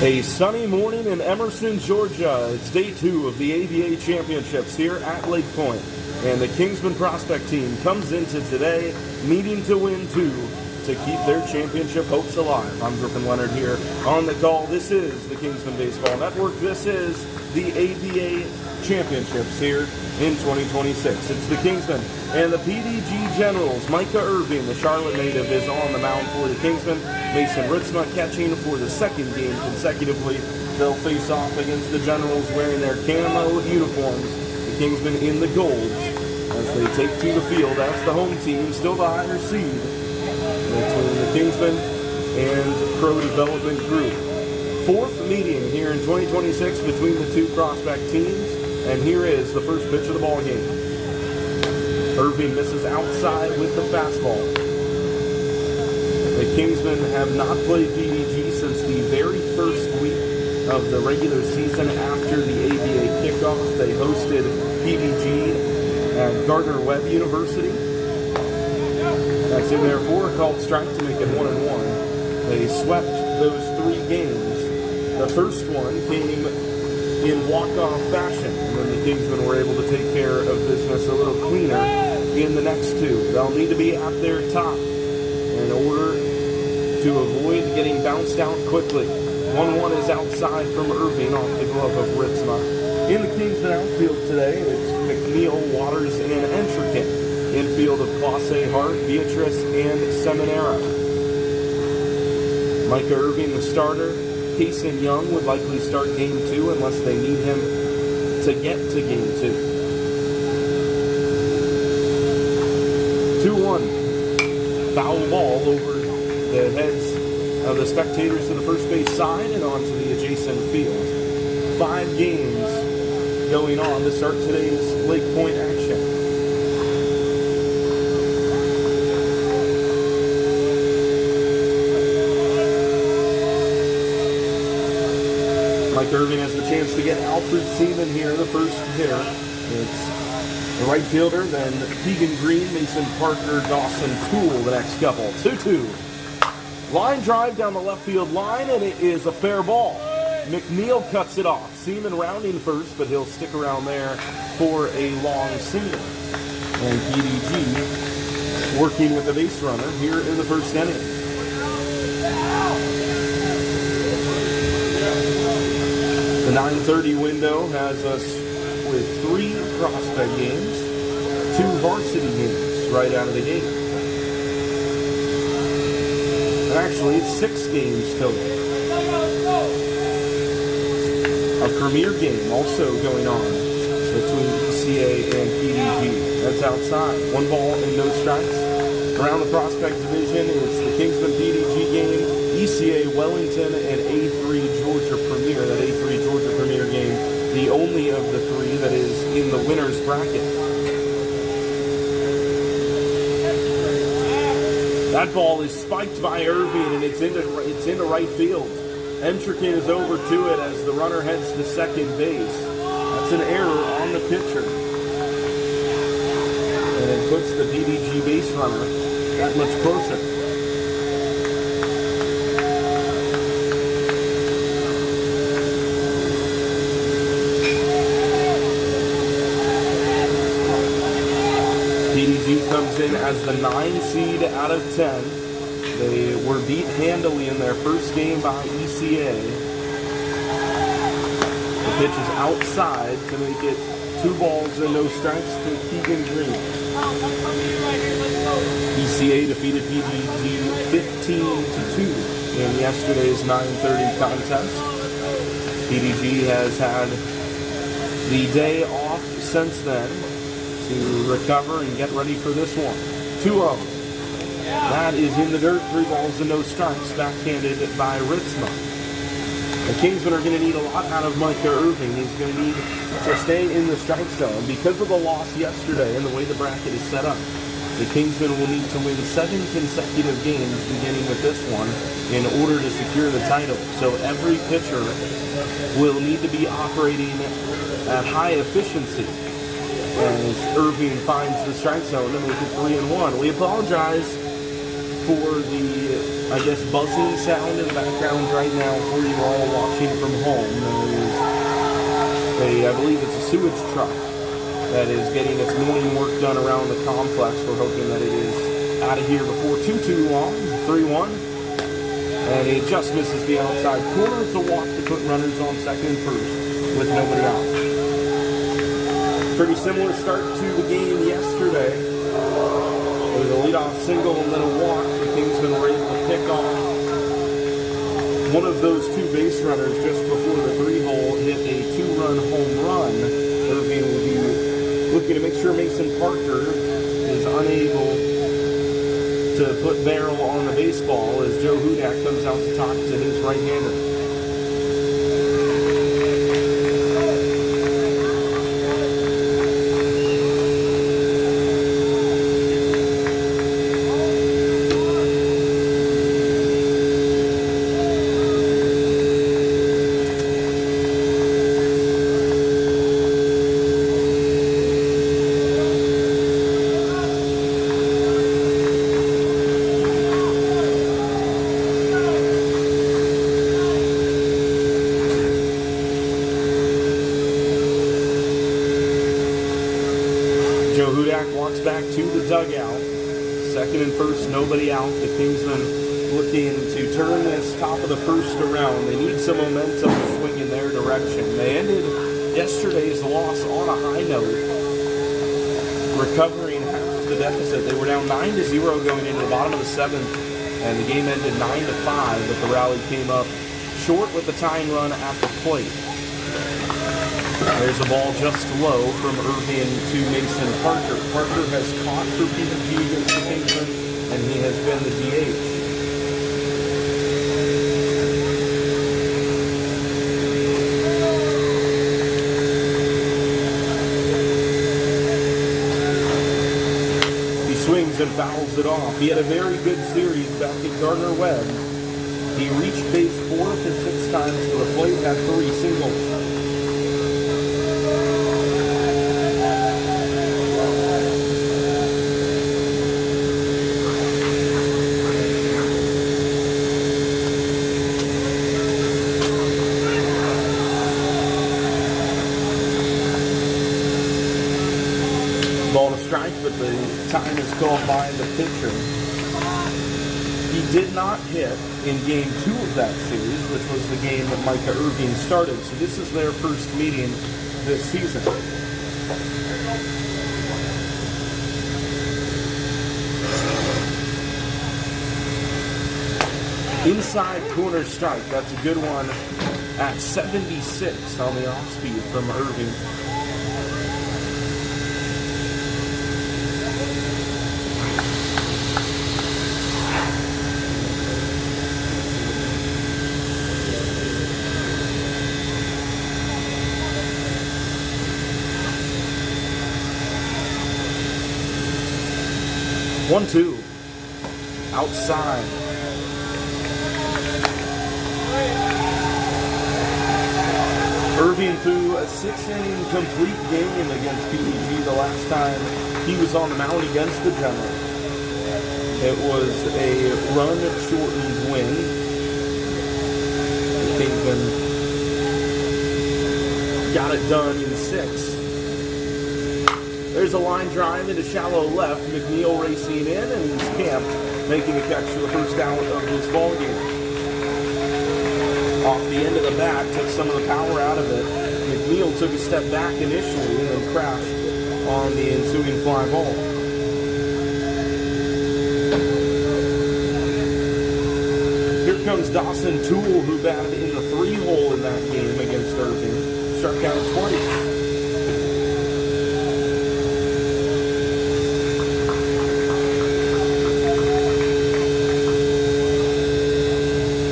A sunny morning in Emerson, Georgia. It's day 2 of the ABA Championships here at Lake Point. And the Kingsman prospect team comes into today needing to win 2 to keep their championship hopes alive. I'm Griffin Leonard here on the call. This is the Kingsman Baseball Network. This is the ABA Championships here in 2026. It's the Kingsmen and the PDG Generals. Micah Irving, the Charlotte native, is on the mound for the Kingsmen. Mason Ritzma catching for the second game consecutively. They'll face off against the Generals wearing their camo uniforms. The Kingsmen in the golds as they take to the field as the home team, still the higher seed between the Kingsmen and Pro Development Group. 4th meeting here in 2026 between the two prospect teams, and here is the first pitch of the ball game. Irving misses outside with the fastball. The Kingsmen have not played PDG since the very first week of the regular season after the ABA kickoff. They hosted PDG at Gardner-Webb University. That's in there for a called strike to make it 1-1. They swept those 3 games. The first one came in walk-off fashion, and then the Kingsmen were able to take care of business a little cleaner in the next 2. They'll need to be at their top in order to avoid getting bounced out quickly. 1-1 is outside from Irving off the glove of Ritzma. In the Kingsmen outfield today, it's McNeil, Waters, and Entrican. Infield of Clase, Hart, Beatrice, and Seminara. Micah Irving, the starter. Kaysen Young would likely start game 2 unless they need him to get to game 2. 2-1. Foul ball over the heads of the spectators to the first base side and onto the adjacent field. 5 games going on to start today's Lake Point action. Mike Irving has the chance to get Alfred Seaman here, the first hitter. It's the right fielder, then Keegan Green, Mason Parker, Dawson Toole, the next couple. 2-2. Line drive down the left field line, and it is a fair ball. McNeil cuts it off. Seaman rounding first, but he'll stick around there for a long single. And PDG working with the base runner here in the first inning. The 9:30 window has us with 3 prospect games, 2 varsity games right out of the gate. And actually, it's 6 games total. A premier game also going on between ECA and PDG. That's outside. 1 ball and no strikes. Around the prospect division, it's the Kingsman PDG game, ECA Wellington, and A3 Georgia Premier. That A3 Georgia Premier game, the only of the 3 that is in the winner's bracket. That ball is spiked by Irving, and it's into right field. Entrican is over to it as the runner heads to second base. That's an error on the pitcher. And it puts the PDG base runner that much closer. PDG comes in as the 9 seed out of 10. They were beat handily in their first game by ECA. The pitch is outside to make it 2 balls and no strikes to Keegan Green. ECA defeated PDG 15-2 in yesterday's 9:30 contest. PDG has had the day off since then to recover and get ready for this one. 2-0. That is in the dirt, 3 balls and no strikes, backhanded by Ritzma. The Kingsmen are going to need a lot out of Micah Irving. He's going to need to stay in the strike zone. Because of the loss yesterday and the way the bracket is set up, the Kingsmen will need to win 7 consecutive games beginning with this one in order to secure the title. So every pitcher will need to be operating at high efficiency as Irving finds the strike zone to make it 3-1. We apologize for the, I guess, buzzing sound in the background right now for you all watching from home. There is I believe it's a sewage truck that is getting its morning work done around the complex. We're hoping that it is out of here before too long. 3-1. And it just misses the outside corner. It's a walk to put runners on second and first with nobody out. Pretty similar start to the game yesterday. It was a leadoff single and then a walk. The Kingsmen were able to pick off one of those two base runners just before the 3-hole hit a 2-run home run. Irving will be looking to make sure Mason Parker is unable to put barrel on the baseball as Joe Hudak comes out to talk to his right-hander. Joe Hudak walks back to the dugout. Second and first, nobody out. The Kingsmen looking to turn this top of the first around. They need some momentum to swing in their direction. They ended yesterday's loss on a high note, recovering half the deficit. They were down 9-0 going into the bottom of the seventh, and the game ended 9-5, but the rally came up short with the tying run at the plate. There's a ball just low from Irving to Mason Parker. Parker has caught for PDG against the Kingsmen, and he has been the DH. He swings and fouls it off. He had a very good series back at Gardner-Webb. He reached base 4 of his 6 times to the plate, had 3 singles. Ball to strike, but the time is called by the pitcher. He did not hit in game 2 of that series, which was the game that Micah Irving started. So this is their first meeting this season. Inside corner strike. That's a good one at 76 on the off speed from Irving. One, two, outside. Irving threw a 6-inning complete game against PDG the last time he was on the mound against the Generals. It was a run-shortened win. The Kingsmen got it done in 6. There's a line drive into shallow left. McNeil racing in, and he's camped, making the catch for the first out of this ball game. Off the end of the bat, took some of the power out of it. McNeil took a step back initially and then crashed on the ensuing fly ball. Here comes Dawson Toole, who batted in the 3-hole in that game against Irving. Struck out twice.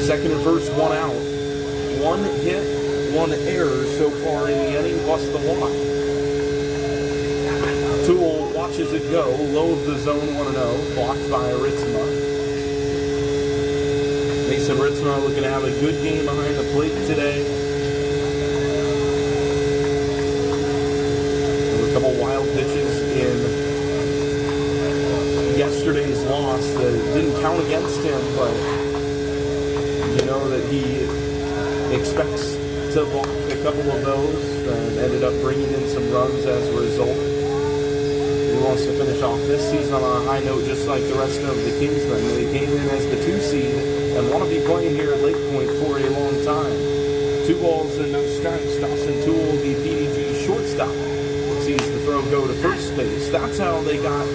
Second and first, 1 out. 1 hit, 1 error so far in the inning, plus the walk. Toole watches it go, low of the zone, 1-0, blocked by Ritzma. Mason Ritzma looking to have a good game behind the plate today. There were a couple wild pitches in yesterday. yesterday's loss that it didn't count against him, but you know that he expects to block a couple of those and ended up bringing in some runs as a result. He wants to finish off this season on a high note just like the rest of the Kingsmen. They came in as the 2 seed and want to be playing here at Lake Point for a long time. 2 balls and no strikes. Dawson Toole, the PDG shortstop, sees the throw go to first base. That's how they got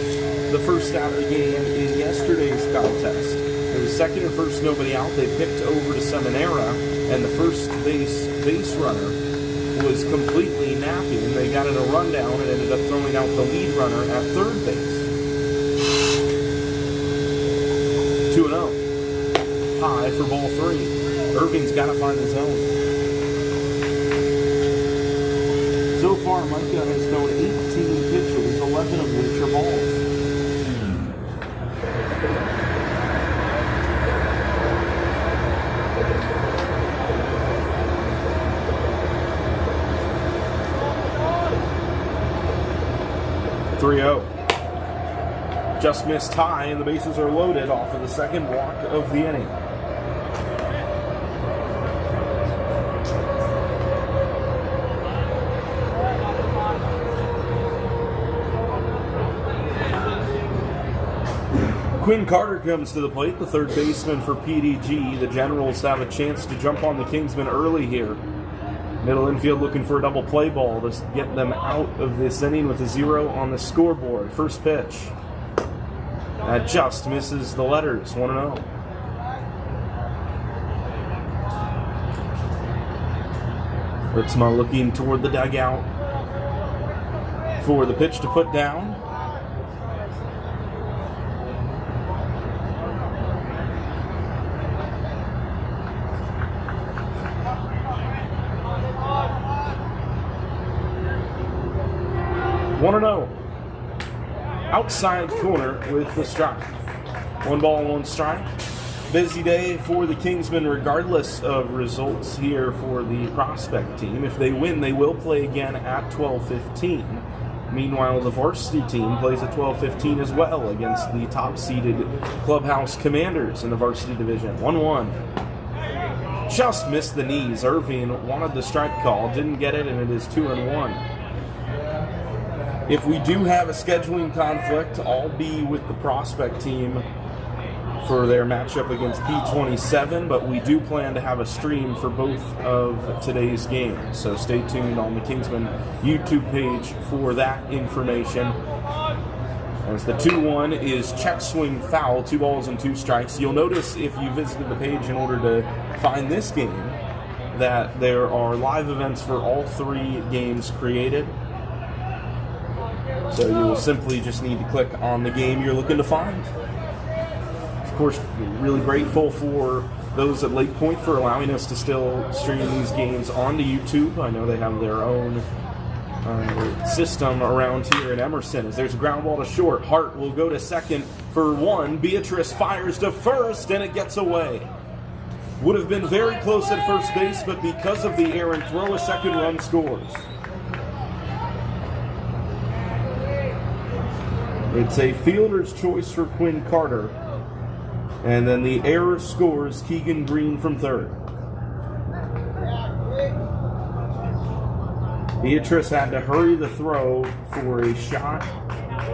the first out of the game in yesterday's contest. It was second and first, nobody out. They picked over to Seminara, and the first base runner was completely nappy, and they got in a rundown and ended up throwing out the lead runner at third base. 2-0. High for ball 3. Irving's got to find the zone. So far, Micah has thrown 18 pitches, 11 of which are balls. Just missed high, and the bases are loaded off of the second walk of the inning. Quinn Carter comes to the plate, the third baseman for PDG. The Generals have a chance to jump on the Kingsmen early here. Middle infield looking for a double play ball to get them out of this inning with a 0 on the scoreboard. First pitch. That just misses the letters, 1-0. Ritzma looking toward the dugout for the pitch to put down. One and 0. Outside corner with the strike. 1 ball, 1 strike. Busy day for the Kingsmen regardless of results here for the prospect team. If they win, they will play again at 12:15. Meanwhile, the varsity team plays at 12:15 as well against the top-seeded Clubhouse Commanders in the varsity division. 1-1. Just missed the knees. Irving wanted the strike call, didn't get it, and it is 2-1. If we do have a scheduling conflict, I'll be with the prospect team for their matchup against P27, but we do plan to have a stream for both of today's games. So stay tuned on the Kingsman YouTube page for that information. As the 2-1 is check swing foul, 2 balls and 2 strikes. You'll notice if you visited the page in order to find this game that there are live events for all 3 games created. So you will simply just need to click on the game you're looking to find. Of course, really grateful for those at Lake Point for allowing us to still stream these games onto YouTube. I know they have their own system around here in Emerson. As there's a ground ball to short, Hart will go to second for 1. Beatrice fires to first, and it gets away. Would have been very close at first base, but because of the errant throw, a second run scores. It's a fielder's choice for Quinn Carter. And then the error scores Keegan Green from third. Beatrice had to hurry the throw for a shot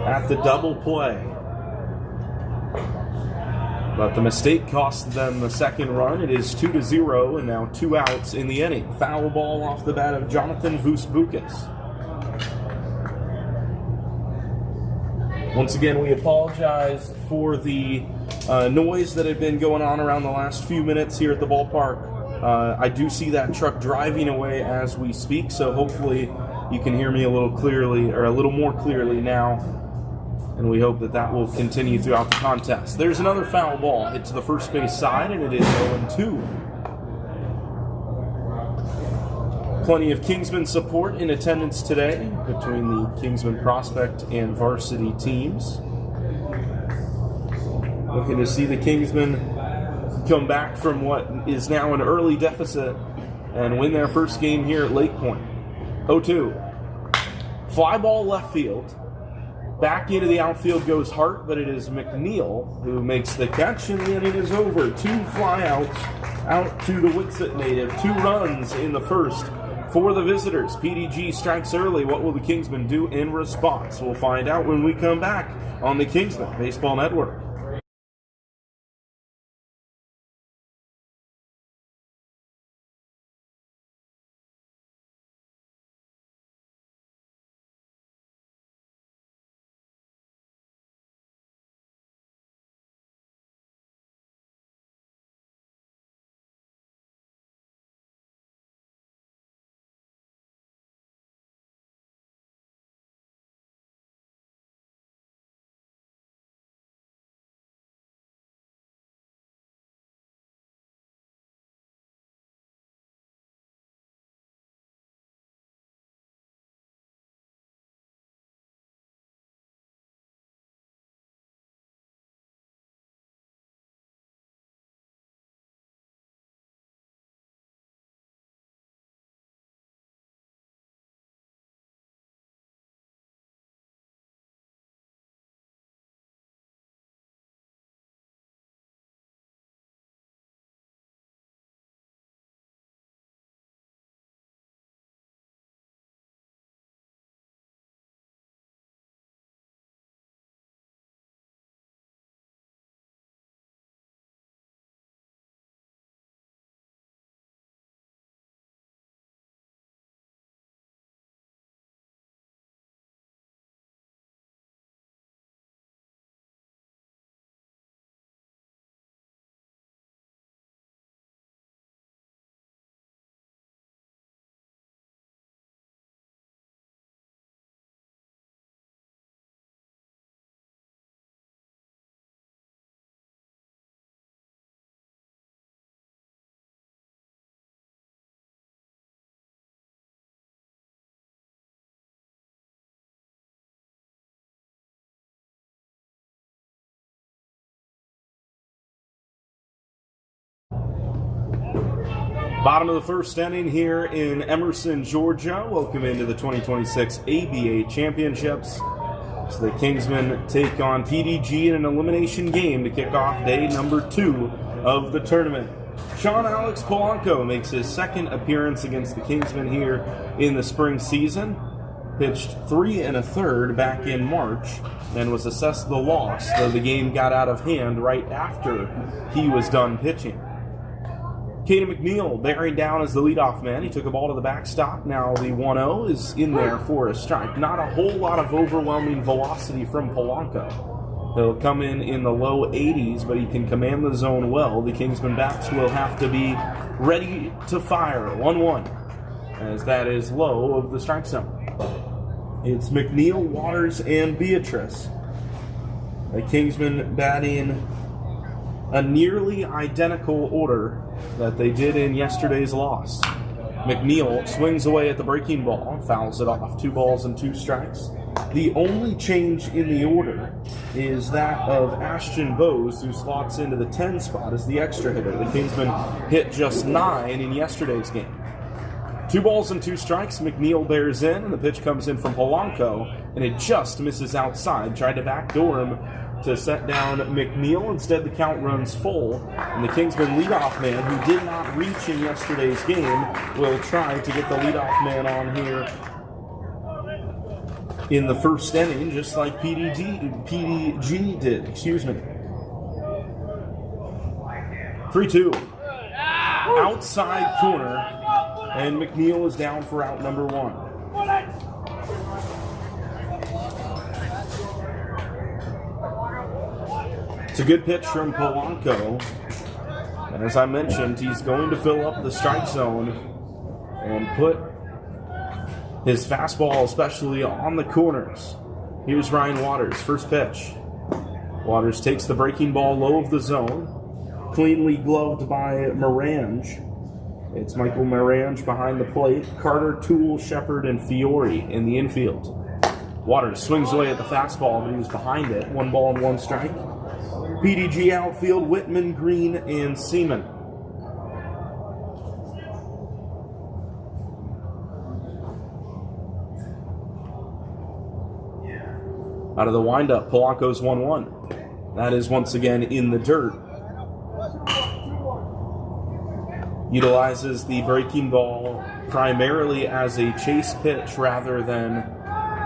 at the double play. But the mistake cost them the second run. It is 2-0 and now 2 outs in the inning. Foul ball off the bat of Jonathan Vusbukas. Once again, we apologize for the noise that had been going on around the last few minutes here at the ballpark. I do see that truck driving away as we speak, so hopefully you can hear me a little clearly, or a little more clearly now, and we hope that that will continue throughout the contest. There's another foul ball hit to the first base side, and it is 0-2. Plenty of Kingsman support in attendance today between the Kingsman prospect and varsity teams. Looking to see the Kingsmen come back from what is now an early deficit and win their first game here at Lake Point. 0-2. Fly ball left field. Back into the outfield goes Hart, but it is McNeil who makes the catch, and the inning is over. 2 flyouts out to the Wixit native. 2 runs in the first for the visitors. PDG strikes early. What will the Kingsmen do in response? We'll find out when we come back on the Kingsman Baseball Network. Bottom of the first inning here in Emerson, Georgia. Welcome into the 2026 ABA Championships. So the Kingsmen take on PDG in an elimination game to kick off day number 2 of the tournament. Sean Alex Polanco makes his second appearance against the Kingsmen here in the spring season. Pitched 3 1/3 back in March and was assessed the loss, though the game got out of hand right after he was done pitching. Caden McNeil bearing down as the leadoff man. He took a ball to the backstop. Now the 1-0 is in there for a strike. Not a whole lot of overwhelming velocity from Polanco. He'll come in the low 80s, but he can command the zone well. The Kingsmen bats will have to be ready to fire. 1-1, as that is low of the strike zone. It's McNeil, Waters, and Beatrice. The Kingsmen batting a nearly identical order that they did in yesterday's loss. McNeil swings away at the breaking ball, fouls it off. 2 balls and 2 strikes. The only change in the order is that of Ashton Bose, who slots into the 10 spot as the extra hitter. The Kingsmen hit just 9 in yesterday's game. 2 balls and 2 strikes. McNeil bears in, and the pitch comes in from Polanco, and it just misses outside. Tried to backdoor him to set down McNeil. Instead, the count runs full, and the Kingsman leadoff man, who did not reach in yesterday's game, will try to get the leadoff man on here in the first inning, just like PDG did. 3-2. Outside corner, and McNeil is down for out number 1. It's a good pitch from Polanco. And as I mentioned, he's going to fill up the strike zone and put his fastball especially on the corners. Here's Ryan Waters, first pitch. Waters takes the breaking ball low of the zone. Cleanly gloved by Morange. It's Michael Morange behind the plate. Carter, Toole, Shepard, and Fiore in the infield. Waters swings away at the fastball, but he was behind it. 1 ball and 1 strike. PDG outfield, Whitman, Green, and Seaman. Out of the windup, Polanco's 1-1. That is once again in the dirt. Utilizes the breaking ball primarily as a chase pitch rather than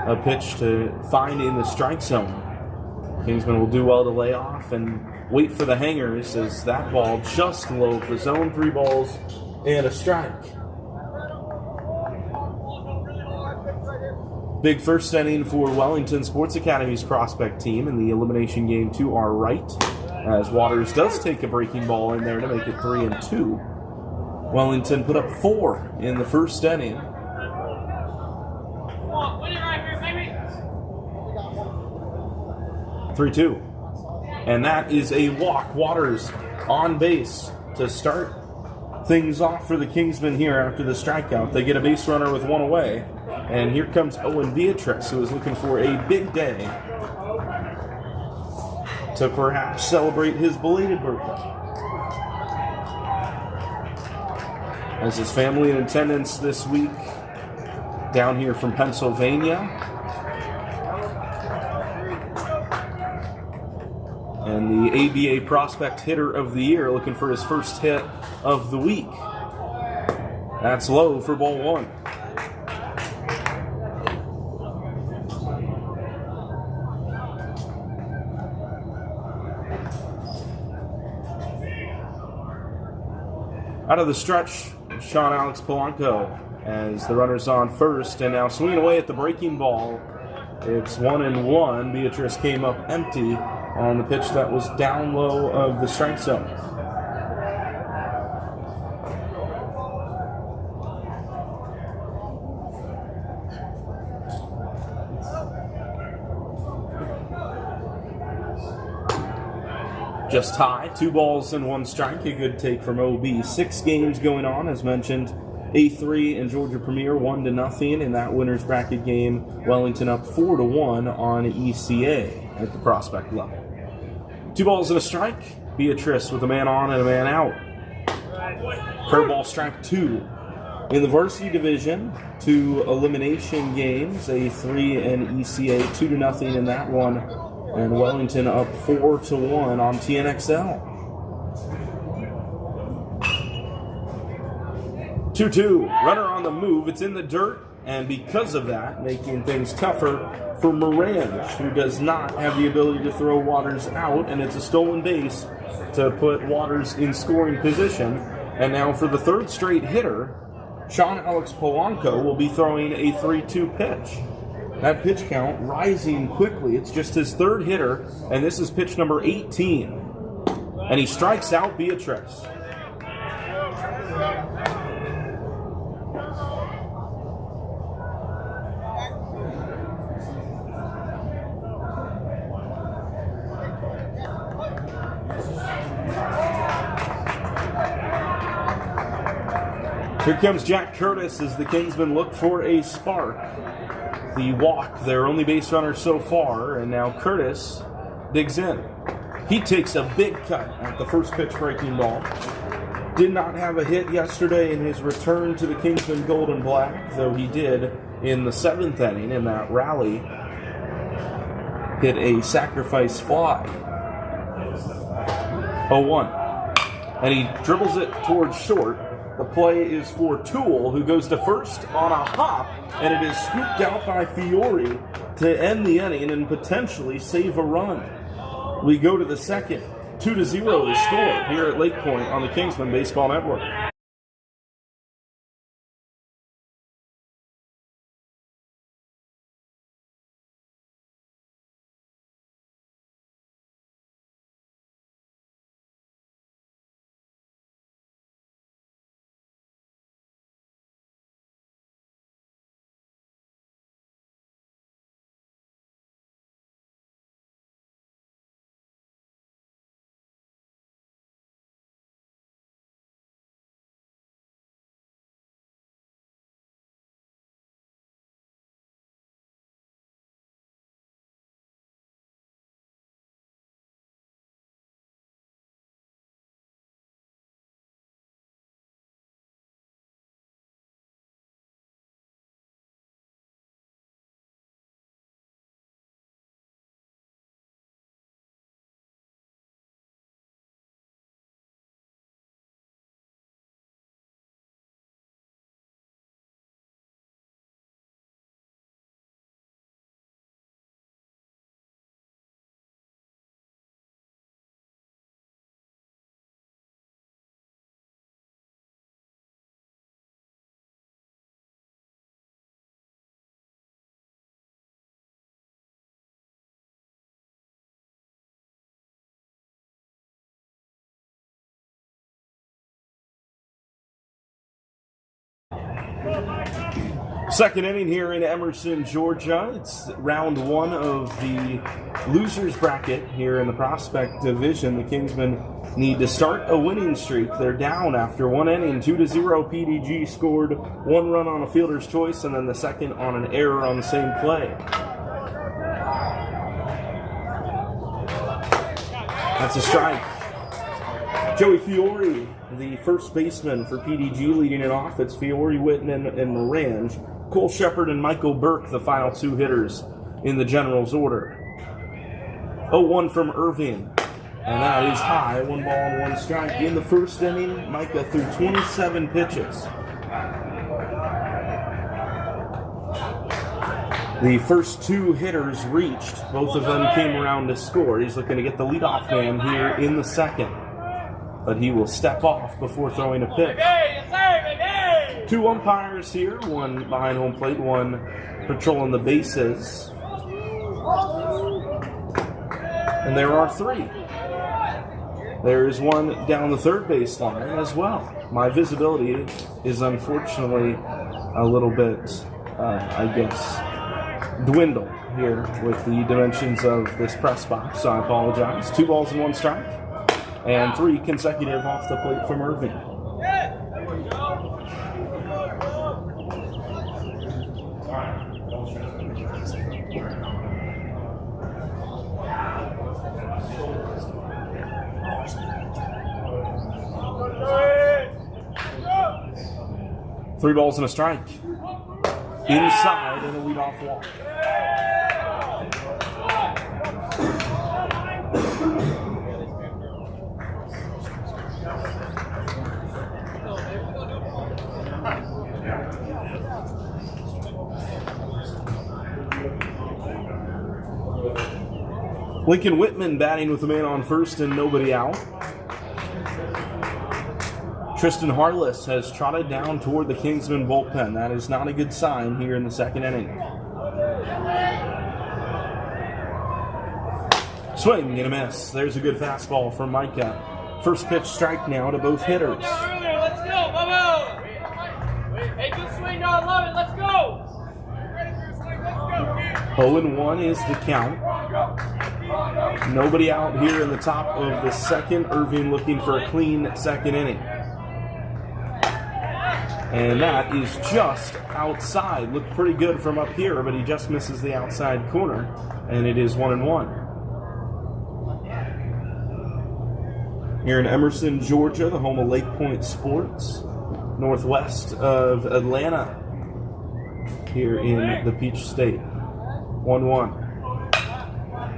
a pitch to find in the strike zone. Kingsman will do well to lay off and wait for the hangers as that ball just low for zone. 3 balls and a strike. Big first inning for Wellington Sports Academy's prospect team in the elimination game to our right, as Waters does take a breaking ball in there to make it 3-2. Wellington put up 4 in the first inning. 3-2. And that is a walk. Waters on base to start things off for the Kingsmen here after the strikeout. They get a base runner with 1 away. And here comes Owen Beatrice, who is looking for a big day to perhaps celebrate his belated birthday. As his family in attendance this week down here from Pennsylvania. And the ABA Prospect Hitter of the Year looking for his first hit of the week. That's low for ball 1. Out of the stretch, Sean Alex Polanco as the runner's on first, and now swinging away at the breaking ball. It's 1-1. Beatrice came up empty on the pitch that was down low of the strike zone. Just high, 2 balls and 1 strike. A good take from OB. 6 games going on, as mentioned. A3 in Georgia Premier, 1-0 in that winner's bracket game. Wellington up 4-1 on ECA at the prospect level. 2 balls and a strike. Beatrice with a man on and a man out. Curveball strike 2. In the varsity division, 2 elimination games. A3 and ECA, 2-0 in that one. And Wellington up 4-1 on TNXL. 2-2. Runner on the move. It's in the dirt. And because of that, making things tougher for Morange, who does not have the ability to throw Waters out. And it's a stolen base to put Waters in scoring position. And now for the 3rd straight hitter, Sean Alex Polanco will be throwing a 3-2 pitch. That pitch count rising quickly. It's just his 3rd hitter, and this is pitch number 18. And he strikes out Beatrice. Here comes Jack Curtis as the Kingsmen look for a spark. The walk, their only base runner so far, and now Curtis digs in. He takes a big cut at the first pitch breaking ball. Did not have a hit yesterday in his return to the Kingsman Gold and Black, though he did in the 7th inning in that rally. Hit a sacrifice fly. 0-1. And he dribbles it towards short. The play is for Toole, who goes to first on a hop, and it is scooped out by Fiore to end the inning and potentially save a run. We go to the 2nd, 2-0 to score here at Lake Point on the Kingsman Baseball Network. Second inning here in Emerson, Georgia. It's round one of the losers bracket here in the Prospect Division. The Kingsmen need to start a winning streak. They're down after one inning, 2-0. PDG scored one run on a fielder's choice and then the second on an error on the same play. That's a strike. Joey Fiore, the first baseman for PDG, leading it off. It's Fiore, Whitman, and Morange. Cole Shepard and Michael Burke, the final two hitters in the Generals order. 0-1 from Irving. And that is high. 1 ball and 1 strike. In the first inning, Micah threw 27 pitches. The first two hitters reached. Both of them came around to score. He's looking to get the leadoff man here in the second. But he will step off before throwing a pitch. Two umpires here, one behind home plate, one patrolling the bases. And there are three. There is one down the third base line as well. My visibility is unfortunately a little bit, dwindled here with the dimensions of this press box, so I apologize. 2 balls and 1 strike, and 3 consecutive off the plate from Irving. Three balls and a strike. Inside and a leadoff walk. Lincoln Whitman batting with a man on first and nobody out. Tristan Harless has trotted down toward the Kingsman bullpen. That is not a good sign here in the second inning. Swing and a miss. There's a good fastball from Micah. First pitch strike now to both hitters. Let's go, Bubba! Hey, good swing, no, I love it, let's go! 0-1 is the count. Nobody out here in the top of the second. Irving looking for a clean second inning. And that is just outside. Looked pretty good from up here, but he just misses the outside corner. And it is 1-1. Here in Emerson, Georgia, the home of Lake Point Sports, northwest of Atlanta, here in the Peach State. 1-1.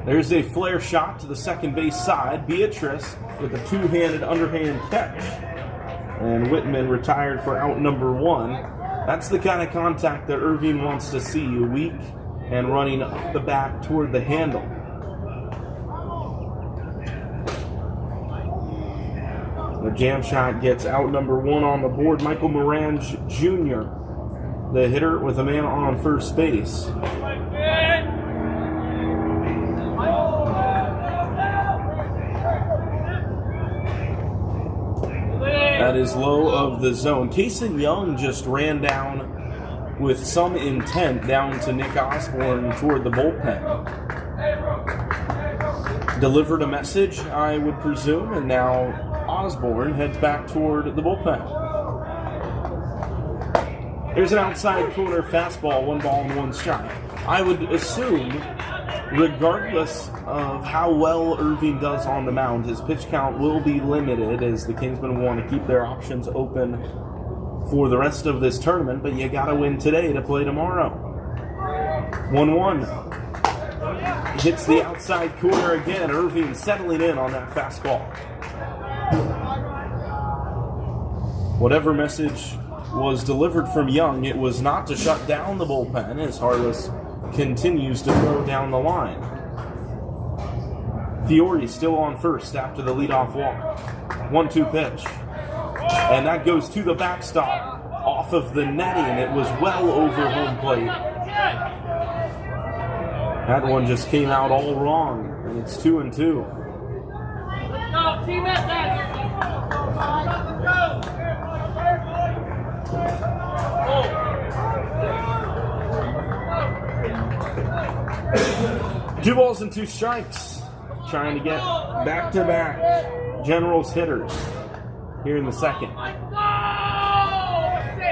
There's a flare shot to the second base side. Beatrice with a two-handed underhand catch. And Whitman retired for out number 1. That's the kind of contact that Irving wants to see. Weak and running up the back toward the handle. The jam shot gets out number 1 on the board. Michael Morange Jr., the hitter with a man on first base. That is low of the zone. Kason Young just ran down with some intent down to Nick Osborne toward the bullpen. Delivered a message, I would presume, and now Osborne heads back toward the bullpen. There's an outside corner fastball, 1 ball and 1 strike. I would assume, regardless of how well Irving does on the mound, his pitch count will be limited as the Kingsmen want to keep their options open for the rest of this tournament, but you gotta win today to play tomorrow. 1-1. Hits the outside corner again. Irving settling in on that fastball. Whatever message was delivered from Young, it was not to shut down the bullpen as Harless continues to throw down the line. Fiore still on first after the leadoff walk. 1-2 pitch. And that goes to the backstop off of the netting. It was well over home plate. That one just came out all wrong, and it's 2-2. Let's go, team at that! Let's go! 2 balls and 2 strikes. Trying to get back-to-back Generals hitters here in the second.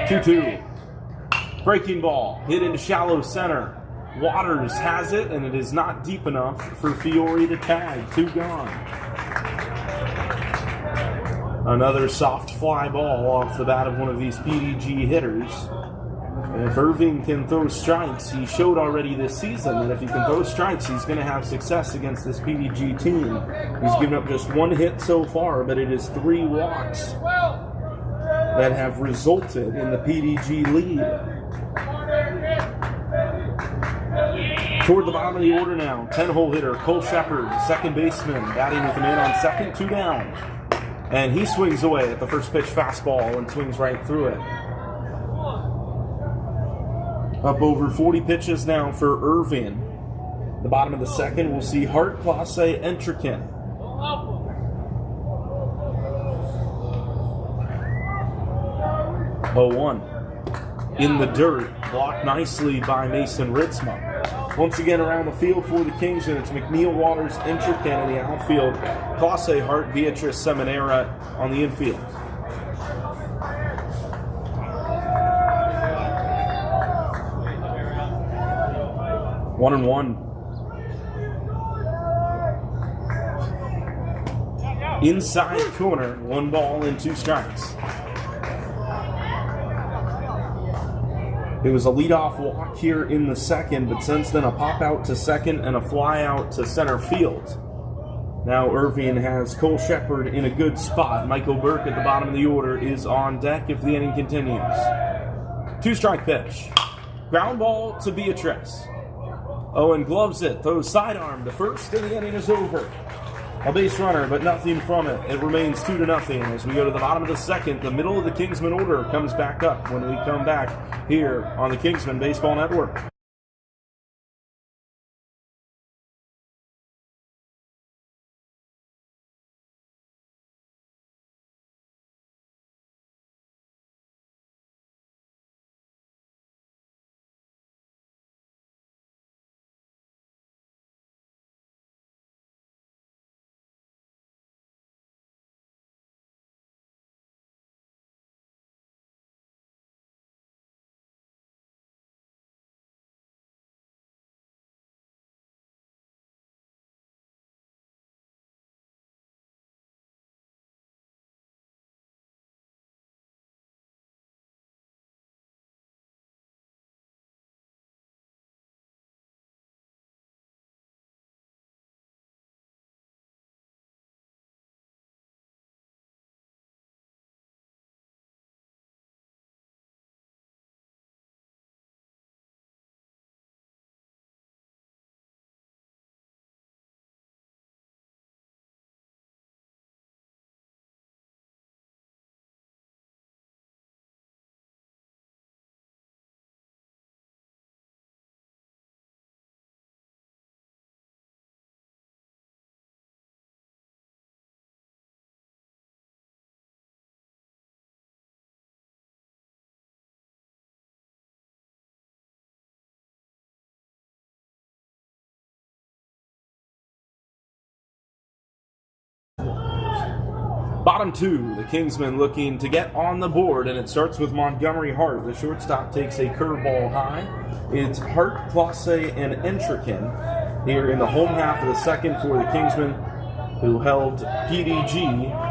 2-2. Breaking ball hit into shallow center. Waters has it, and it is not deep enough for Fiore to tag. 2 gone. Another soft fly ball off the bat of one of these PDG hitters. And if Irving can throw strikes, he showed already this season that if he can throw strikes, he's going to have success against this PDG team. He's given up just 1 hit so far, but it is 3 walks that have resulted in the PDG lead. Toward the bottom of the order now, 10-hole hitter Cole Shepard, second baseman, batting with a man on second, 2 down. And he swings away at the first pitch fastball and swings right through it. Up over 40 pitches now for Irvin. The bottom of the second, we'll see Hart, Classe, Entrican. 0-1. In the dirt, blocked nicely by Mason Ritzma. Once again around the field for the Kingsmen, it's McNeil, Waters, Entrican in the outfield. Classe, Hart, Beatrice, Seminara on the infield. One and one. Inside corner, 1 ball and 2 strikes. It was a leadoff walk here in the second, but since then a pop out to second and a fly out to center field. Now Irving has Cole Shepard in a good spot. Michael Burke at the bottom of the order is on deck if the inning continues. 2-strike pitch. Ground ball to Beatrice. Owen gloves it, throws sidearm to first, and the inning is over. A base runner, but nothing from it. It remains 2-0 as we go to the bottom of the second. The middle of the Kingsman order comes back up when we come back here on the Kingsman Baseball Network. Bottom 2, the Kingsmen looking to get on the board, and it starts with Montgomery Hart. The shortstop takes a curveball high. It's Hart, Classe, and Entrican here in the home half of the second for the Kingsmen, who held PDG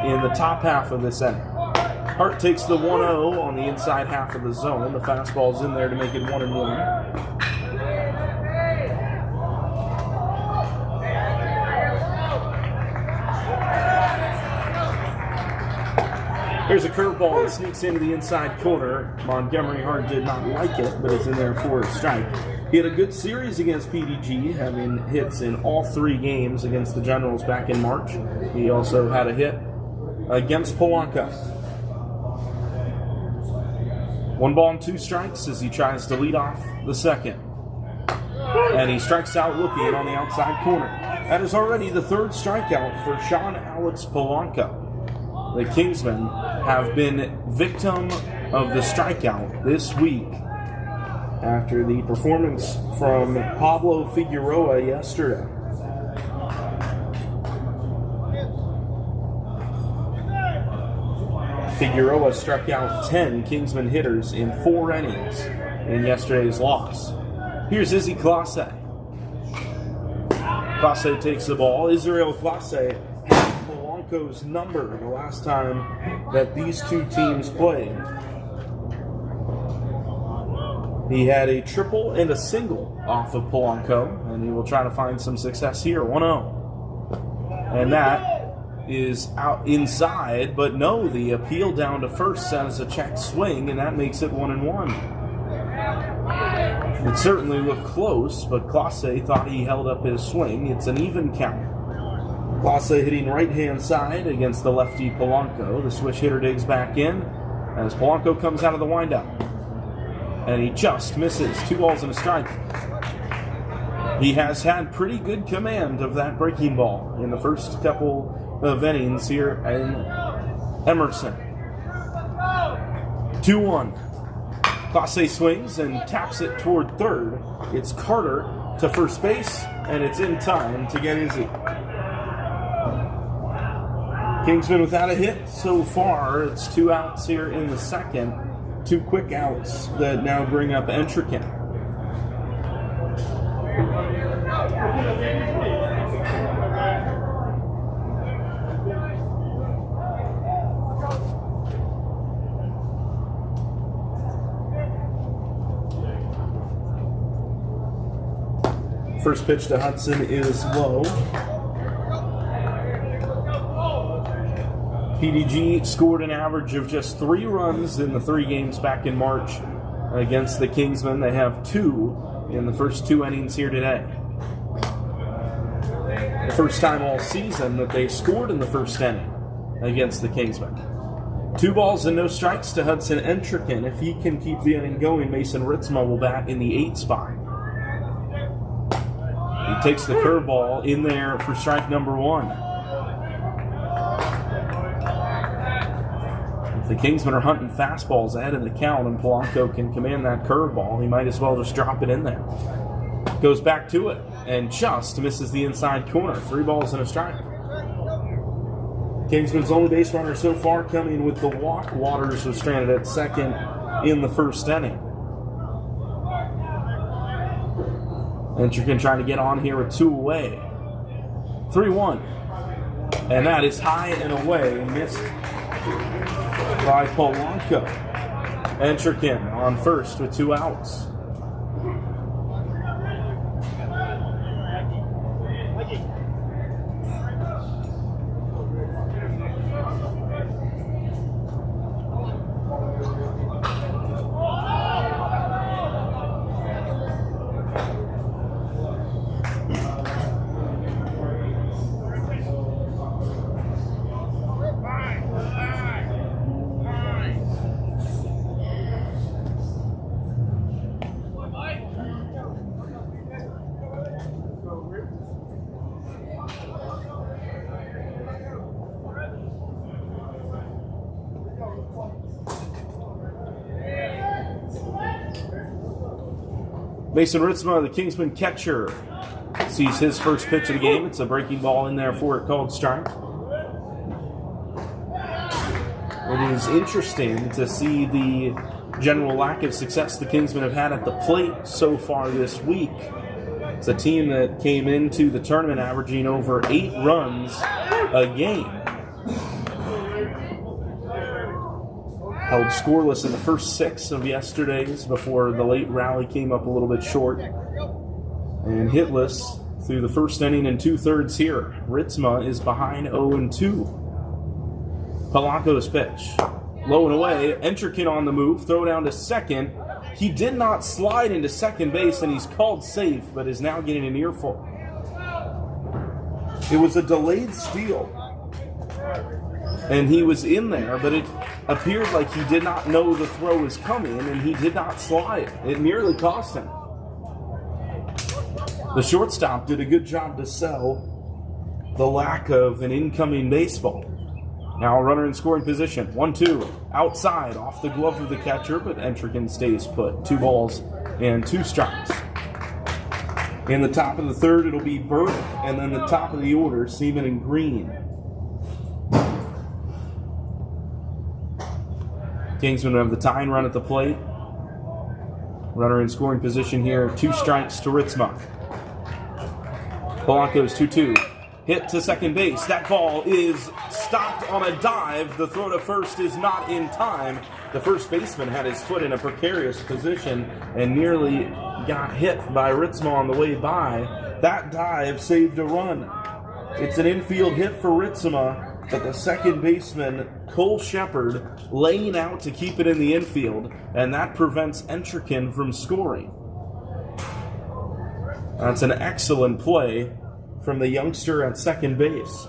in the top half of this inning. Hart takes the 1-0 on the inside half of the zone. The fastball's in there to make it 1-1. Here's a curveball that sneaks into the inside corner. Montgomery Hart did not like it, but it's in there for a strike. He had a good series against PDG, having hits in all 3 games against the Generals back in March. He also had a hit against Polanco. 1 ball and 2 strikes as he tries to lead off the second. And he strikes out looking on the outside corner. That is already the 3rd strikeout for Sean Alex Polanco. The Kingsmen have been victim of the strikeout this week. after the performance from Pablo Figueroa yesterday. Figueroa struck out 10 Kingsman hitters in 4 innings in yesterday's loss. Here's Izzy Clase. Clase takes the ball. Israel Clase had Polanco's number the last time that these two teams played. He had a triple and a single off of Polanco, and he will try to find some success here. 1-0. And that is out inside, but no, the appeal down to first sends a check swing, and that makes it 1-1. It certainly looked close, but Clase thought he held up his swing. It's an even count. Clase hitting right-hand side against the lefty Polanco. The switch hitter digs back in as Polanco comes out of the windup. And he just misses. 2 balls and a strike. He has had pretty good command of that breaking ball in the first couple of innings here in Emerson. 2-1. Clase swings and taps it toward third. It's Carter to first base, and it's in time to get Izzy. Kingsman without a hit so far. It's 2 outs here in the second. 2 quick outs that now bring up Entrican. First pitch to Hudson is low. PDG scored an average of just 3 runs in the 3 games back in March against the Kingsmen. They have 2 in the first 2 innings here today. The first time all season that they scored in the first inning against the Kingsmen. 2 balls and no strikes to Hudson Entrican. If he can keep the inning going, Mason Ritzma will bat in the 8th spot. He takes the curveball in there for strike number 1. If the Kingsmen are hunting fastballs ahead in the count and Polanco can command that curveball, he might as well just drop it in there. Goes back to it and just misses the inside corner. 3 balls and a strike. Kingsman's only base runner so far coming with the walk. Waters was stranded at second in the first inning. Entrican trying to get on here with 2 away. 3-1. And that is high and away. Missed by Polanco. Entrican on first with 2 outs. Mason Ritzma, the Kingsman catcher, sees his first pitch of the game. It's a breaking ball in there for a called strike. It is interesting to see the general lack of success the Kingsmen have had at the plate so far this week. It's a team that came into the tournament averaging over 8 runs a game. Held scoreless in the first 6 of yesterday's before the late rally came up a little bit short. And hitless through the first inning and 2/3 here. Ritzma is behind 0-2. Polanco's pitch. Low and away. Entrican on the move. Throw down to second. He did not slide into second base, and he's called safe, but is now getting an earful. It was a delayed steal. And he was in there, but it appeared like he did not know the throw was coming, and he did not slide. It nearly cost him. The shortstop did a good job to sell the lack of an incoming baseball. Now a runner in scoring position. 1-2. Outside, off the glove of the catcher, but Entrican stays put. 2 balls and 2 strikes. In the top of the third, it'll be Burke, and then the top of the order, Seaman and Green. Kingsman will have the tying run at the plate. Runner in scoring position here, 2 strikes to Ritzma. Polanco's 2-2. Hit to second base. That ball is stopped on a dive. The throw to first is not in time. The first baseman had his foot in a precarious position and nearly got hit by Ritzma on the way by. That dive saved a run. It's an infield hit for Ritzma, but the second baseman, Cole Shepard, laying out to keep it in the infield, and that prevents Entrekin from scoring. That's an excellent play from the youngster at second base.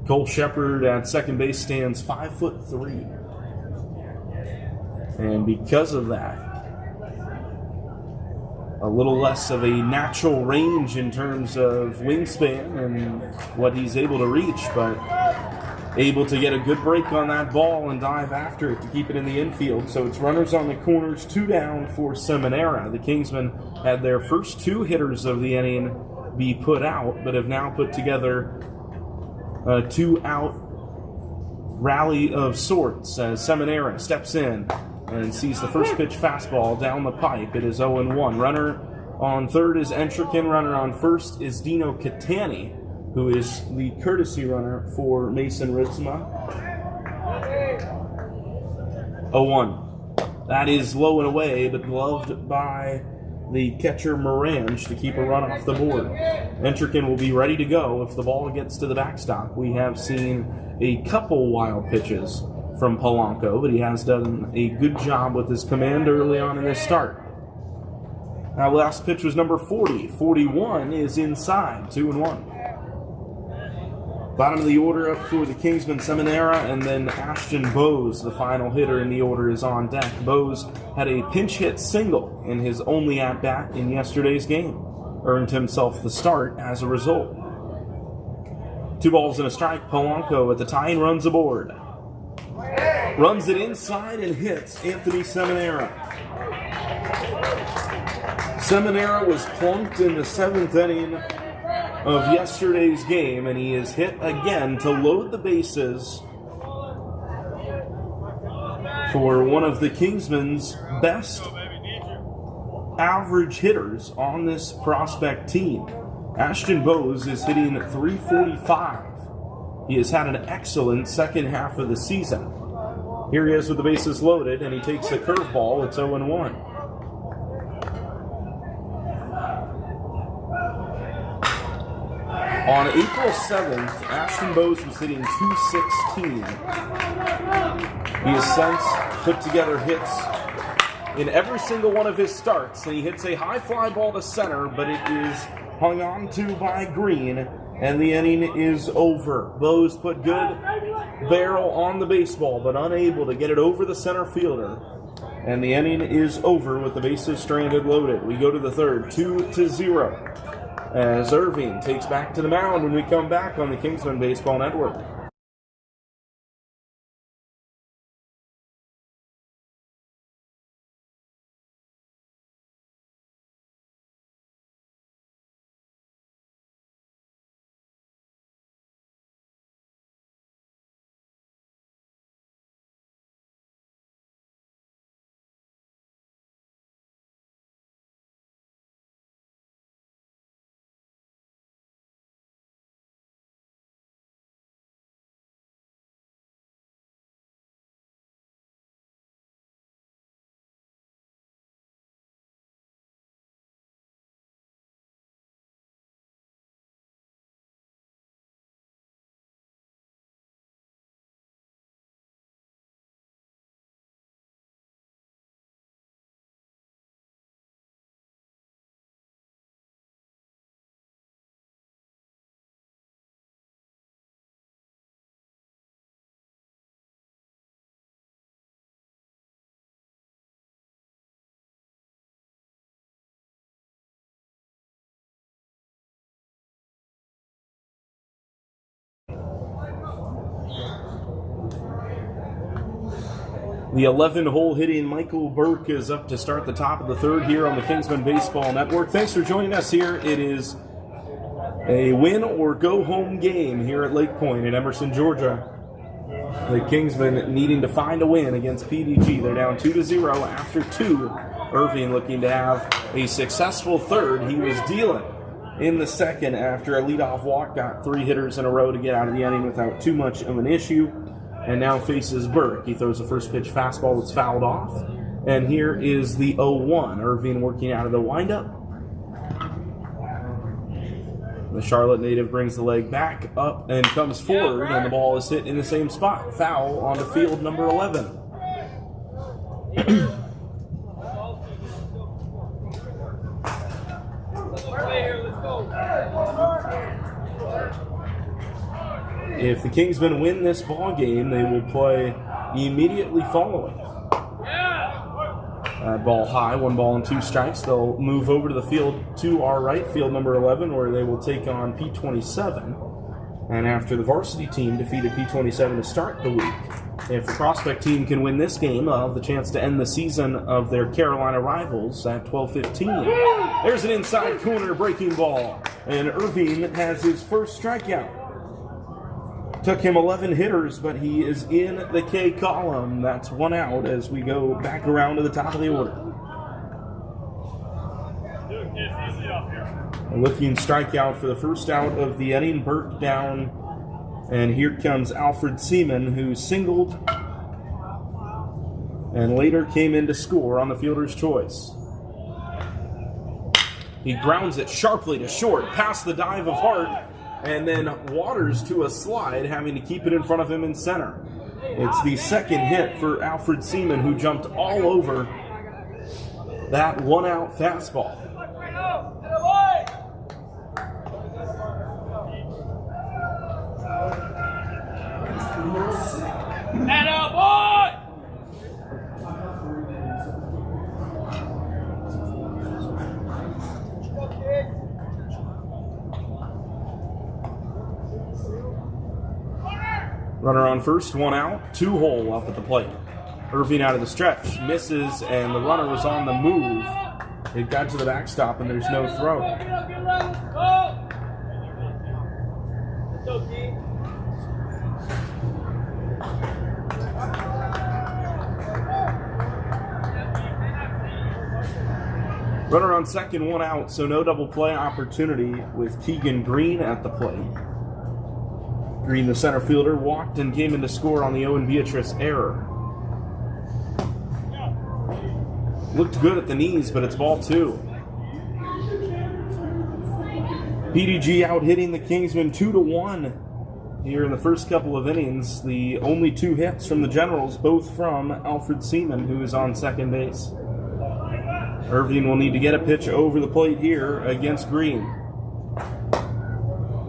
Cole Shepard at second base stands 5'3", and because of that, a little less of a natural range in terms of wingspan and what he's able to reach, but able to get a good break on that ball and dive after it to keep it in the infield. So it's runners on the corners, 2 down for Seminara. The Kingsmen had their first 2 hitters of the inning be put out, but have now put together a 2-out rally of sorts as Seminara steps in and sees the first pitch fastball down the pipe. It is 0-1. Runner on third is Entrekin. Runner on first is Dino Catani, who is the courtesy runner for Mason Ritzma. 0-1. That is low and away, but gloved by the catcher Morange to keep a run off the board. Entrekin will be ready to go if the ball gets to the backstop. We have seen a couple wild pitches from Polanco, but he has done a good job with his command early on in his start. Now, last pitch was number 40. 41 is inside, 2-1. Bottom of the order up for the Kingsman, Seminara, and then Ashton Bowes, the final hitter in the order, is on deck. Bowes had a pinch hit single in his only at-bat in yesterday's game. Earned himself the start as a result. 2 balls and a strike. Polanco at the tying runs aboard. Runs it inside and hits Anthony Seminara. Seminara was plunked in the 7th inning of yesterday's game, and he is hit again to load the bases for one of the Kingsmen's best average hitters on this prospect team. Ashton Bowes is hitting at .345. He has had an excellent second half of the season. Here he is with the bases loaded, and he takes the curveball. It's 0-1. On April 7th, Ashton Bowes was hitting .216. He has since put together hits in every single one of his starts, and he hits a high fly ball to center, but it is hung on to by Green, and the inning is over. Bowes put good barrel on the baseball, but unable to get it over the center fielder, and the inning is over with the bases stranded loaded. We go to the third, 2-0. As Irving takes back to the mound when we come back on the Kingsman Baseball Network. The 11-hole hitting Michael Burke is up to start the top of the third here on the Kingsman Baseball Network. Thanks for joining us here. It is a win or go home game here at Lake Point in Emerson, Georgia. The Kingsmen needing to find a win against PDG. They're down 2-0 after 2. Irving looking to have a successful third. He was dealing in the second after a leadoff walk. Got 3 hitters in a row to get out of the inning without too much of an issue. And now faces Burke. He throws the first pitch fastball that's fouled off. And here is the 0-1. Irving working out of the windup. The Charlotte native brings the leg back up and comes forward, and the ball is hit in the same spot. Foul onto field number 11. If the Kingsmen win this ball game, they will play immediately following. That ball high, 1 ball and 2 strikes. They'll move over to the field to our right, field number 11, where they will take on P27. And after the varsity team defeated P27 to start the week, if the prospect team can win this game, they'll have the chance to end the season of their Carolina rivals at 12-15. There's an inside corner breaking ball, and Irving has his first strikeout. Took him 11 hitters, but he is in the K column. That's 1 out as we go back around to the top of the order. A looking strikeout for the first out of the inning. Burke down, and here comes Alfred Seaman, who singled and later came in to score on the fielder's choice. He grounds it sharply to short, past the dive of Hart, and then waters to a slide, having to keep it in front of him in center. It's the second hit for Alfred Seaman, who jumped all over that 1-out fastball. Attaboy! Runner on first, 1 out, 2-hole up at the plate. Irving out of the stretch, misses, and the runner was on the move. It got to the backstop, and there's no throw. Runner on second, 1 out, so no double play opportunity with Keegan Green at the plate. Green, the center fielder, walked and came in to score on the Owen Beatrice error. Looked good at the knees, but it's ball 2. PDG out hitting the Kingsmen 2-1 here in the first couple of innings. The only 2 hits from the Generals, both from Alfred Seaman, who is on second base. Irving will need to get a pitch over the plate here against Green.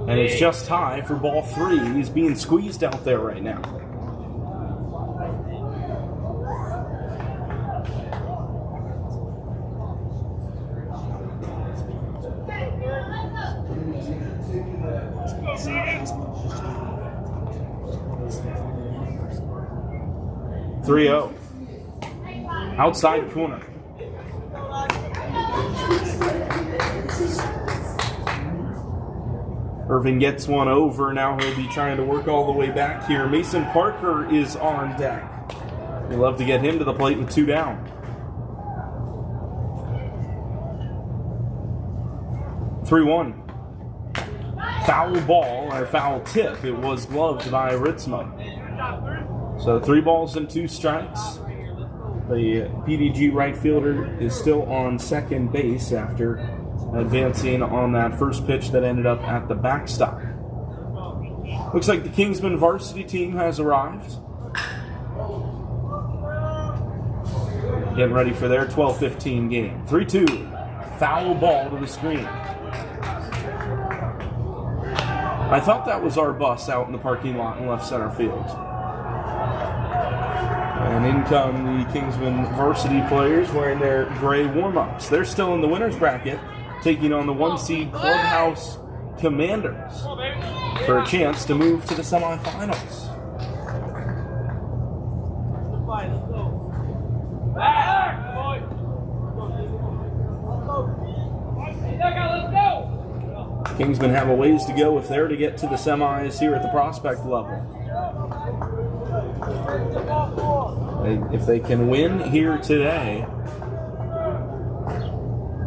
And it's just high for ball 3. He's being squeezed out there right now. (3-0) outside corner. Irving gets one over. Now he'll be trying to work all the way back here. Mason Parker is on deck. We'd love to get him to the plate with 2 down. (3-1) Foul ball, or foul tip. It was gloved by Ritzma. So 3 balls and 2 strikes. The PDG right fielder is still on second base after advancing on that first pitch that ended up at the backstop. Looks like the Kingsman varsity team has arrived. Getting ready for their 12-15 game. 3-2. Foul ball to the screen. I thought that was our bus out in the parking lot in left center field. And in come the Kingsman varsity players wearing their gray warm-ups. They're still in the winner's bracket, taking on the 1-seed Clubhouse Commanders for a chance to move to the semifinals. Kingsmen have a ways to go if they're to get to the semis here at the prospect level. If they can win here today,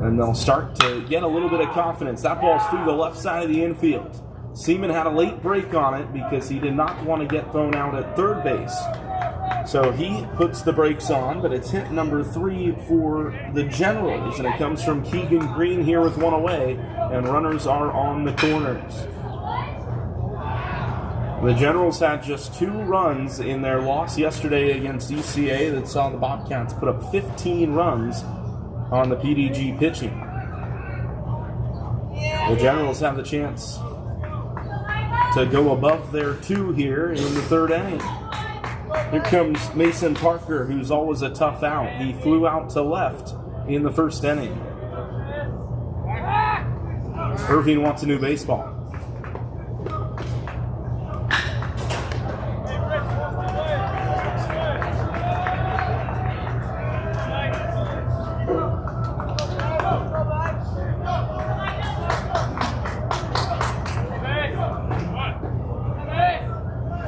then they'll start to get a little bit of confidence. That ball's through the left side of the infield. Seaman had a late break on it because he did not want to get thrown out at third base. So he puts the brakes on, but it's hit number 3 for the Generals, and it comes from Keegan Green here with one away, and runners are on the corners. The Generals had just 2 runs in their loss yesterday against ECA that saw the Bobcats put up 15 runs on the PDG pitching. The Generals have the chance to go above their 2 here in the 3rd inning. Here comes Mason Parker, who's always a tough out. He flew out to left in the 1st inning. Irving wants a new baseball.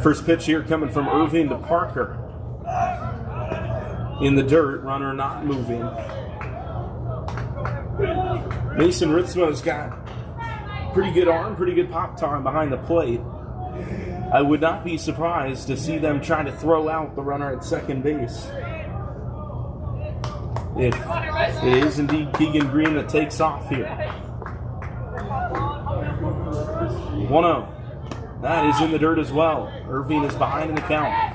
First pitch here coming from Irving to Parker. In the dirt, runner not moving. Mason Ritzmo's got pretty good arm, pretty good pop time behind the plate. I would not be surprised to see them try to throw out the runner at second base. If it is indeed Keegan Green that takes off here. 1-0. That is in the dirt as well. Irving is behind in the count.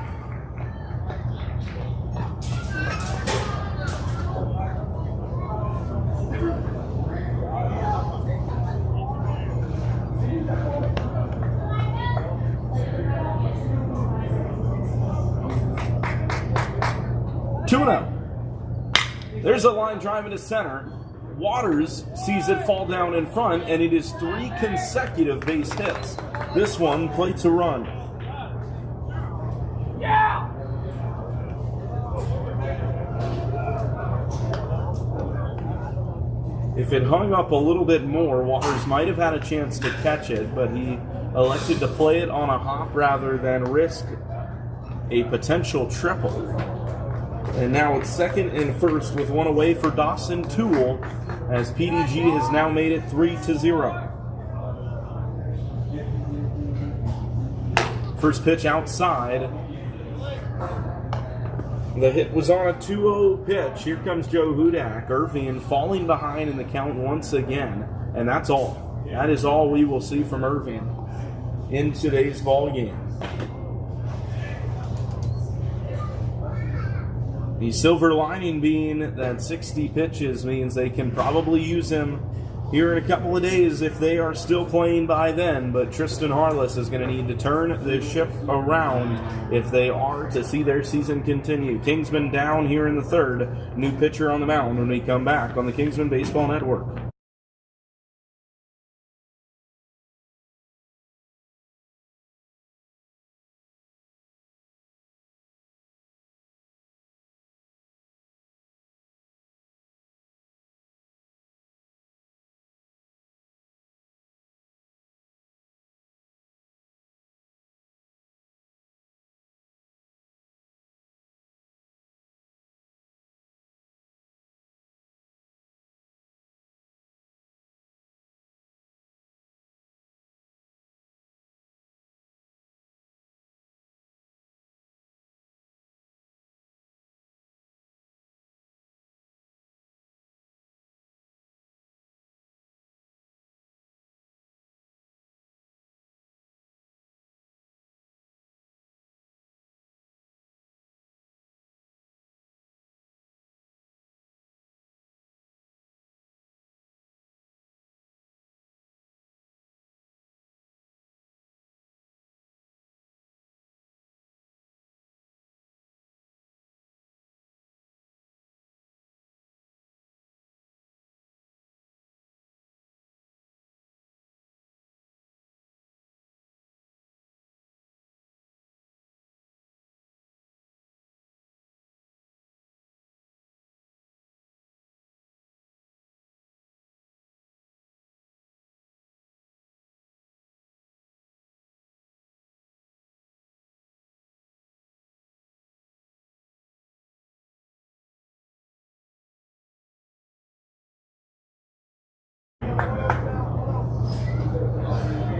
There's a line drive into center. Waters sees it fall down in front, and it is 3 consecutive base hits. This one plates a run. Yeah. If it hung up a little bit more, Waters might have had a chance to catch it, but he elected to play it on a hop rather than risk a potential triple. And now it's 2nd and 1st with one away for Dawson Toole, as PDG has now made it 3-0. First pitch outside. The hit was on a 2-0 pitch. Here comes Joe Hudak. Irving falling behind in the count once again. And that's all. That is all we will see from Irving in today's ball game. The silver lining being that 60 pitches means they can probably use him here in a couple of days if they are still playing by then. But Tristan Harless is going to need to turn the ship around if they are to see their season continue. Kingsman down here in the 3rd. New pitcher on the mound when we come back on the Kingsman Baseball Network.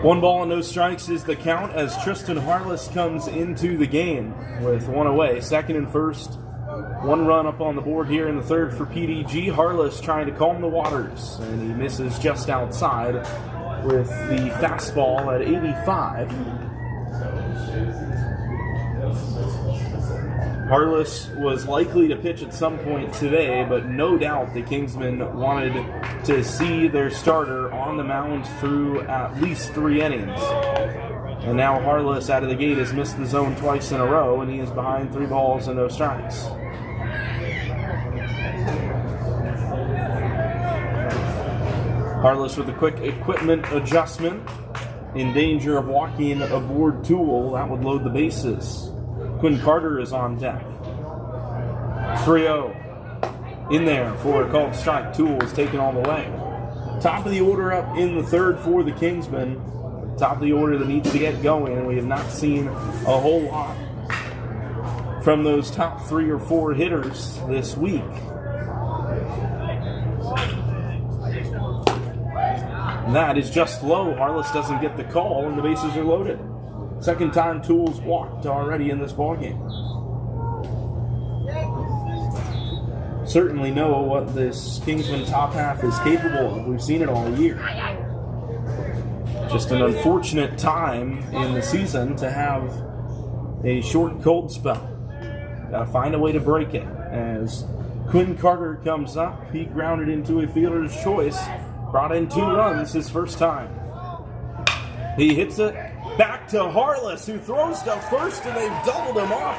1 ball and no strikes is the count as Tristan Harless comes into the game with 1 away. Second and first, 1 run up on the board here in the third for PDG. Harless trying to calm the waters, and he misses just outside with the fastball at 85. Harless was likely to pitch at some point today, but no doubt the Kingsmen wanted to see their starter on the mound through at least 3 innings. And now Harless out of the gate has missed the zone twice in a row, and he is behind 3 balls and no strikes. Harless with a quick equipment adjustment, in danger of walking aboard Toole. That would load the bases. Quinn Carter is on deck. 3-0. In there for a called strike. Toole is taken all the way. Top of the order up in the third for the Kingsmen. Top of the order that needs to get going, and we have not seen a whole lot from those top 3 or 4 hitters this week. And that is just low. Harless doesn't get the call, and the bases are loaded. Second time Toole's walked already in this ballgame. Certainly know what this Kingsman top half is capable of. We've seen it all year. Just an unfortunate time in the season to have a short cold spell. Gotta find a way to break it. As Quinn Carter comes up, he grounded into a fielder's choice, brought in 2 runs his first time. He hits it back to Harless, who throws to first, and they've doubled him up.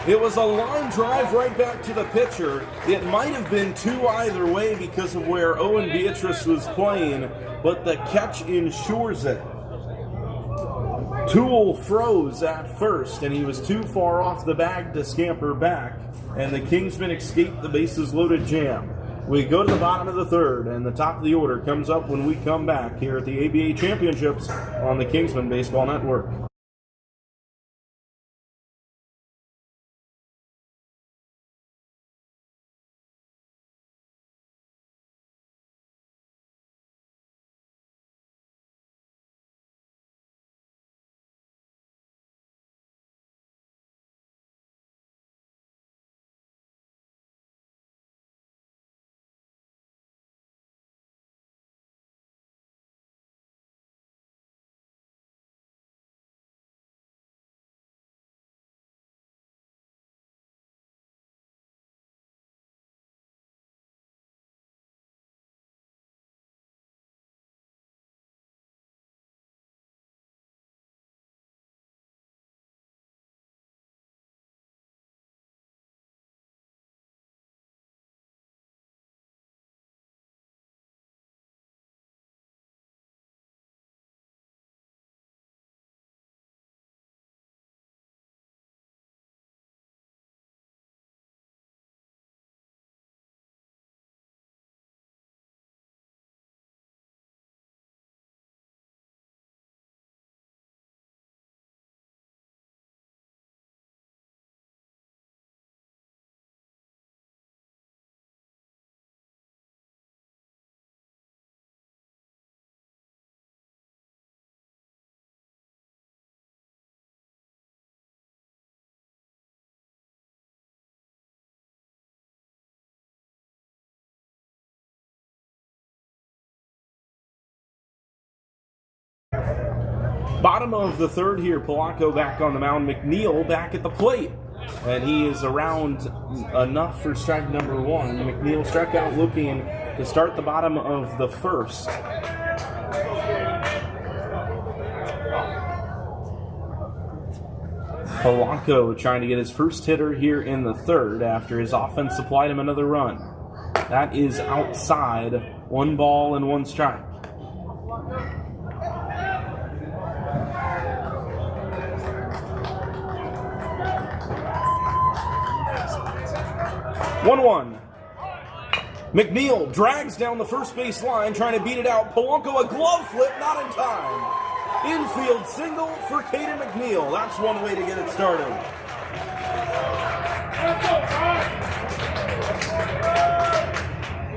It was a line drive right back to the pitcher. It might have been 2 either way because of where Owen Beatrice was playing, but the catch ensures it. Toole froze at first, and he was too far off the bag to scamper back, and the Kingsmen escaped the bases-loaded jam. We go to the bottom of the third, and the top of the order comes up when we come back here at the ABA Championships on the Kingsman Baseball Network. Bottom of the third here, Polanco back on the mound, McNeil back at the plate. And he is around enough for strike number 1. McNeil struck out looking to start the bottom of the first. Polanco trying to get his first hitter here in the third after his offense supplied him another run. That is outside. 1 ball and 1 strike. One. McNeil drags down the first base line, trying to beat it out. Polanco, a glove flip, not in time. Infield single for Caden McNeil. That's one way to get it started.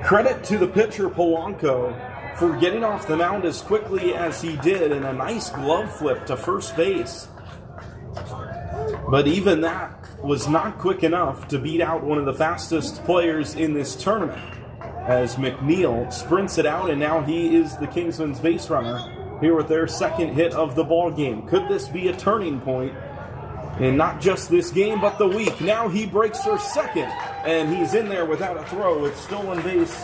Credit to the pitcher, Polanco, for getting off the mound as quickly as he did, and a nice glove flip to first base. But even that was not quick enough to beat out one of the fastest players in this tournament, as McNeil sprints it out, and now he is the Kingsman's base runner here with their second hit of the ball game. Could this be a turning point in not just this game, but the week? Now he breaks for second, and he's in there without a throw. It's stolen base,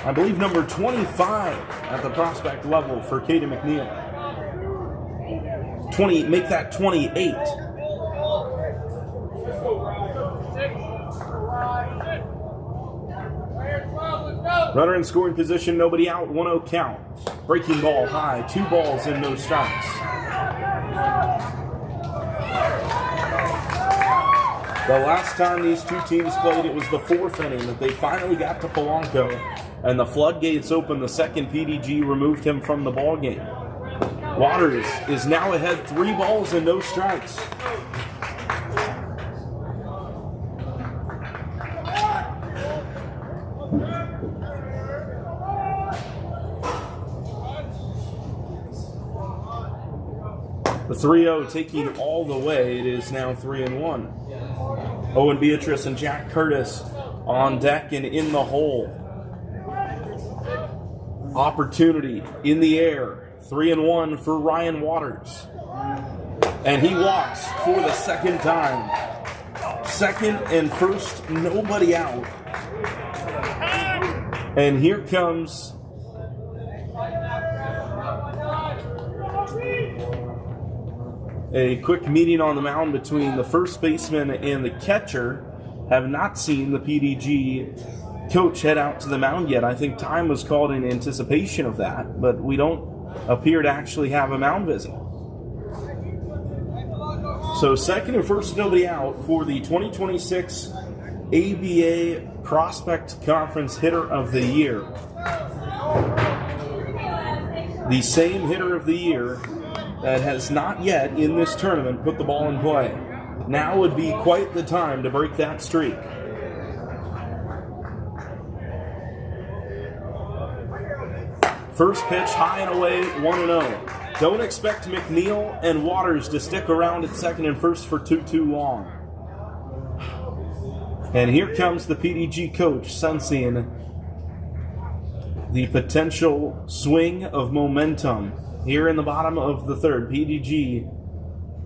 I believe, number 25 at the prospect level for Caden McNeil. 20, make that 28. Runner in scoring position, nobody out, 1-0 count. Breaking ball high, 2 balls and no strikes. The last time these two teams played, it was the 4th inning that they finally got to Polanco, and the floodgates opened. The second PDG removed him from the ball game. Waters is now ahead, 3 balls and no strikes. The 3-0 taking all the way. It is now 3-1. Owen Beatrice and Jack Curtis on deck and in the hole. Opportunity in the air. 3-1 for Ryan Waters. And he walks for the second time. Second and first, nobody out. And here comes a quick meeting on the mound between the first baseman and the catcher. Have not seen the PDG coach head out to the mound yet. I think time was called in anticipation of that, but we don't appear to actually have a mound visit. So second and first, nobody out for the 2026 ABA Prospect Conference Hitter of the Year. The same hitter of the year that has not yet in this tournament put the ball in play. Now would be quite the time to break that streak. First pitch high and away, 1-0. Don't expect McNeil and Waters to stick around at second and first for too long. And here comes the PDG coach, sensing the potential swing of momentum. Here in the bottom of the third, PDG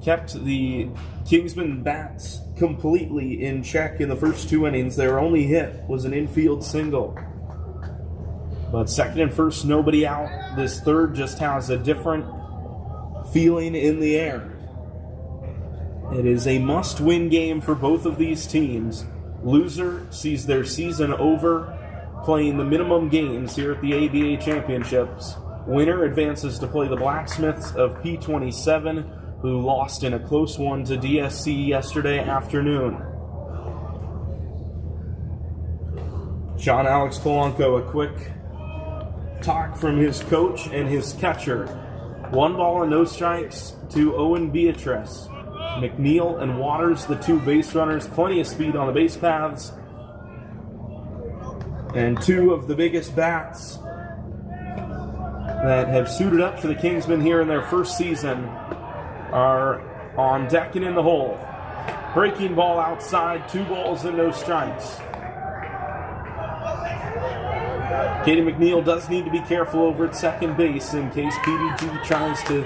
kept the Kingsman bats completely in check in the first 2 innings. Their only hit was an infield single. But second and first, nobody out. This third just has a different feeling in the air. It is a must-win game for both of these teams. Loser sees their season over playing the minimum games here at the ABA Championships. Winner advances to play the Blacksmiths of P27, who lost in a close one to DSC yesterday afternoon. John Alex Polanco, a quick talk from his coach and his catcher. 1 ball and no strikes to Owen Beatrice. McNeil and Waters, the 2 base runners, plenty of speed on the base paths. And 2 of the biggest bats that have suited up for the Kingsmen here in their first season are on deck and in the hole. Breaking ball outside, 2 balls and no strikes. Caden McNeil does need to be careful over at second base in case PDG tries to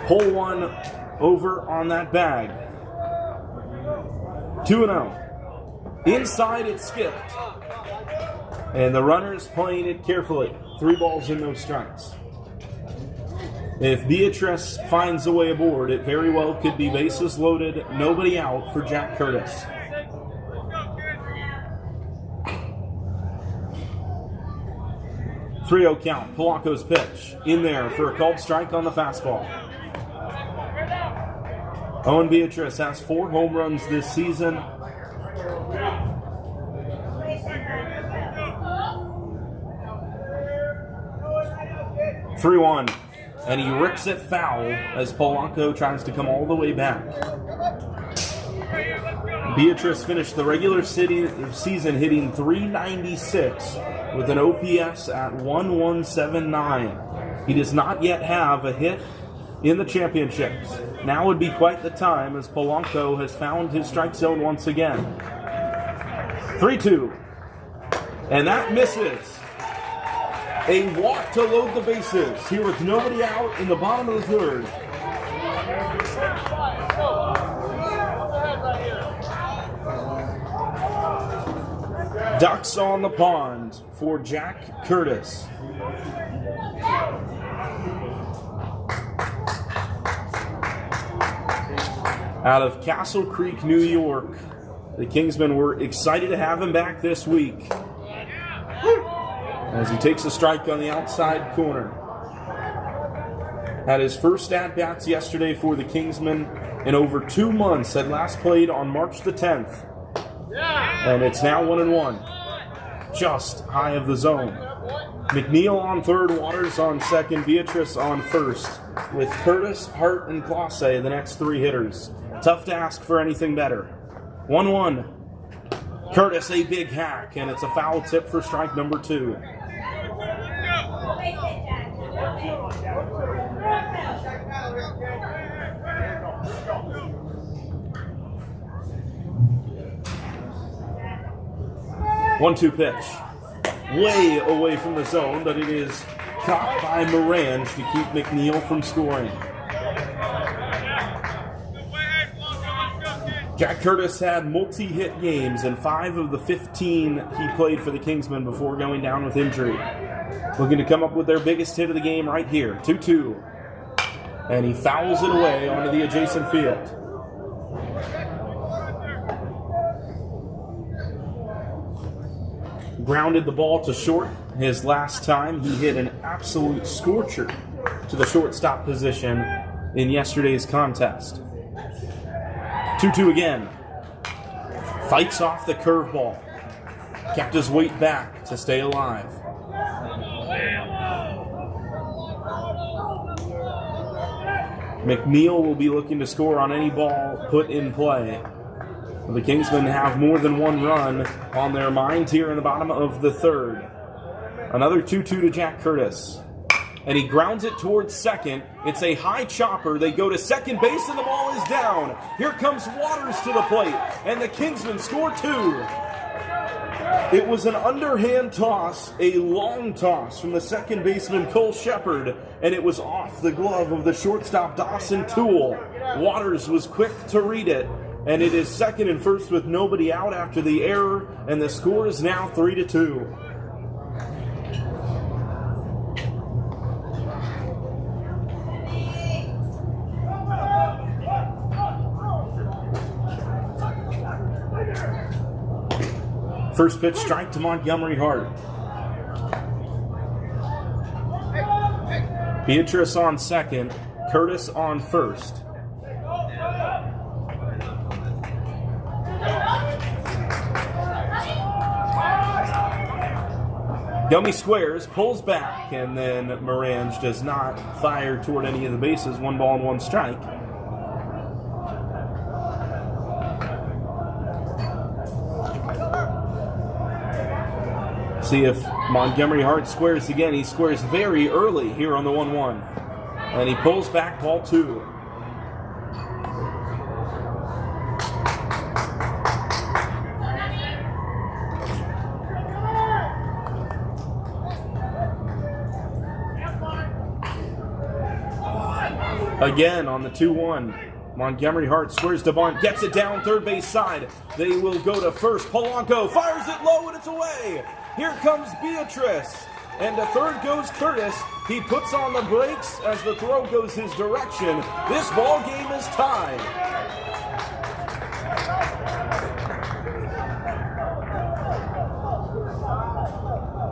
pull one over on that bag. 2-0. Inside it skipped. And the runner's playing it carefully. 3 balls and no strikes. If Beatrice finds a way aboard, it very well could be bases loaded, nobody out for Jack Curtis. .30 count. Polanco's pitch in there for a called strike on the fastball. Owen Beatrice has 4 home runs this season. .31, and he rips it foul as Polanco tries to come all the way back. Beatrice finished the regular season hitting .396 with an OPS at 1.179. He does not yet have a hit in the championships. Now would be quite the time as Polanco has found his strike zone once again. 3-2. And that misses. A walk to load the bases here with nobody out in the bottom of the third. Ducks on the pond for Jack Curtis. Out of Castle Creek, New York, the Kingsmen were excited to have him back this week as he takes a strike on the outside corner. Had his first at-bats yesterday for the Kingsmen in over 2 months. Had last played on March the 10th. And it's now 1-1. Just high of the zone. McNeil on third, Waters on second, Beatrice on first, with Curtis, Hart, and Classe the next three hitters. Tough to ask for anything better. 1-1. Curtis, a big hack, and it's a foul tip for strike number 2. One-two pitch. Way away from the zone, but it is caught by Morange to keep McNeil from scoring. Jack Curtis had multi-hit games in 5 of the 15 he played for the Kingsmen before going down with injury. Looking to come up with their biggest hit of the game right here. 2-2. And he fouls it away onto the adjacent field. Grounded the ball to short. His last time, he hit an absolute scorcher to the shortstop position in yesterday's contest. 2-2 again. Fights off the curveball. Kept his weight back to stay alive. McNeil will be looking to score on any ball put in play. The Kingsmen have more than one run on their mind here in the bottom of the third. Another 2-2 to Jack Curtis. And he grounds it towards second. It's a high chopper. They go to second base and the ball is down. Here comes Waters to the plate. And the Kingsmen score 2. It was an underhand toss, a long toss from the second baseman Cole Shepard. And it was off the glove of the shortstop Dawson Toole. Waters was quick to read it. And it is second and first with nobody out after the error. And the score is now 3-2. First pitch strike to Montgomery Hart. Beatrice on second, Curtis on first. Gummy squares, pulls back, and then Morange does not fire toward any of the bases. 1 ball and 1 strike. See if Montgomery Hart squares again. He squares very early here on the 1-1. And he pulls back ball 2. Again on the 2-1. Montgomery Hart squares to bunt, gets it down third base side. They will go to first. Polanco fires it low and it's away. Here comes Beatrice. And to third goes Curtis. He puts on the brakes as the throw goes his direction. This ball game is tied.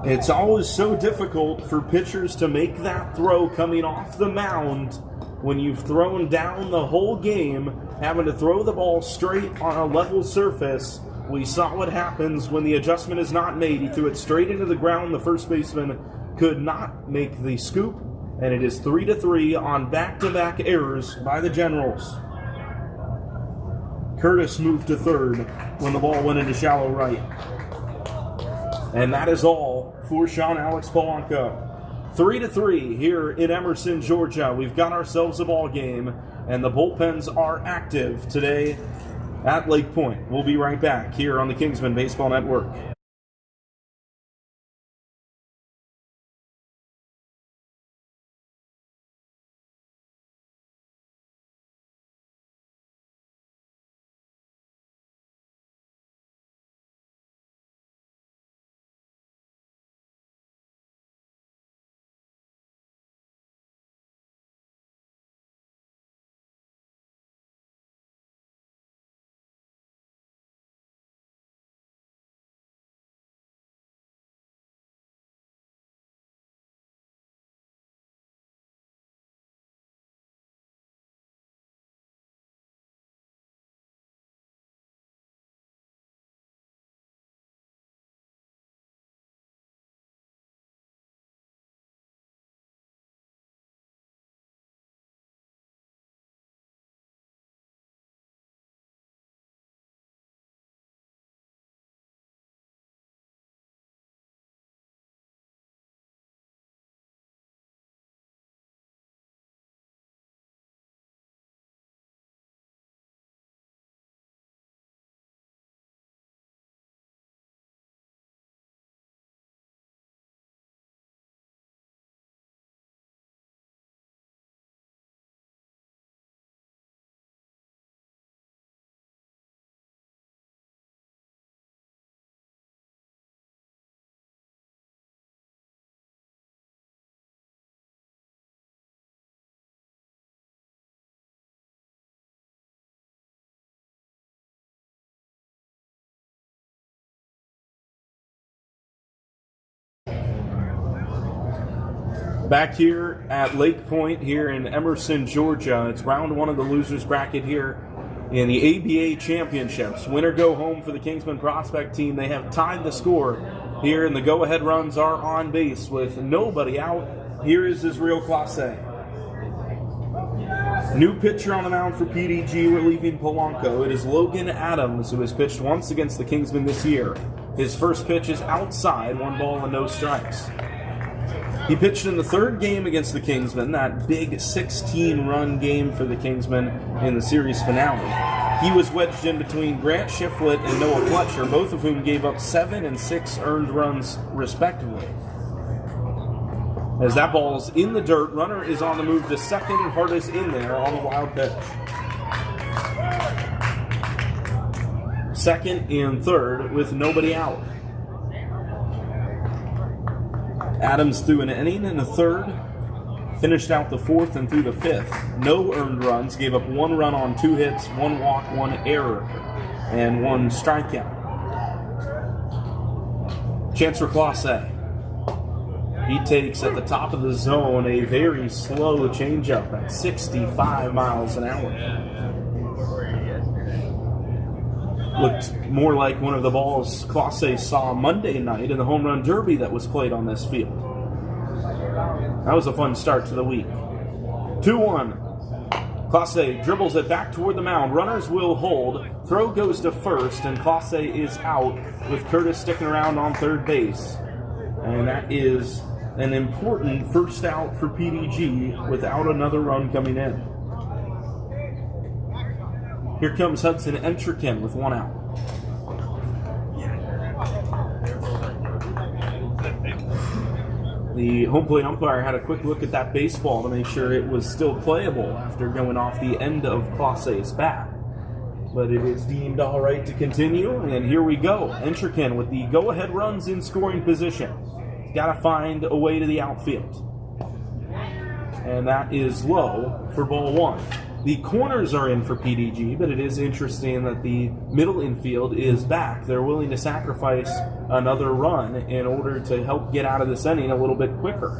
It's always so difficult for pitchers to make that throw coming off the mound when you've thrown down the whole game, having to throw the ball straight on a level surface. We saw what happens when the adjustment is not made. He threw it straight into the ground. The first baseman could not make the scoop, and it is 3-3 on back-to-back errors by the Generals. Curtis moved to third when the ball went into shallow right. And that is all for Sean Alex Polanco. 3-3 here in Emerson, Georgia. We've got ourselves a ball game, and the bullpens are active today at Lake Point. We'll be right back here on the Kingsman Baseball Network. Back here at Lake Point here in Emerson, Georgia. It's round one of the losers bracket here in the ABA Championships. Winner go home for the Kingsman prospect team. They have tied the score here, and the go-ahead runs are on base with nobody out. Here is Israel Clase. New pitcher on the mound for PDG relieving Polanco. It is Logan Adams, who has pitched once against the Kingsmen this year. His first pitch is outside, 1 ball and no strikes. He pitched in the third game against the Kingsmen, that big 16-run game for the Kingsmen in the series finale. He was wedged in between Grant Shiflett and Noah Fletcher, both of whom gave up 7 and 6 earned runs, respectively. As that ball's in the dirt, runner is on the move to second, and Hart is in there on the wild pitch. Second and third with nobody out. Adams threw an inning in the third, finished out the fourth and through the fifth. No earned runs, gave up 1 run on 2 hits, 1 walk, 1 error, and 1 strikeout. Chance for Clase. He takes at the top of the zone a very slow changeup at 65 miles an hour. Looked more like one of the balls Clase saw Monday night in the home run derby that was played on this field. That was a fun start to the week. 2-1. Clase dribbles it back toward the mound. Runners will hold. Throw goes to first, and Clase is out with Curtis sticking around on third base. And that is an important first out for PDG without another run coming in. Here comes Hudson Entrican with 1 out. The home plate umpire had a quick look at that baseball to make sure it was still playable after going off the end of Clase's bat. But it is deemed all right to continue, and here we go. Entrican with the go-ahead runs in scoring position. Got to find a way to the outfield. And that is low for ball 1. The corners are in for PDG, but it is interesting that the middle infield is back. They're willing to sacrifice another run in order to help get out of this inning a little bit quicker.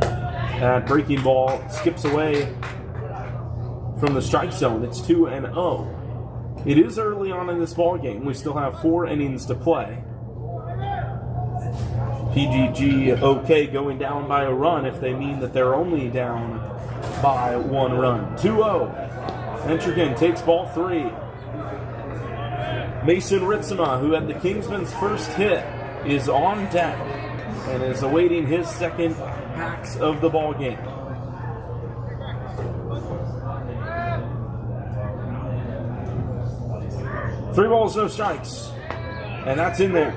That breaking ball skips away from the strike zone. It's 2-0. It is early on in this ball game. We still have 4 innings to play. PDG okay going down by a run if they mean that they're only down by 1 run. 2-0. Entrigan takes ball 3. Mason Ritzema, who had the Kingsmen's first hit, is on deck and is awaiting his second hacks of the ball game. Three balls, no strikes, and that's in there.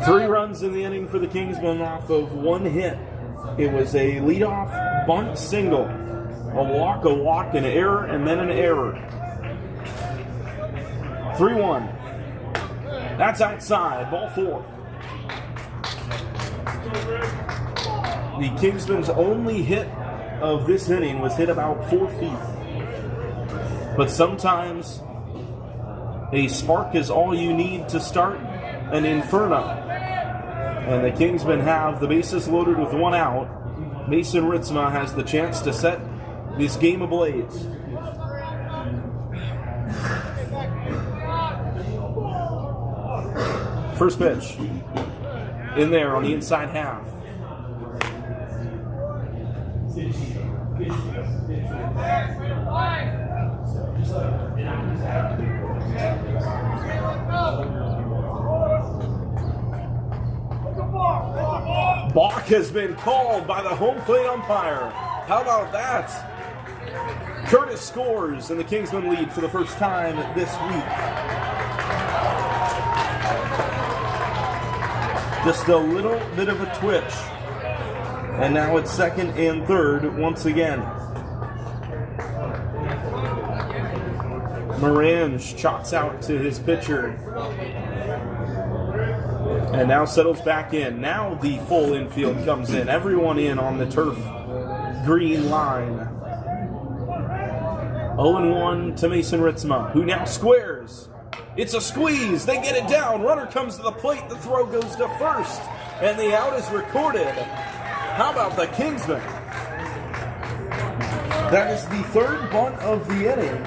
3 runs in the inning for the Kingsmen off of 1 hit. It was a leadoff bunt single, a walk, an error, and then an error. 3-1. That's outside, ball 4. The Kingsmen's only hit of this inning was hit about 4 feet. But sometimes a spark is all you need to start an inferno. And the Kingsmen have the bases loaded with 1 out. Mason Ritzema has the chance to set this game ablaze. First pitch. In there on the inside half. Balk has been called by the home plate umpire. How about that? Curtis scores, and the Kingsmen lead for the first time this week. Just a little bit of a twitch. And now it's second and third once again. Morange trots out to his pitcher. And now settles back in. Now the full infield comes in. Everyone in on the turf green line. 0-1 to Mason Ritzema, who now squares. It's a squeeze. They get it down. Runner comes to the plate. The throw goes to first. And the out is recorded. How about the Kingsmen? That is the 3rd bunt of the inning.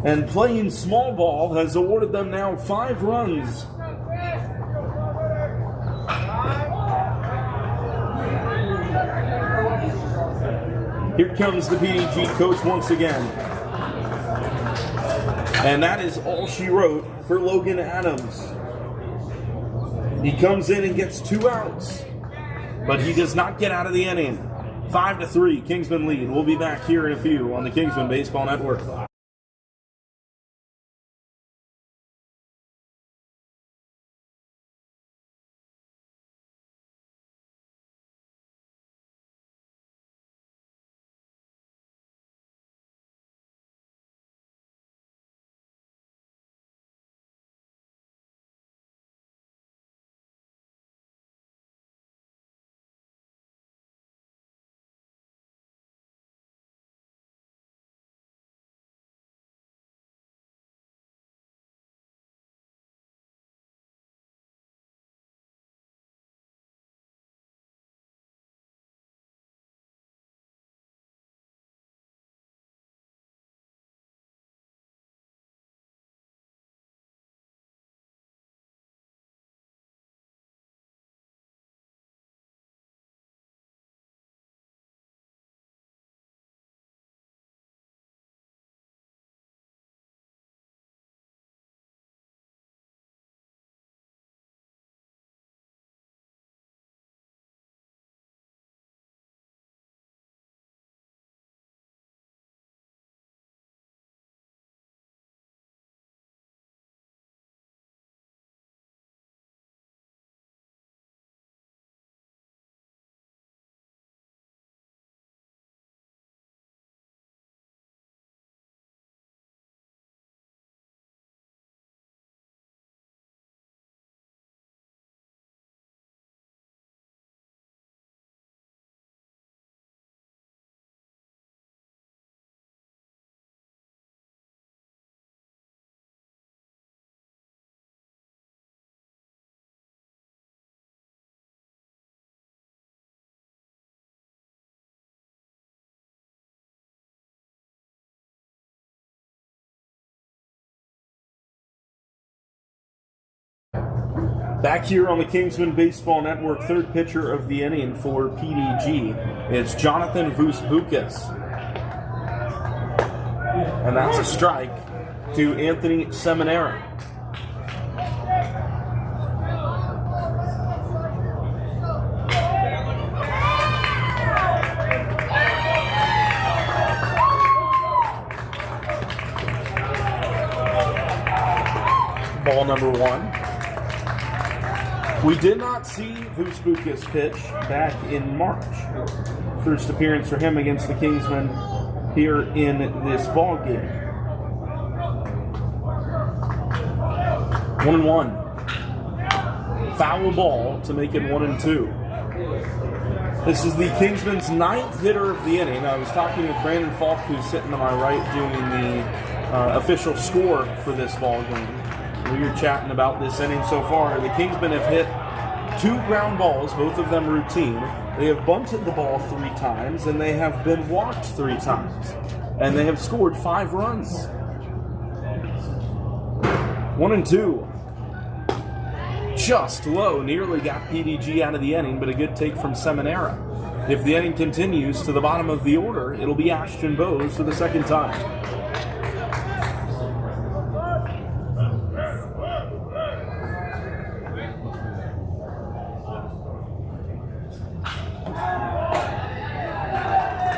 And playing small ball has awarded them now 5 runs. Here comes the PDG coach once again. And that is all she wrote for Logan Adams. He comes in and gets 2 outs, but he does not get out of the inning. 5-3, Kingsman lead. We'll be back here in a few on the Kingsman Baseball Network. Back here on the Kingsman Baseball Network, third pitcher of the inning for PDG, it's Jonathan Vusbukas. And that's a strike to Anthony Seminara. Ball number 1. We did not see Vusbukas pitch back in March. First appearance for him against the Kingsmen here in this ball game. 1-1. Foul ball to make it 1-2. This is the Kingsmen's 9th hitter of the inning. I was talking with Brandon Falk, who's sitting to my right, doing the official score for this ball game. We were chatting about this inning so far. The Kingsmen have hit 2 ground balls, both of them routine. They have bunted the ball 3 times, and they have been walked 3 times. And they have scored 5 runs. 1-2. Just low, nearly got PDG out of the inning, but a good take from Seminara. If the inning continues to the bottom of the order, it'll be Ashton Bowes for the second time.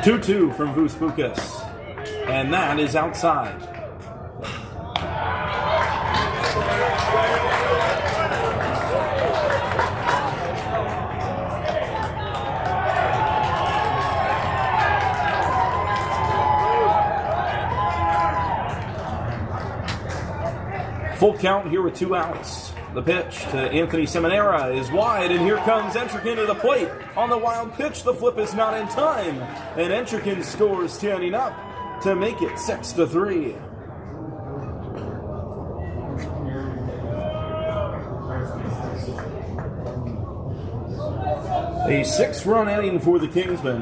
Two from Vusbukas, and that is outside. Full count here with 2 outs. The pitch to Anthony Seminara is wide, and here comes Entrican to the plate. On the wild pitch, the flip is not in time, and Entrican scores standing up to make it 6-3. A 6-run inning for the Kingsmen.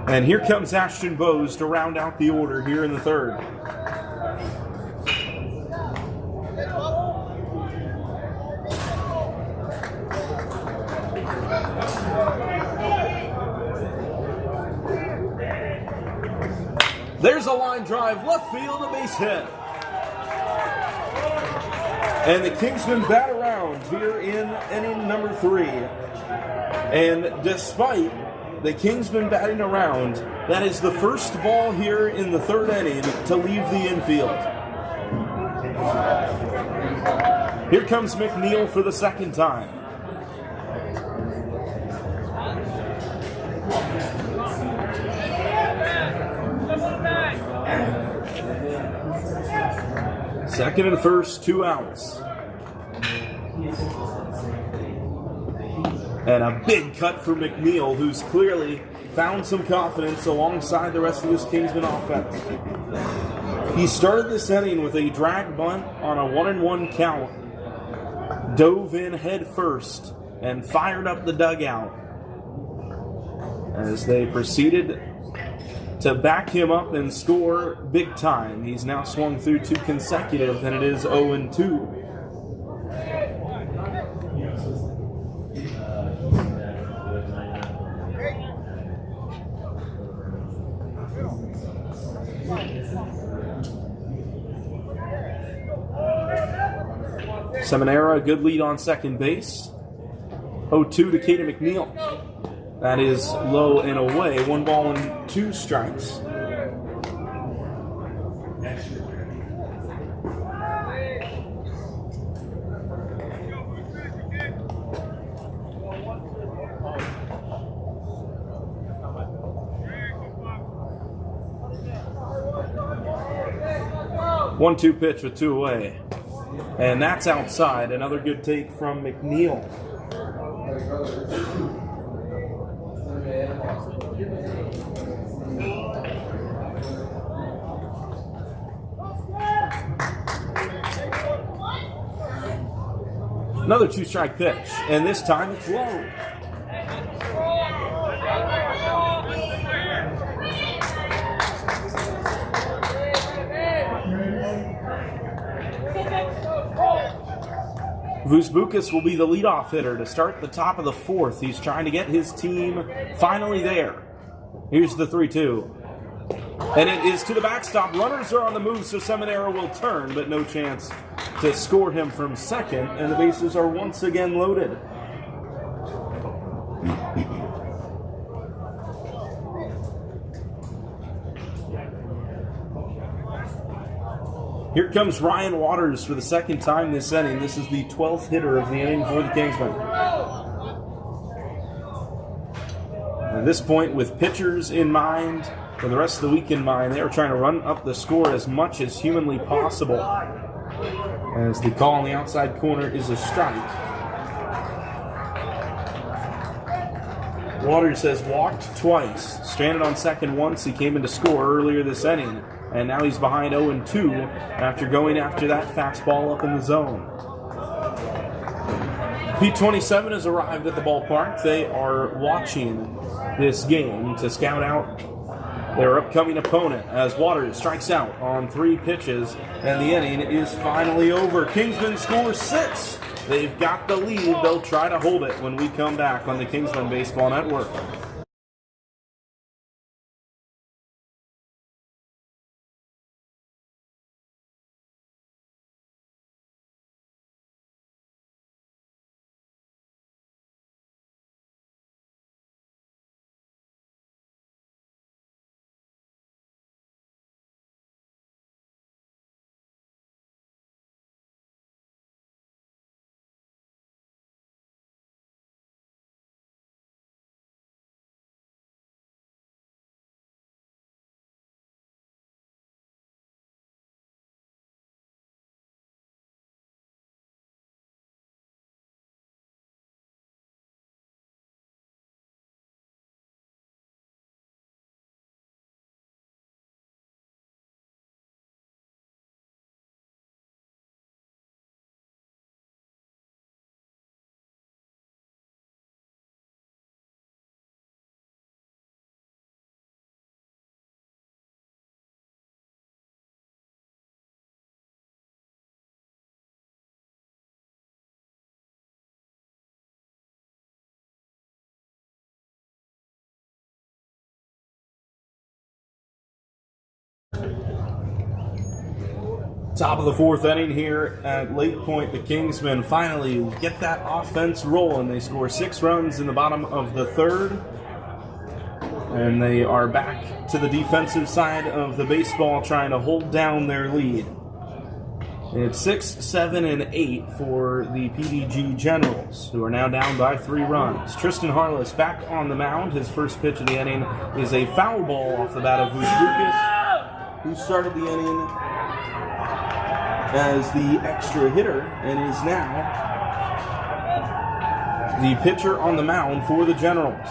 And here comes Ashton Bowes to round out the order here in the 3rd. There's a line drive, left field, a base hit. And the Kingsmen bat around here in inning number 3. And despite the Kingsmen batting around, that is the first ball here in the 3rd inning to leave the infield. Here comes McNeil for the 2nd time. Second and first, 2 outs. And a big cut for McNeil, who's clearly found some confidence alongside the rest of this Kingsman offense. He started this inning with a drag bunt on a 1-1 count, dove in head first, and fired up the dugout as they proceeded to back him up and score big time. He's now swung through 2 consecutive, and it is 0-2. Seminara, a good lead on second base. 0-2 to Katie McNeil. That is low and away. 1 ball and 2 strikes. One-two pitch with 2 away. And that's outside. Another good take from McNeil. Another 2-strike pitch, and this time it's low. Vuzbukas will be the leadoff hitter to start the top of the fourth. He's trying to get his team finally there. Here's the 3-2. And it is to the backstop. Runners are on the move, so Seminara will turn, but no chance to score him from second, and the bases are once again loaded. Here comes Ryan Waters for the second time this inning. This is the 12th hitter of the inning for the Kingsmen. At this point, with pitchers in mind, for the rest of the week in mind, they are trying to run up the score as much as humanly possible. As the call on the outside corner is a strike. Waters has walked twice, stranded on second once. He came in to score earlier this inning, and now he's behind 0-2 after going after that fastball up in the zone. P27 has arrived at the ballpark. They are watching this game to scout out their upcoming opponent as Waters strikes out on 3 pitches, and the inning is finally over. Kingsman scores 6. They've got the lead. They'll try to hold it when we come back on the Kingsman Baseball Network. Top of the fourth inning here at Lake Point. The Kingsmen finally get that offense rolling. They score 6 runs in the bottom of the third. And they are back to the defensive side of the baseball trying to hold down their lead. It's 6, 7, and 8 for the PDG Generals, who are now down by 3 runs. Tristan Harless back on the mound. His first pitch of the inning is a foul ball off the bat of Vuzbukas, who started the inning as the extra hitter and is now the pitcher on the mound for the Generals.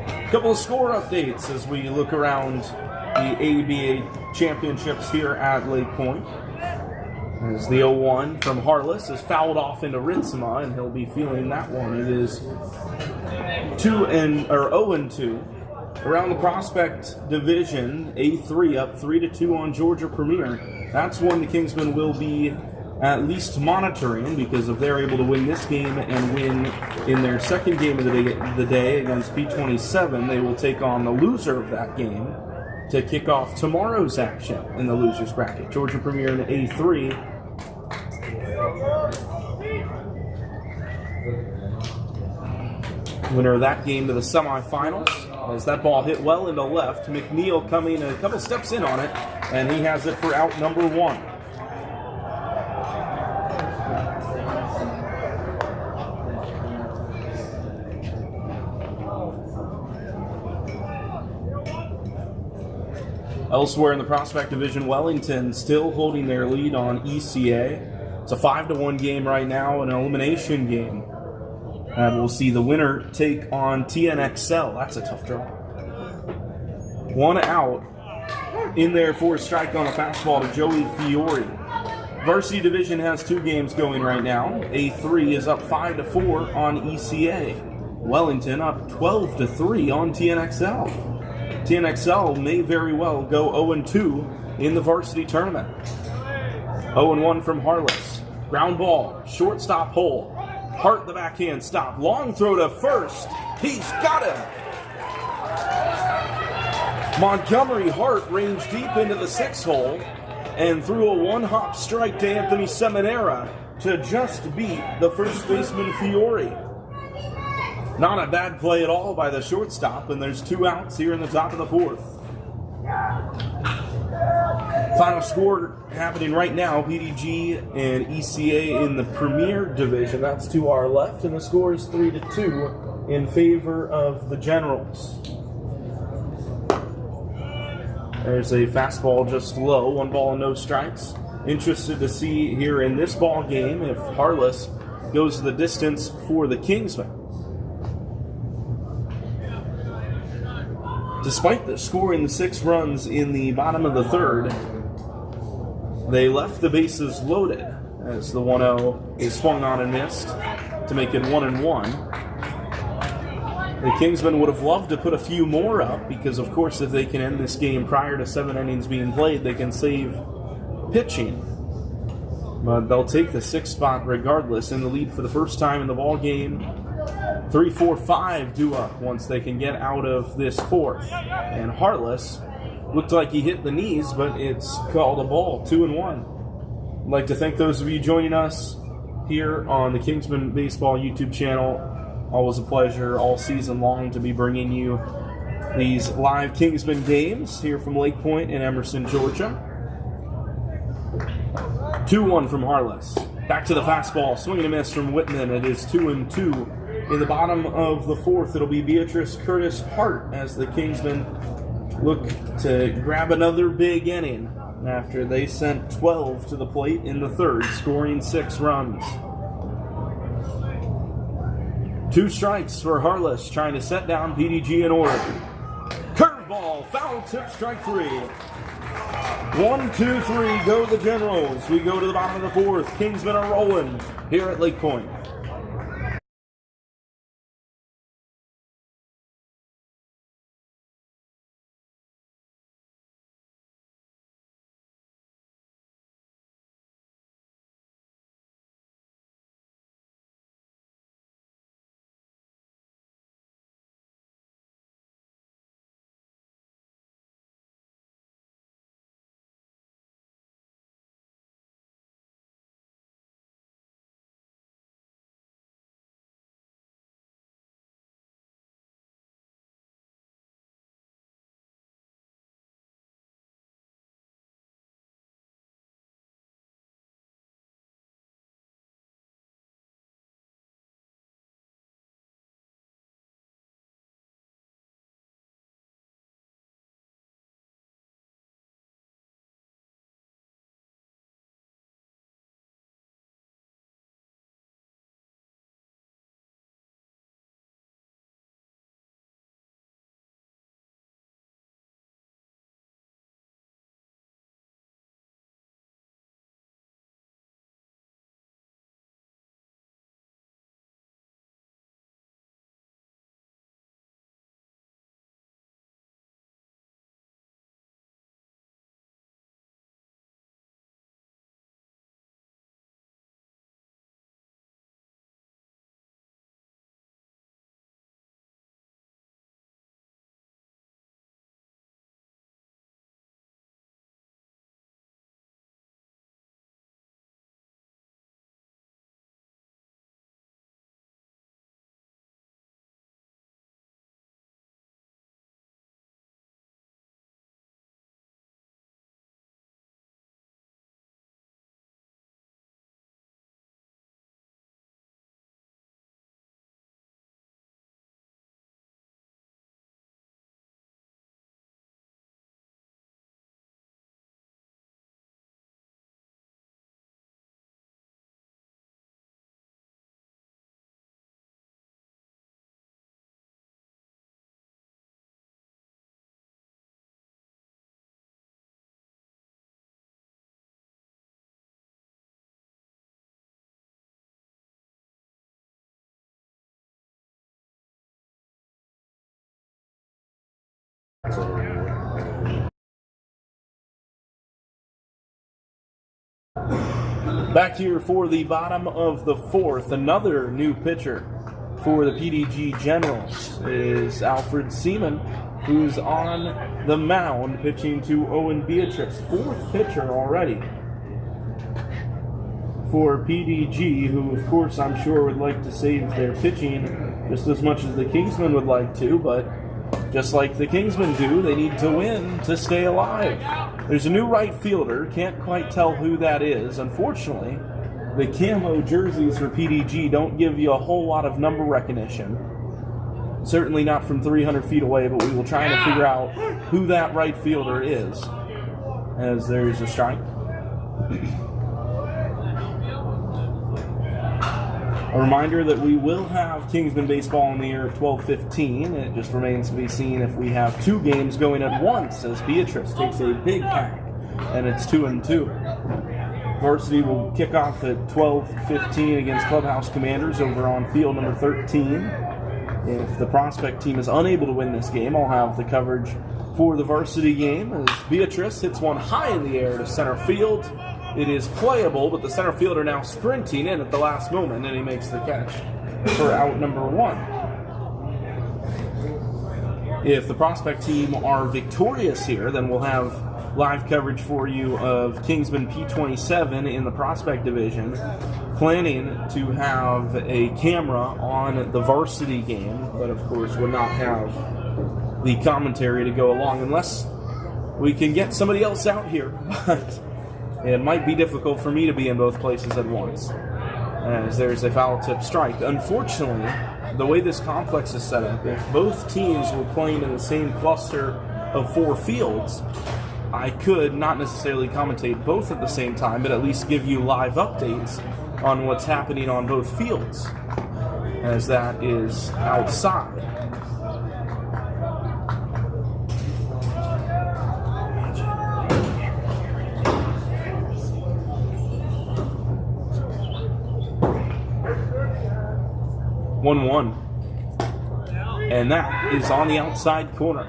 A couple of score updates as we look around the ABA championships here at Lake Point. As the 0-1 from Harless is fouled off into Ritzema, and he'll be feeling that one. It is 0-2. Around the Prospect Division, A3 up 3-2 on Georgia Premier. That's one the Kingsmen will be at least monitoring, because if they're able to win this game and win in their second game of the day against P27, they will take on the loser of that game to kick off tomorrow's action in the losers bracket. Georgia Premier in A3. Winner of that game to the semifinals. As that ball hit well into left, McNeil coming a couple steps in on it, and he has it for out number 1. Elsewhere in the Prospect Division, Wellington still holding their lead on ECA. It's a 5-1 game right now, an elimination game. And we'll see the winner take on TNXL. That's a tough draw. 1 out. In there for a strike on a fastball to Joey Fiore. Varsity Division has 2 games going right now. A3 is up 5-4 on ECA. Wellington up 12-3 on TNXL. TNXL may very well go 0-2 in the varsity tournament. 0-1 from Harless. Ground ball, shortstop hole. Hart the backhand stop. Long throw to first. He's got him. Montgomery Hart ranged deep into the 6 hole and threw a one-hop strike to Anthony Seminara to just beat the first baseman Fiore. Not a bad play at all by the shortstop, and there's 2 outs here in the top of the 4th. Final score happening right now, PDG and ECA in the Premier Division. That's to our left, and the score is 3-2 in favor of the Generals. There's a fastball just low, 1 ball and no strikes. Interested to see here in this ball game if Harless goes the distance for the Kingsmen. Despite the scoring 6 runs in the bottom of the 3rd, they left the bases loaded as the 1-0 is swung on and missed to make it 1-1. The Kingsmen would have loved to put a few more up because, of course, if they can end this game prior to 7 innings being played, they can save pitching. But they'll take the 6th spot regardless in the lead for the first time in the ball game. 3-4-5 due up once they can get out of this 4th. And Harless looked like he hit the knees, but it's called a ball, 2-1. I'd like to thank those of you joining us here on the Kingsman Baseball YouTube channel. Always a pleasure all season long to be bringing you these live Kingsman games here from Lake Point in Emerson, Georgia. 2-1 from Harless. Back to the fastball, swing and a miss from Whitman. It is 2-2. In the bottom of the 4th, it'll be Beatrice Curtis Hart as the Kingsmen look to grab another big inning after they sent 12 to the plate in the 3rd, scoring 6 runs. 2 strikes for Harless, trying to set down PDG in order. Curveball, foul tip, strike 3. 1, 2, 3, go the Generals. We go to the bottom of the 4th. Kingsmen are rolling here at Lake Point. Back here for the bottom of the fourth, another new pitcher for the PDG Generals is Alfred Seaman, who's on the mound pitching to Owen Beatrice. Fourth pitcher already for PDG, who of course I'm sure would like to save their pitching just as much as the Kingsmen would like to, but just like the Kingsmen do, they need to win to stay alive. There's a new right fielder, can't quite tell who that is. Unfortunately, the camo jerseys for PDG don't give you a whole lot of number recognition. Certainly not from 300 feet away, but we will try to figure out who that right fielder is. As there's a strike. A reminder that we will have Kingsman baseball in the air at 12:15. It just remains to be seen if we have two games going at once, as Beatrice takes a big pack, and it's 2-2. Varsity will kick off at 12:15 against Clubhouse Commanders over on field number 13. If the prospect team is unable to win this game, I'll have the coverage for the varsity game as Beatrice hits one high in the air to center field. It is playable, but the center fielder now sprinting in at the last moment, and he makes the catch for out number one. If the prospect team are victorious here, then we'll have live coverage for you of Kingsman P27 in the prospect division, planning to have a camera on the varsity game, but of course would not have the commentary to go along unless we can get somebody else out here. But it might be difficult for me to be in both places at once, as there's a foul tip strike. Unfortunately, the way this complex is set up, if both teams were playing in the same cluster of 4 fields, I could not necessarily commentate both at the same time, but at least give you live updates on what's happening on both fields, as that is outside. One, and that is on the outside corner.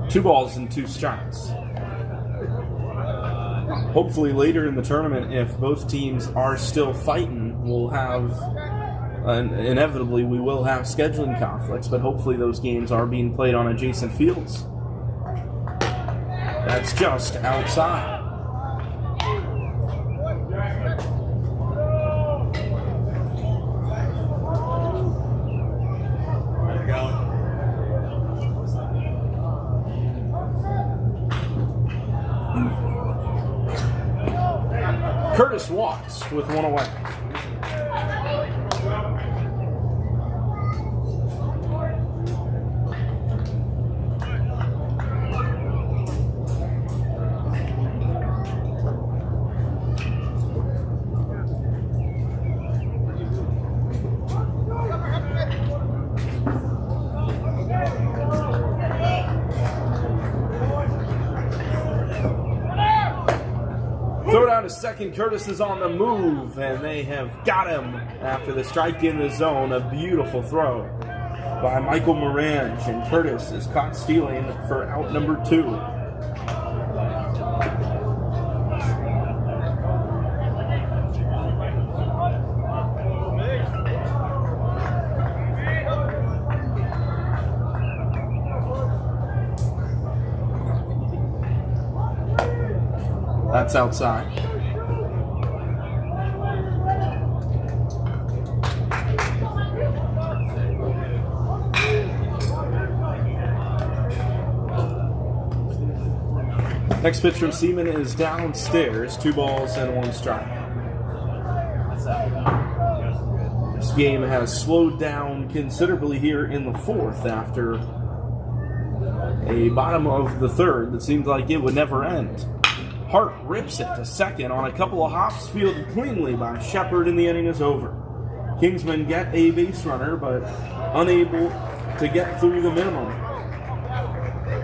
Two balls and 2 strikes. Hopefully later in the tournament, if both teams are still fighting, we'll have inevitably we will have scheduling conflicts, but hopefully those games are being played on adjacent fields. That's just outside. Curtis walks with one away. Throw down to second. Curtis is on the move, and they have got him after the strike in the zone. A beautiful throw by Michael Morange, and Curtis is caught stealing for out number 2. That's outside. Next pitch from Seaman is downstairs. 2 balls and 1 strike. This game has slowed down considerably here in the 4th after a bottom of the 3rd that seemed like it would never end. Hart rips it to second on a couple of hops, fielded cleanly by Shepard, and the inning is over. Kingsmen get a base runner, but unable to get through the minimum.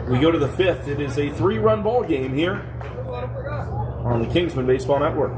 We go to the 5th. It is a 3-run ball game here on the Kingsman Baseball Network.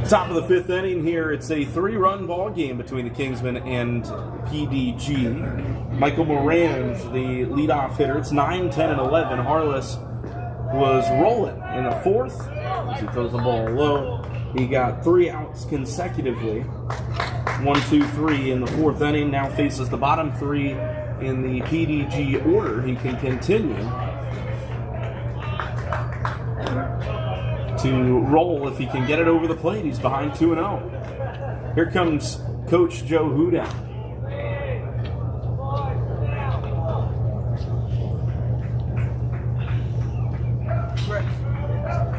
Top of the fifth inning here. It's a 3-run ball game between the Kingsmen and PDG. Michael Morange, the leadoff hitter. It's 9, 10, and 11. Harless was rolling in the fourth as he throws the ball low. He got 3 outs consecutively. 1, 2, 3 in the fourth inning. Now faces the bottom 3 in the PDG order. He can continue to roll if he can get it over the plate. He's behind 2-0. Here comes Coach Joe Hudak.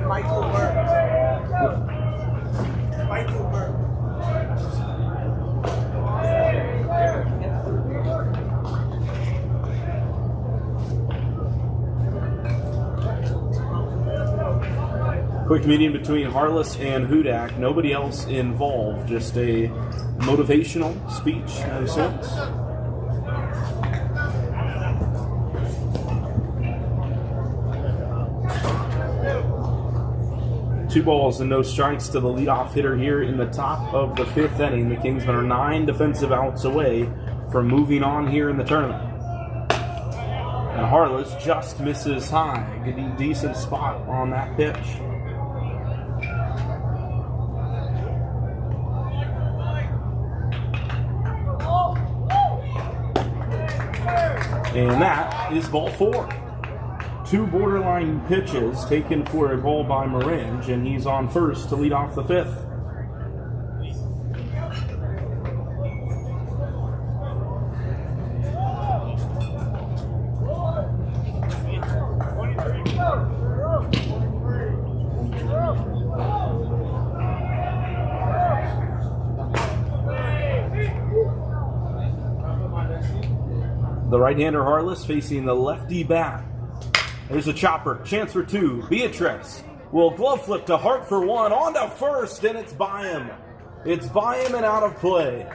Michael Burke. Michael Burke. Quick meeting between Harless and Hudak. Nobody else involved. Just a motivational speech and sorts. Two balls and no strikes to the leadoff hitter here in the top of the fifth inning. The Kingsmen are 9 defensive outs away from moving on here in the tournament. And Harless just misses high. Getting a decent spot on that pitch. And that is ball 4. 2 borderline pitches taken for a ball by Morange, and he's on first to lead off the fifth. The right-hander Harless facing the lefty bat. There's a chopper. Chance for 2. Beatrice will glove flip to Hart for 1. On to first, and it's by him. It's by him and out of play.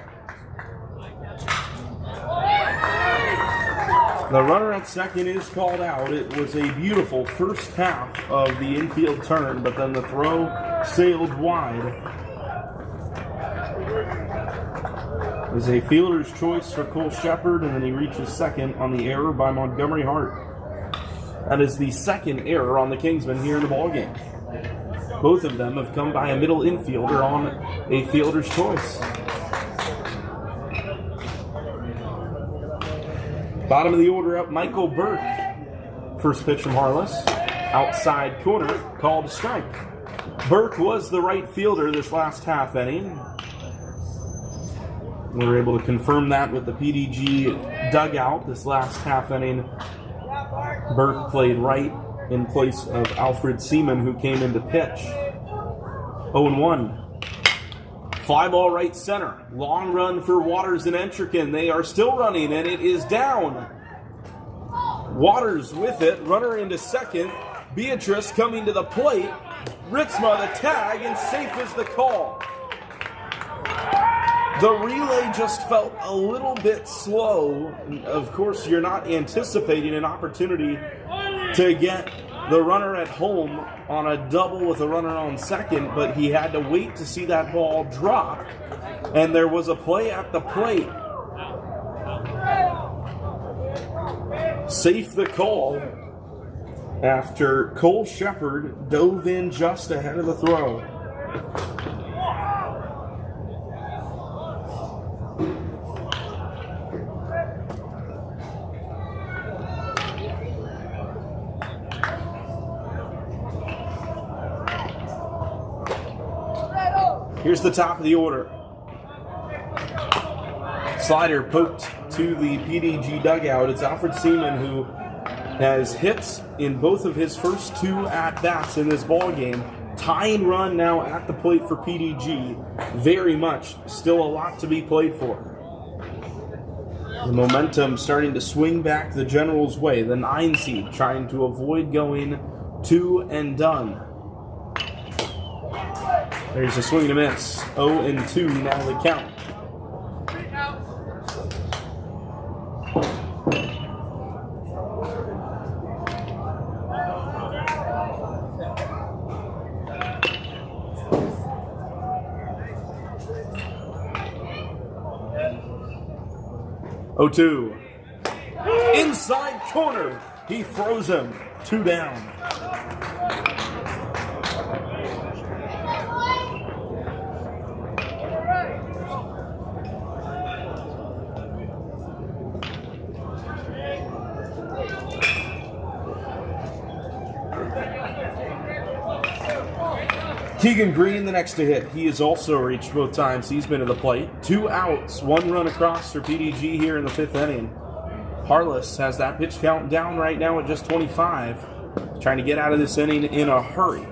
The runner at second is called out. It was a beautiful first half of the infield turn, but then the throw sailed wide. It was a fielder's choice for Cole Shepard, and then he reaches second on the error by Montgomery Hart. That is the second error on the Kingsmen here in the ballgame. Both of them have come by a middle infielder on a fielder's choice. Bottom of the order up, Michael Burke. First pitch from Harless. Outside corner, called a strike. Burke was the right fielder this last half inning. We were able to confirm that with the PDG dugout this last half inning. Burke played right in place of Alfred Seaman, who came in to pitch. 0-1. Fly ball right center. Long run for Waters and Entrekin. They are still running, and it is down. Waters with it. Runner into second. Beatrice coming to the plate. Ritzma the tag, and safe is the call. The relay just felt a little bit slow. Of course, you're not anticipating an opportunity to get the runner at home on a double with a runner on second, but he had to wait to see that ball drop, and there was a play at the plate. Safe the call after Cole Shepard dove in just ahead of the throw. Here's the top of the order. Slider poked to the PDG dugout. It's Alfred Seaman, who has hits in both of his first 2 at-bats in this ballgame. Tying run now at the plate for PDG. Very much still a lot to be played for. The momentum starting to swing back the Generals' way. The 9 seed trying to avoid going 2 and done. There's a swing and a miss. 0-2 now the count. 0-2. Inside corner. He throws him. 2 down. Keegan Green, the next to hit. He has also reached both times he's been to the plate. 2 outs, 1 run across for PDG here in the 5th inning. Harless has that pitch count down right now at just 25. Trying to get out of this inning in a hurry.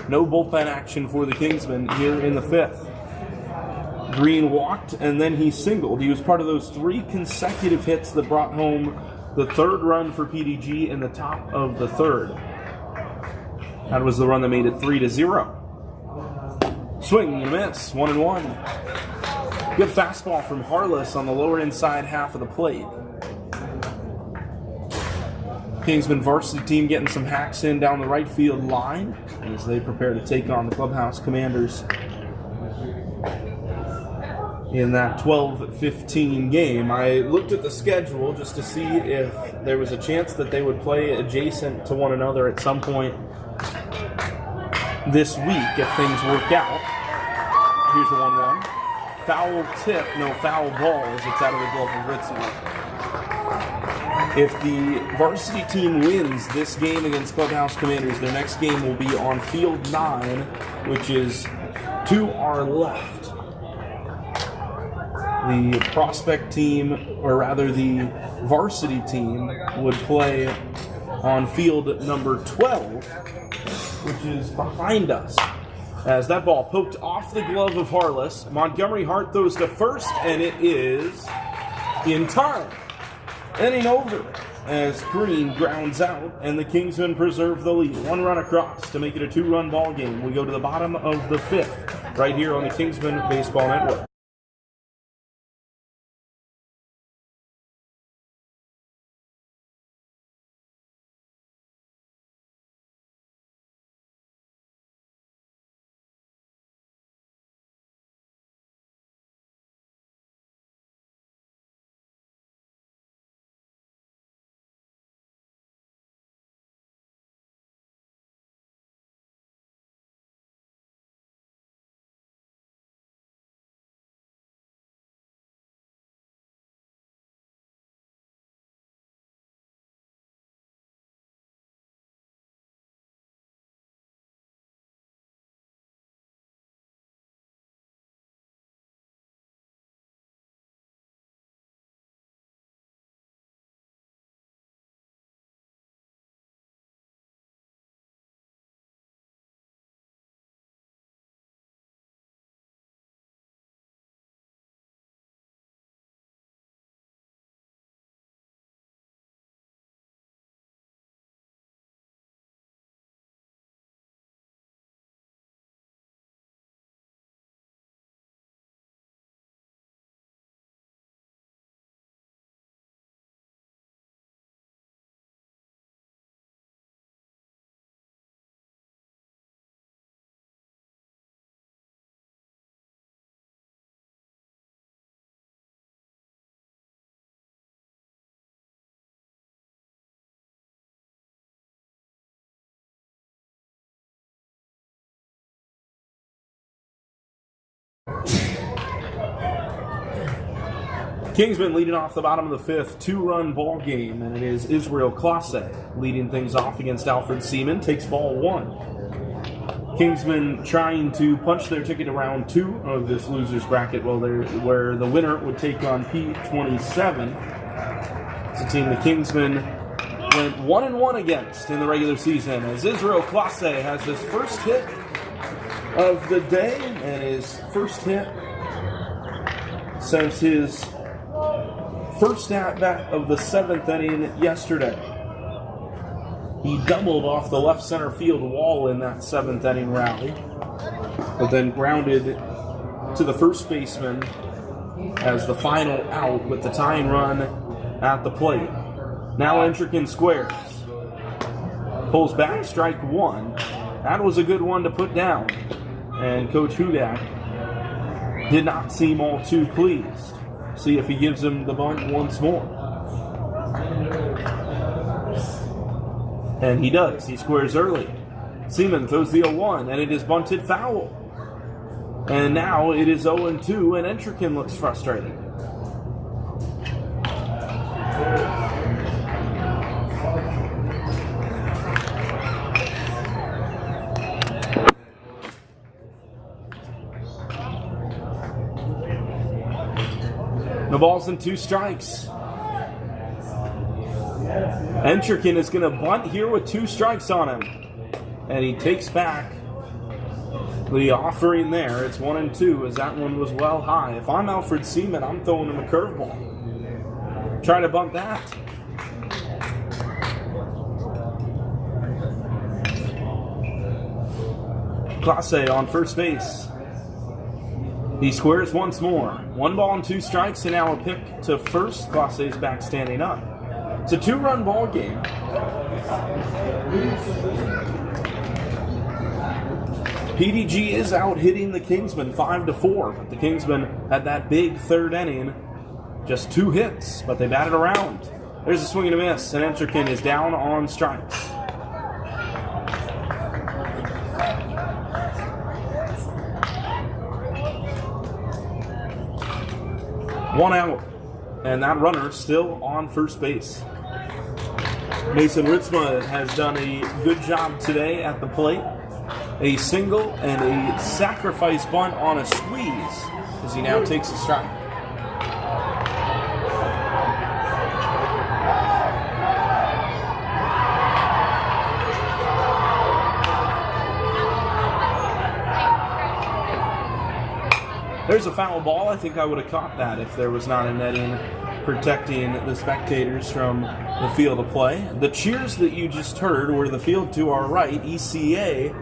No bullpen action for the Kingsmen here in the 5th. Green walked and then he singled. He was part of those 3 consecutive hits that brought home the 3rd run for PDG in the top of the 3rd. That was the run that made it 3-0. Swing and a miss, 1-1. Good fastball from Harless on the lower inside half of the plate. Kingsman varsity team getting some hacks in down the right field line as they prepare to take on the Clubhouse Commanders in that 12-15 game. I looked at the schedule just to see if there was a chance that they would play adjacent to one another at some point this week if things work out. Here's the 1-1. Foul tip, no foul balls. It's out of the glove of Ritzy. If the varsity team wins this game against Clubhouse Commanders, their next game will be on Field 9, which is to our left. The prospect team, or rather the varsity team, would play on field number 12, which is behind us. As that ball poked off the glove of Harless, Montgomery Hart throws to first, and it is in time. Inning over as Green grounds out, and the Kingsmen preserve the lead. 1 run across to make it a 2-run ball game. We go to the bottom of the 5th, right here on the Kingsman Baseball Network. Kingsman leading off the bottom of the 5th, 2-run ball game, and it is Israel Classe leading things off against Alfred Seaman. Takes ball 1. Kingsman trying to punch their ticket to round 2 of this losers bracket, where the winner would take on P27. It's a team the Kingsmen went 1-1 against in the regular season, as Israel Classe has his first hit of the day, and his first hit since his first at-bat of the 7th inning yesterday. He doubled off the left center field wall in that 7th inning rally, but then grounded to the first baseman as the final out with the tying run at the plate. Now Entrican squares. Pulls back, strike 1. That was a good one to put down, and Coach Hudak did not seem all too pleased. See if he gives him the bunt once more. And he does. He squares early. Seaman throws the 0-1, and it is bunted foul. And now it is 0-2, and Entrikin looks frustrated. No balls and 2 strikes. Entrikin is going to bunt here with 2 strikes on him. And he takes back the offering there. It's 1-2 as that one was well high. If I'm Alfred Seaman, I'm throwing him a curveball. Try to bunt that. Clase on first base. He squares once more. 1 ball and 2 strikes, and now a pick to first. Clase's back standing up. It's a 2-run ball game. PDG is out hitting the Kingsmen 5-4. The Kingsmen had that big 3rd inning. Just 2 hits, but they batted around. There's a swing and a miss, and Entrikin is down on strikes. One out, and that runner still on first base. Mason Ritzma has done a good job today at the plate. A single and a sacrifice bunt on a squeeze as he now takes a strike. There's a foul ball. I think I would have caught that if there was not a netting protecting the spectators from the field of play. The cheers that you just heard were the field to our right, ECA,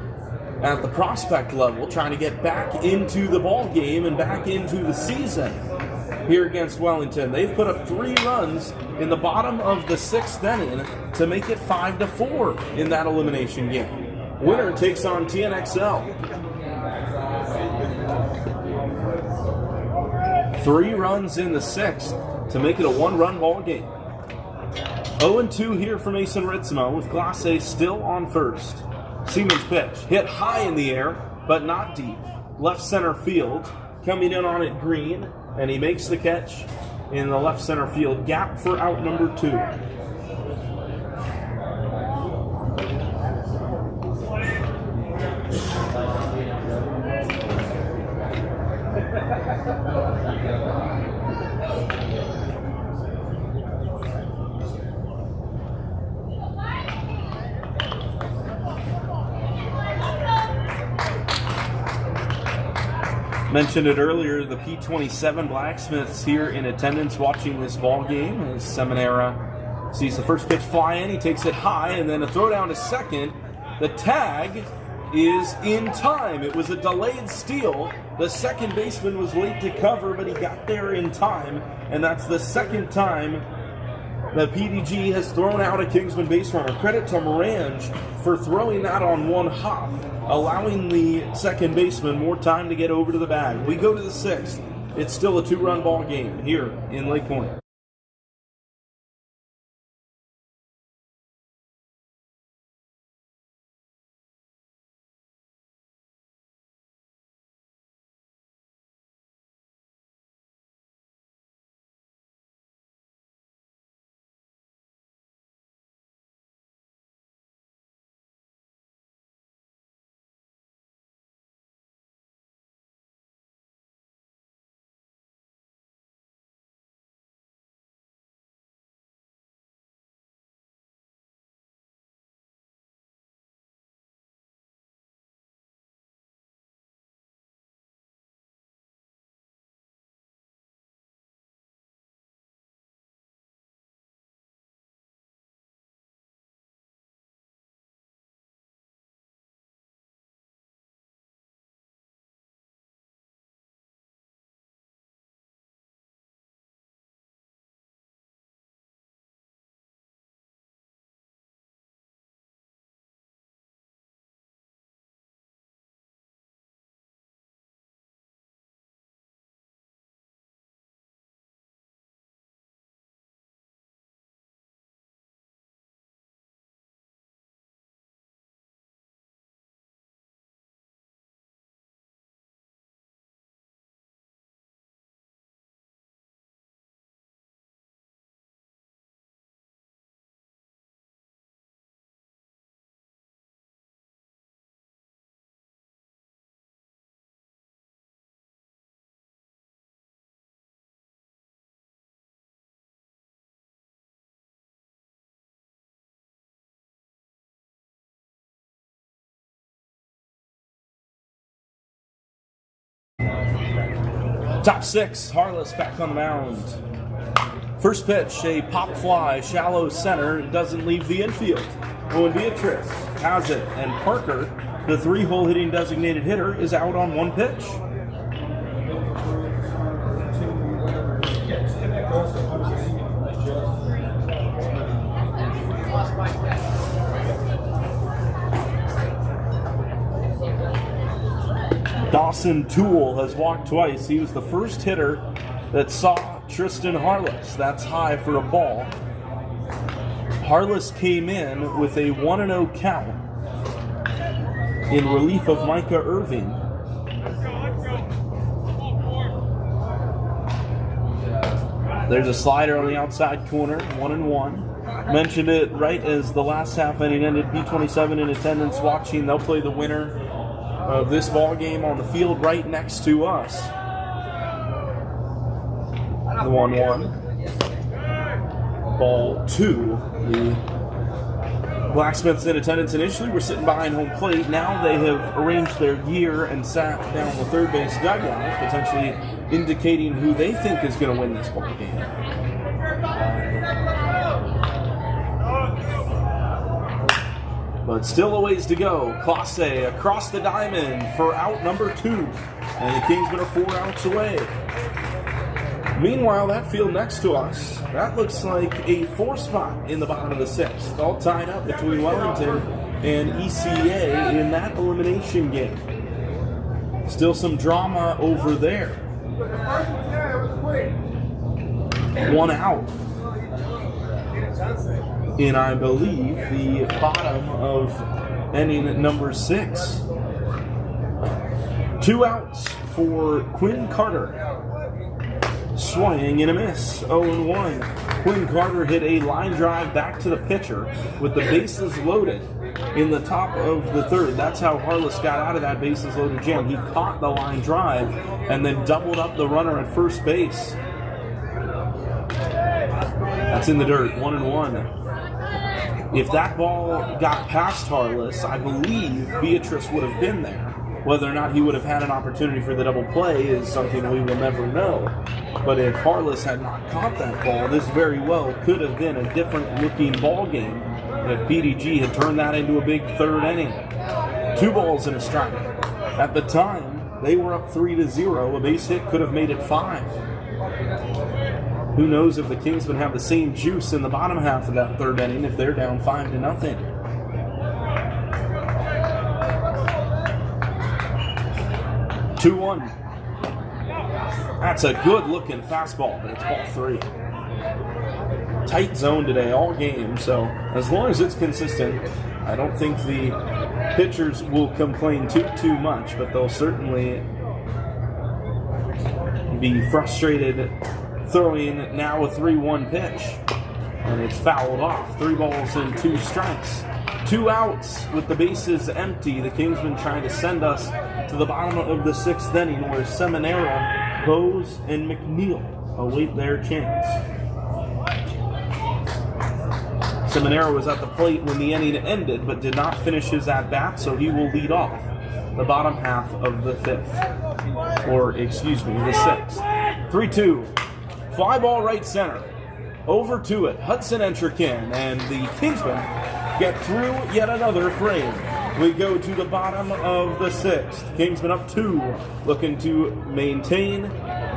at the prospect level, trying to get back into the ball game and back into the season here against Wellington. They've put up 3 runs in the bottom of the 6th inning to make it 5-4 in that elimination game. Winner takes on TNXL. 3 runs in the 6th to make it a 1-run ball game. 0-2 here for Mason Ritzma with Clase still on first. Seaman's pitch hit high in the air, but not deep. Left center field, coming in on it green, and he makes the catch in the left center field gap for out number 2. Mentioned it earlier, the P27 Blacksmiths here in attendance watching this ball game as Seminara sees the first pitch fly in. He takes it high, and then a throw down to second. The tag is in time. It was a delayed steal. The second baseman was late to cover, but he got there in time, and that's the second time that PDG has thrown out a Kingsman base runner. Credit to Morange for throwing that on one hop, allowing the second baseman more time to get over to the bag. We go to the 6th. It's still a 2-run ball game here in Lake Point. Top 6, Harless back on the mound. First pitch, a pop fly, shallow center, doesn't leave the infield. Owen Beatrice has it, and Parker, the 3-hole hitting designated hitter, is out on 1 pitch. Dawson Toole has walked twice. He was the first hitter that saw Tristan Harless. That's high for a ball. Harless came in with a 1-0 count in relief of Micah Irving. There's a slider on the outside corner, 1-1. Mentioned it right as the last half inning ended. B27 in attendance watching. They'll play the winner of this ball game on the field right next to us. The 1-1. Ball 2. The Blacksmiths in attendance initially were sitting behind home plate. Now they have arranged their gear and sat down the third base dugout, potentially indicating who they think is going to win this ball game. But still a ways to go. Classe across the diamond for out number 2. And the Kingsmen are 4 outs away. Meanwhile, that field next to us, that looks like a 4 spot in the bottom of the 6th. All tied up between Wellington and ECA in that elimination game. Still some drama over there. 1 out in, I believe, the bottom of inning number 6. 2 outs for Quinn Carter. Swing and a miss, 0-1. Quinn Carter hit a line drive back to the pitcher with the bases loaded in the top of the 3rd. That's how Harless got out of that bases loaded jam. He caught the line drive and then doubled up the runner at first base. That's in the dirt, 1-1. If that ball got past Harless, I believe Beatrice would have been there. Whether or not he would have had an opportunity for the double play is something we will never know. But if Harless had not caught that ball, this very well could have been a different looking ball game if PDG had turned that into a big 3rd inning. 2 balls and a strike. At the time, they were up 3-0. A base hit could have made it 5. Who knows if the Kingsmen have the same juice in the bottom half of that 3rd inning if they're down 5-0. 2-1. That's a good-looking fastball, but it's ball 3. Tight zone today, all game, so as long as it's consistent, I don't think the pitchers will complain too much, but they'll certainly be frustrated throwing now a 3-1 pitch, and it's fouled off. 3 balls and 2 strikes. 2 outs with the bases empty. The Kingsmen trying to send us to the bottom of the 6th inning where Seminara, Bose, and McNeil await their chance. Seminara was at the plate when the inning ended but did not finish his at-bat, so he will lead off the bottom half of the 5th. Or, excuse me, the 6th. 3-2. Fly ball right center. Over to it. Hudson Entrikin and the Kingsmen get through yet another frame. We go to the bottom of the 6th. Kingsmen up 2, looking to maintain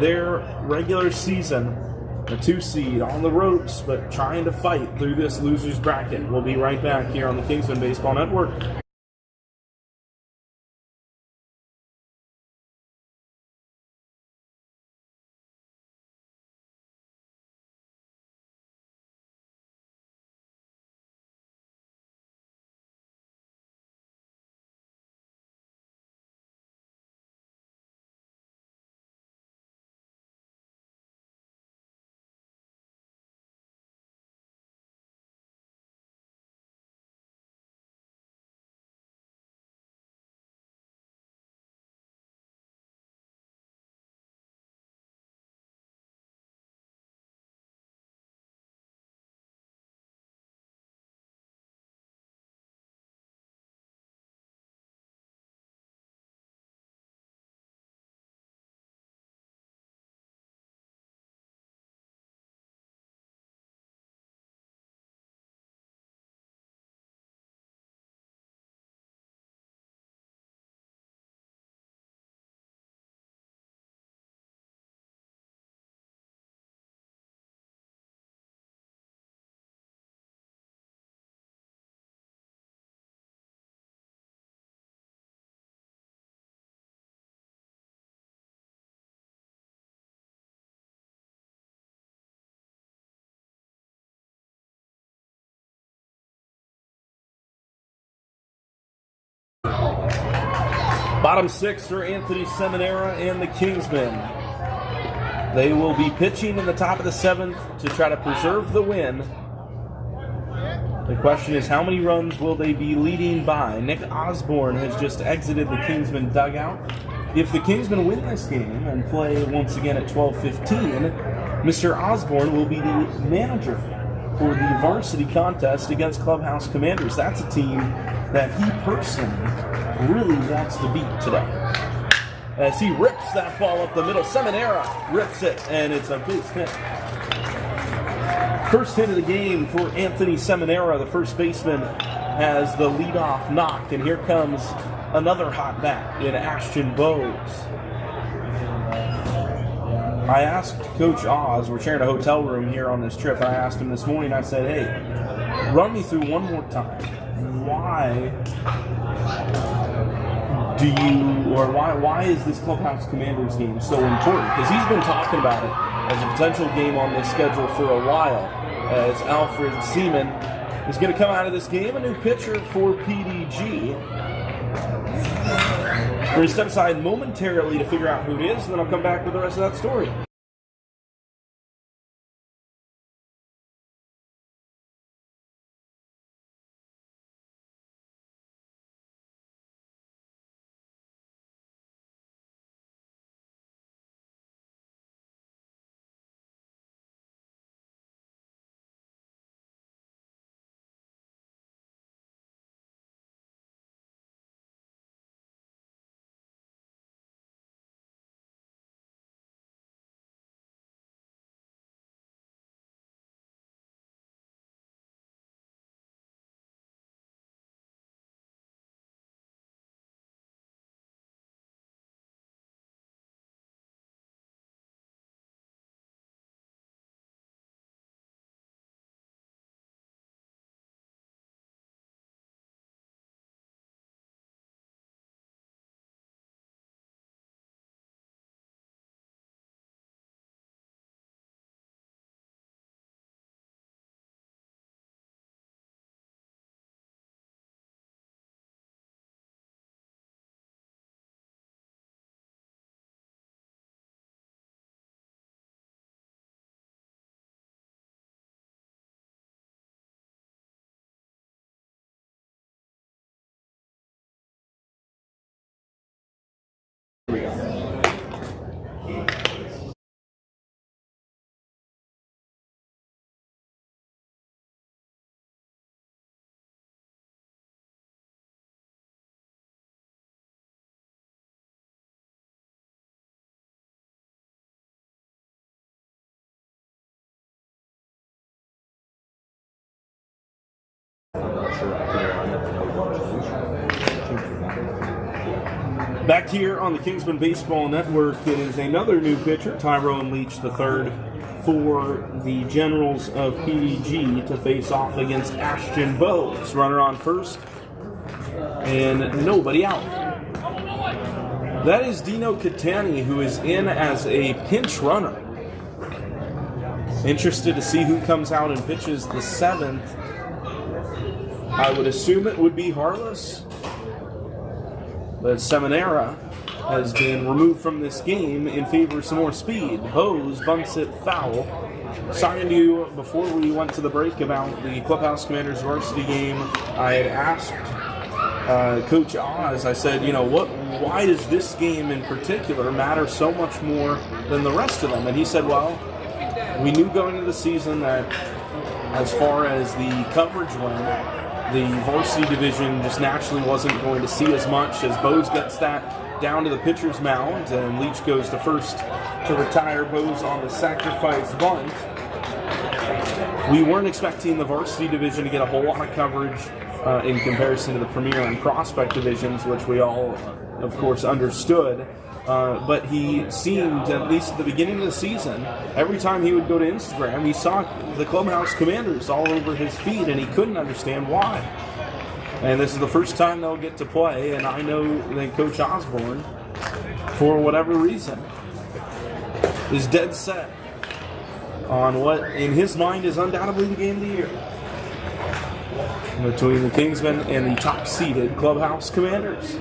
their regular season. A 2 seed on the ropes, but trying to fight through this loser's bracket. We'll be right back here on the Kingsman Baseball Network. Bottom six for Anthony Seminara and the Kingsmen. They will be pitching in the top of the seventh to try to preserve the win. The question is, how many runs will they be leading by? Nick Osborne has just exited the Kingsman dugout. If the Kingsmen win this game and play once again at 12:15, Mr. Osborne will be the manager for the varsity contest against Clubhouse Commanders. That's a team that he personally really wants to beat today. As he rips that ball up the middle, Seminara rips it, and it's a big hit. First hit of the game for Anthony Seminara, the first baseman, has the leadoff knock, and here comes another hot bat in Ashton Bowes. I asked Coach Oz, we're sharing a hotel room here on this trip, I asked him this morning, I said, hey, run me through one more time. Why is this Clubhouse Commanders game so important? Because he's been talking about it as a potential game on this schedule for a while, as Alfred Seaman is going to come out of this game, a new pitcher for PDG. We're going to step aside momentarily to figure out who it is, and then I'll come back with the rest of that story. Back here on the Kingsman Baseball Network, it is another new pitcher, Tyrone Leach III, for the Generals of PDG to face off against Ashton Bowes. Runner on first, and nobody out. That is Dino Catani, who is in as a pinch runner. Interested to see who comes out and pitches the seventh. I would assume it would be Harless. But Seminara has been removed from this game in favor of some more speed. Bowes bunts it foul. Talking to you before we went to the break about the Clubhouse Commanders varsity game, I had asked Coach Oz, I said, why does this game in particular matter so much more than the rest of them? And he said, well, we knew going into the season that as far as the coverage went, the varsity division just naturally wasn't going to see as much, as Bowes gets that down to the pitcher's mound, and Leach goes to first to retire Bowes on the sacrifice bunt. We weren't expecting the varsity division to get a whole lot of coverage in comparison to the Premier and Prospect divisions, which we all, of course, understood. But he seemed, at least at the beginning of the season, every time he would go to Instagram, he saw the Clubhouse Commanders all over his feed, and he couldn't understand why. And this is the first time they'll get to play, and I know that Coach Osborne, for whatever reason, is dead set on what, in his mind, is undoubtedly the game of the year between the Kingsmen and the top-seeded Clubhouse Commanders.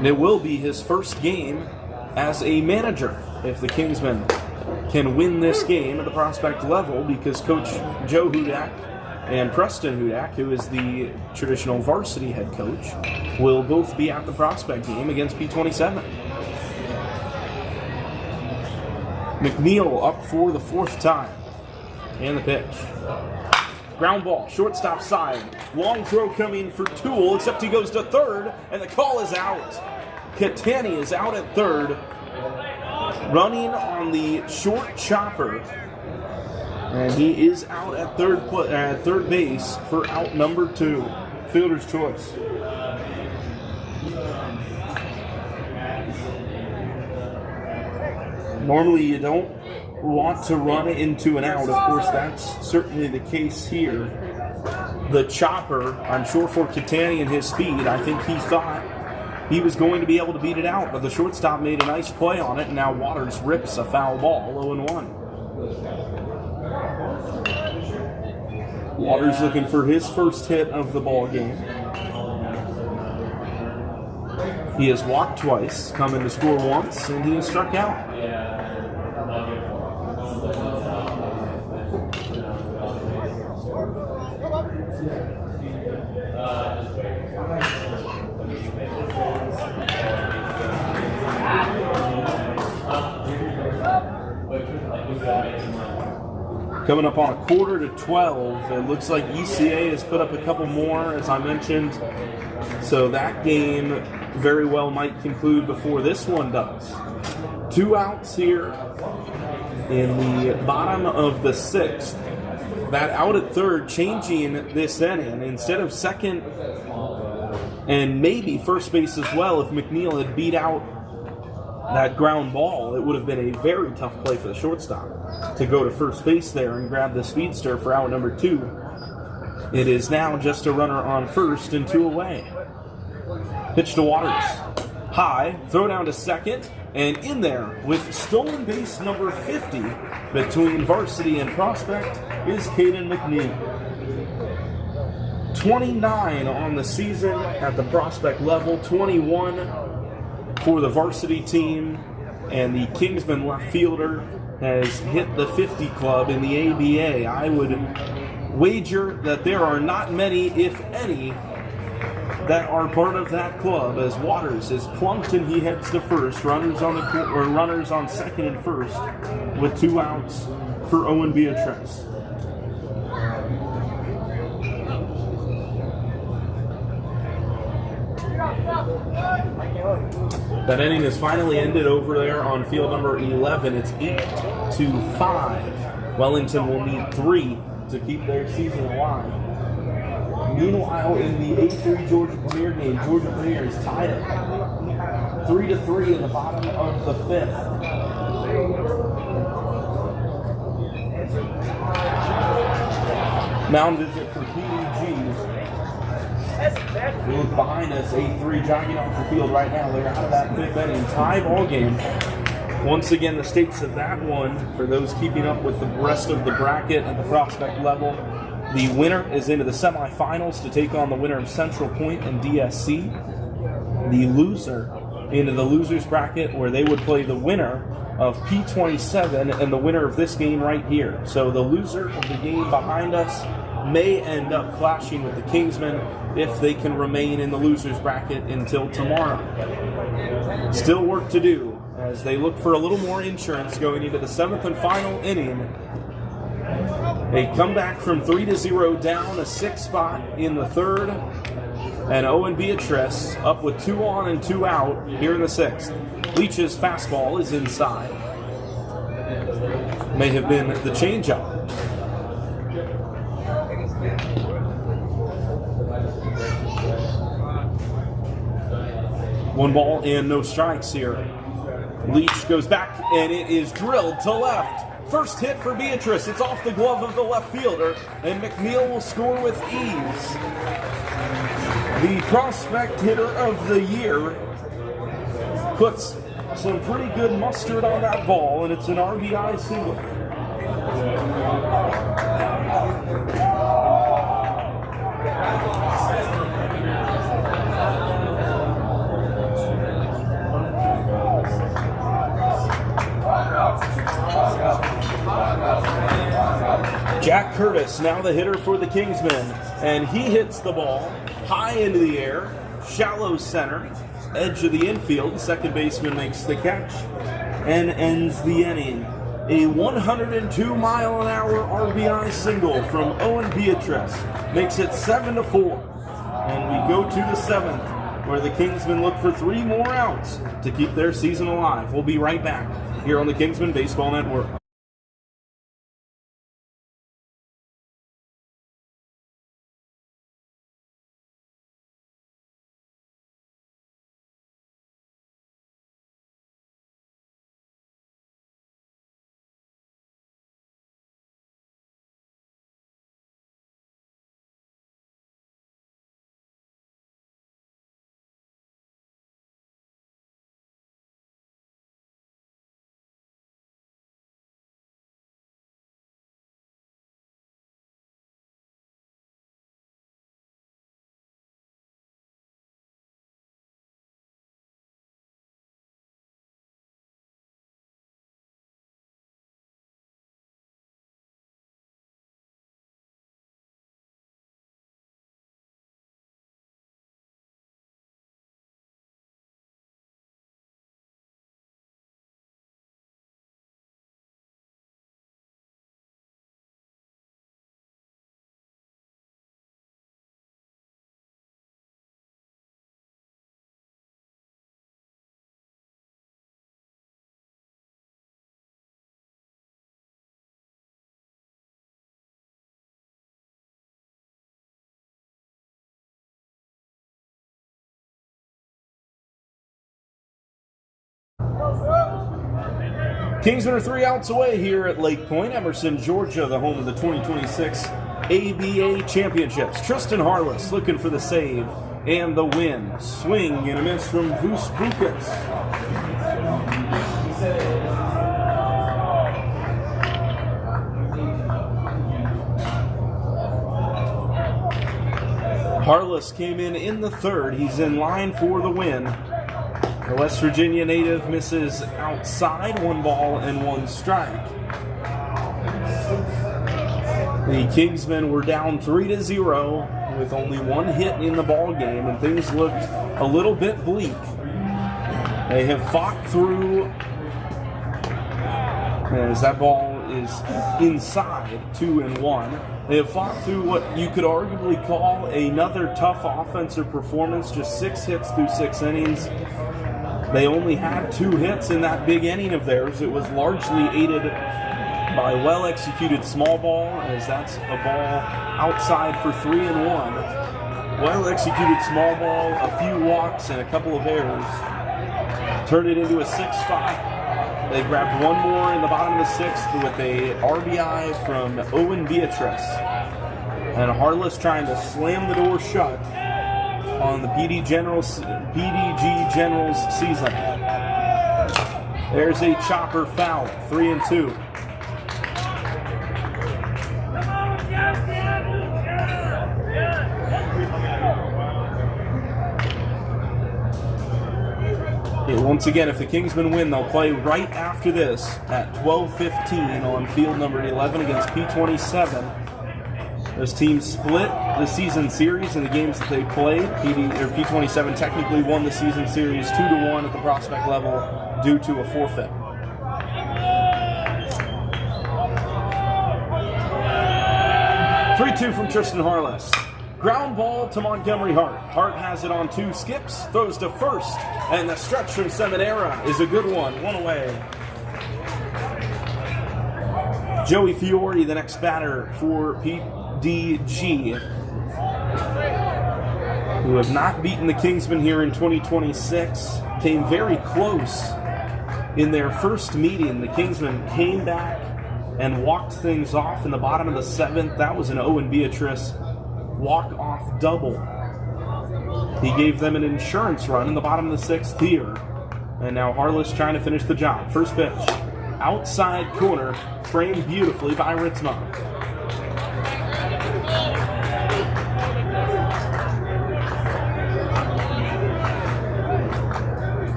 And it will be his first game as a manager if the Kingsmen can win this game at the prospect level, because Coach Joe Hudak and Preston Hudak, who is the traditional varsity head coach, will both be at the prospect game against P27. McNeil up for the fourth time. And the pitch. Ground ball, shortstop side. Long throw coming for Toole, except he goes to third, and the call is out. Catani is out at third, running on the short chopper. And he is out at third base for out number 2. Fielder's choice. Normally you don't want to run into an out. Of course, that's certainly the case here. The chopper, I'm sure for Catani and his speed, I think he thought he was going to be able to beat it out, but the shortstop made a nice play on it, and now Waters rips a foul ball, 0-1. Waters looking for his first hit of the ball game. He has walked twice, come in to score once, and he has struck out. Coming up on 11:45, it looks like ECA has put up a couple more, as I mentioned. So that game very well might conclude before this one does. 2 outs here in the bottom of the 6th. That out at third changing this inning. Instead of second and maybe first base as well, if McNeil had beat out that ground ball, it would have been a very tough play for the shortstop to go to first base there and grab the speedster for out number 2. It is now just a runner on first and 2 away. Pitch to Waters. High, throw down to second, and in there with stolen base number 50 between varsity and prospect is Caden McNeil. 29 on the season at the prospect level, 21 for the varsity team, and the Kingsman left fielder has hit the 50 club in the ABA. I would wager that there are not many, if any, that are part of that club, as Waters is plunked and he heads to first. Runners on second and first with 2 outs for Owen Beatrice. That inning is finally ended over there on field number 11. It's 8-5. Wellington will need 3 to keep their season alive. Meanwhile, in the A3 Georgia Premier game, Georgia Premier is tied at 3-3 in the bottom of the 5th. Mound visit for PDG. We look behind us, A3 jogging off the field right now. They're out of that 5th inning. Tie ball game. Once again, the stakes of that one, for those keeping up with the rest of the bracket at the prospect level, the winner is into the semifinals to take on the winner of Central Point and DSC. The loser into the losers bracket, where they would play the winner of P27 and the winner of this game right here. So the loser of the game behind us may end up clashing with the Kingsmen if they can remain in the losers bracket until tomorrow. Still work to do as they look for a little more insurance going into the 7th and final inning. A comeback from 3-0 down, a 6 spot in the 3rd, and Owen Beatrice up with 2 on and 2 out here in the 6th. Leach's fastball is inside. May have been the changeup. One ball and no strikes here. Leach goes back, and it is drilled to left. First hit for Beatrice. It's off the glove of the left fielder, and McNeil will score with ease. The prospect hitter of the year puts some pretty good mustard on that ball, and it's an RBI single. Curtis, now the hitter for the Kingsmen, and he hits the ball high into the air, shallow center, edge of the infield. Second baseman makes the catch and ends the inning. A 102-mile-an-hour RBI single from Owen Beatrice makes it 7-4. And we go to the seventh, where the Kingsmen look for 3 more outs to keep their season alive. We'll be right back here on the Kingsman Baseball Network. Kingsmen are 3 outs away here at Lake Point, Emerson, Georgia, the home of the 2026 ABA Championships. Tristan Harless looking for the save and the win. Swing and a miss from Vus Bukas. Harless came in the third. He's in line for the win. The West Virginia native misses outside, 1 ball and 1 strike. The Kingsmen were down 3-0 with only 1 hit in the ball game, and things looked a little bit bleak. They have fought through, as that ball is inside, 2-1. They have fought through what you could arguably call another tough offensive performance, just 6 hits through 6 innings. They only had 2 hits in that big inning of theirs. It was largely aided by well-executed small ball, as that's a ball outside for 3-1. Well-executed small ball, a few walks, and a couple of errors. Turned it into a 6 spot. They grabbed 1 more in the bottom of the 6th with a RBI from Owen Beatrice. And Harless trying to slam the door shut on the PDG Generals season. There's a chopper foul, 3-2. Once again, if the Kingsmen win, they'll play right after this at 12:15 on field number 11 against P27. Those teams split the season series in the games that they played. P27 technically won the season series 2-1 at the prospect level due to a forfeit. (3-2) from Tristan Harless. Ground ball to Montgomery Hart. Hart has it on 2 skips, throws to first, and the stretch from Seminara is a good one. 1 away. Joey Fiore, the next batter for PDG, who have not beaten the Kingsmen here in 2026, came very close in their first meeting. The Kingsmen came back and walked things off in the bottom of the 7th. That was an Owen Beatrice walk-off double. He gave them an insurance run in the bottom of the 6th here. And now Harless trying to finish the job. First pitch, outside corner, framed beautifully by Ritzma.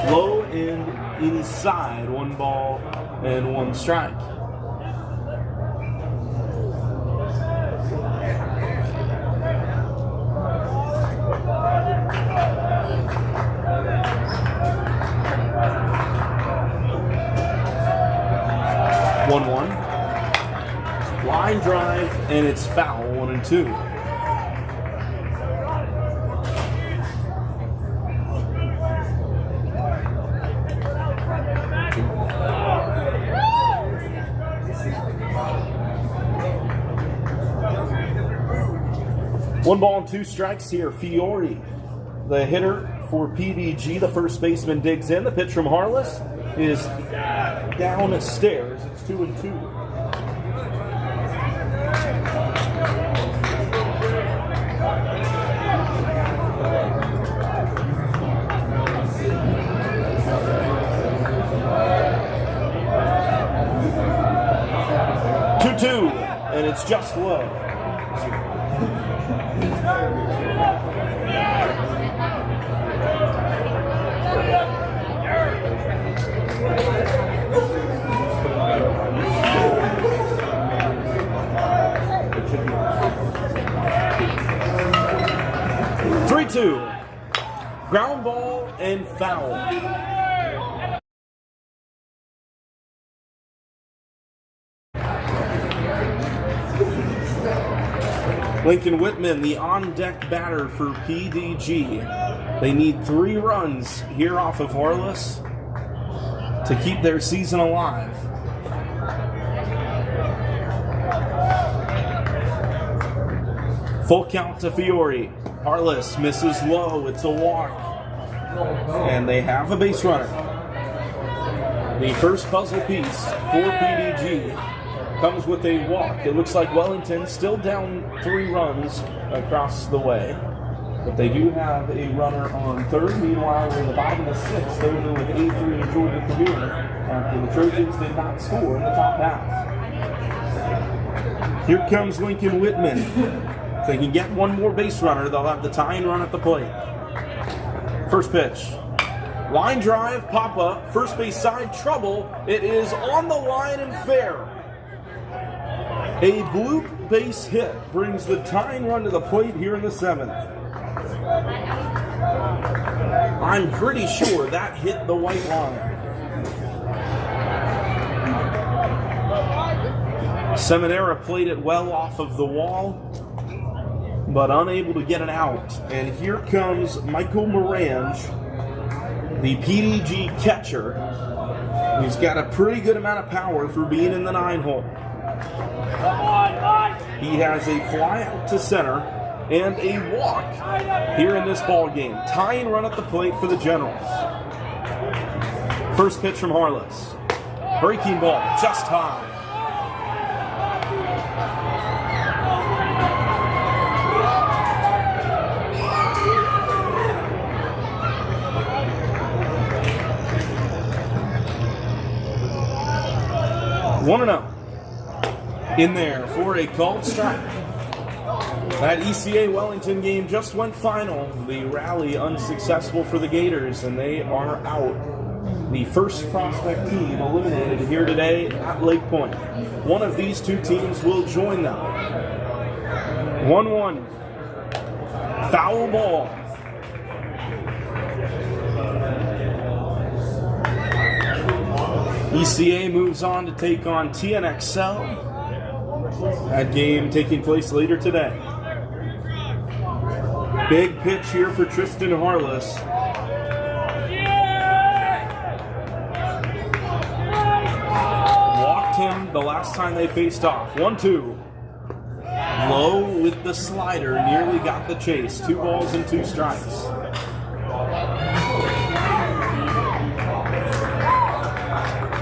Low and base side. 1 ball and 1 strike. Line drive, and it's foul. 1-2. One ball and 2 strikes here. Fiore, the hitter for PDG. The first baseman digs in. The pitch from Harless is downstairs. It's 2-2. And it's just low. Three-two. Ground ball and foul. Lincoln Whitman, the on-deck batter for PDG. They need 3 runs here off of Harless to keep their season alive. Full count to Fiore. Harless misses low. It's a walk. And they have a base runner. The first puzzle piece for PDG comes with a walk. It looks like Wellington still down 3 runs across the way, but they do have a runner on third. Meanwhile, we're in the bottom of the 6th, over with 8-3 in Georgia Premier after the Trojans did not score in the top half. Here comes Lincoln Whitman. If they can get one more base runner, they'll have the tying run at the plate. First pitch. Line drive, pop up, first base side, trouble. It is on the line and fair. A bloop base hit brings the tying run to the plate here in the 7th. I'm pretty sure that hit the white line. Seminara played it well off of the wall, but unable to get it out. And here comes Michael Morange, the PDG catcher. He's got a pretty good amount of power for being in the 9-hole. He has a fly out to center and a walk here in this ball game. Tying run at the plate for the Generals. First pitch from Harless. Breaking ball, just high. One and up. In there for a called strike. That ECA Wellington game just went final. The rally unsuccessful for the Gators, and they are out. The first prospect team eliminated here today at Lake Point. One of these 2 teams will join them. 1-1. Foul ball. ECA moves on to take on TNXL. That game taking place later today. Big pitch here for Tristan Harless. Walked him the last time they faced off. 1-2. Low with the slider. Nearly got the chase. 2 balls and 2 strikes.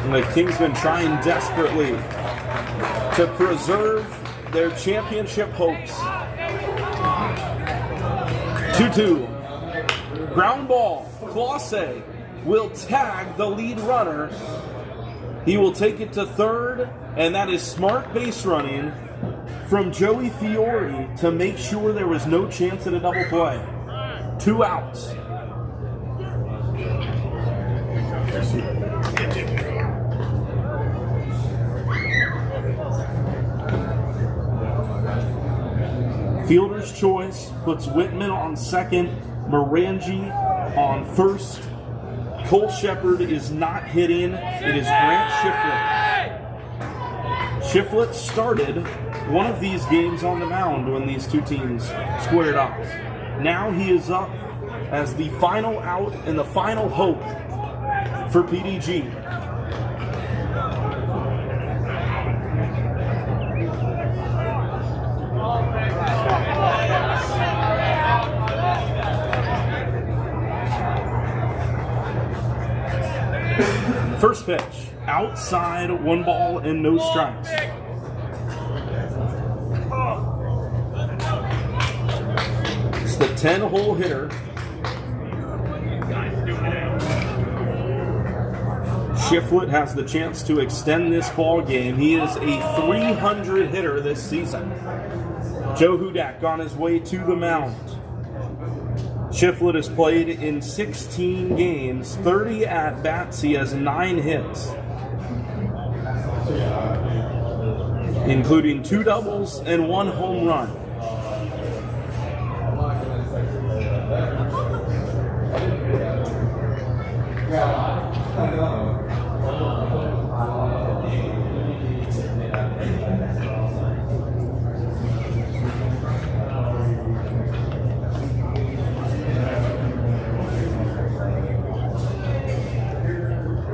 And the Kingsmen trying desperately to preserve their championship hopes. 2-2. Ground ball. Clause will tag the lead runner. He will take it to third, and that is smart base running from Joey Fiore to make sure there was no chance at a double play. 2 outs. Fielder's choice puts Whitman on second, Morangi on first. Cole Shepard is not hitting. It is Grant Shiflett. Shiflett started one of these games on the mound when these two teams squared off. Now he is up as the final out and the final hope for PDG. First pitch, outside, 1 ball and no strikes. It's the 10-hole hitter. Shiflett has the chance to extend this ball game. He is a 300 hitter this season. Joe Hudak on his way to the mound. Shiflett has played in 16 games, 30 at-bats. He has 9 hits, including 2 doubles and 1 home run.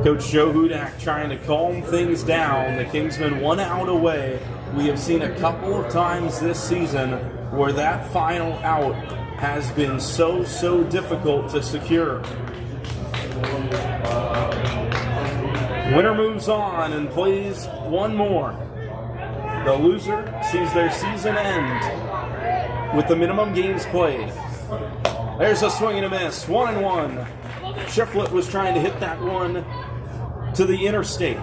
Coach Joe Hudak trying to calm things down. The Kingsmen 1 out away. We have seen a couple of times this season where that final out has been so difficult to secure. Winner moves on and plays 1 more. The loser sees their season end with the minimum games played. There's a swing and a miss, 1-1. Shiflett was trying to hit that one to the interstate.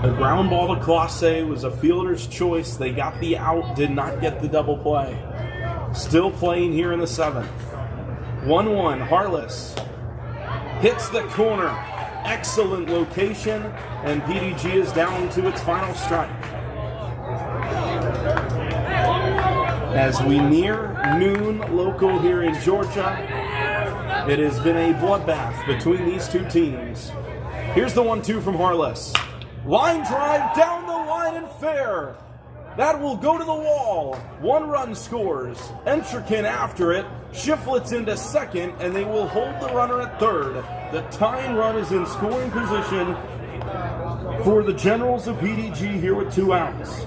A ground ball to Classe was a fielder's choice. They got the out, did not get the double play. Still playing here in the 7th. 1-1, Harless hits the corner. Excellent location, and PDG is down to its final strike. As we near noon local here in Georgia, it has been a bloodbath between these two teams. Here's the 1-2 from Harless. Line drive down the line and fair. That will go to the wall. 1 run scores. Entrekin after it. Shiflett's into second, and they will hold the runner at third. The tying run is in scoring position for the Generals of PDG here with 2 outs.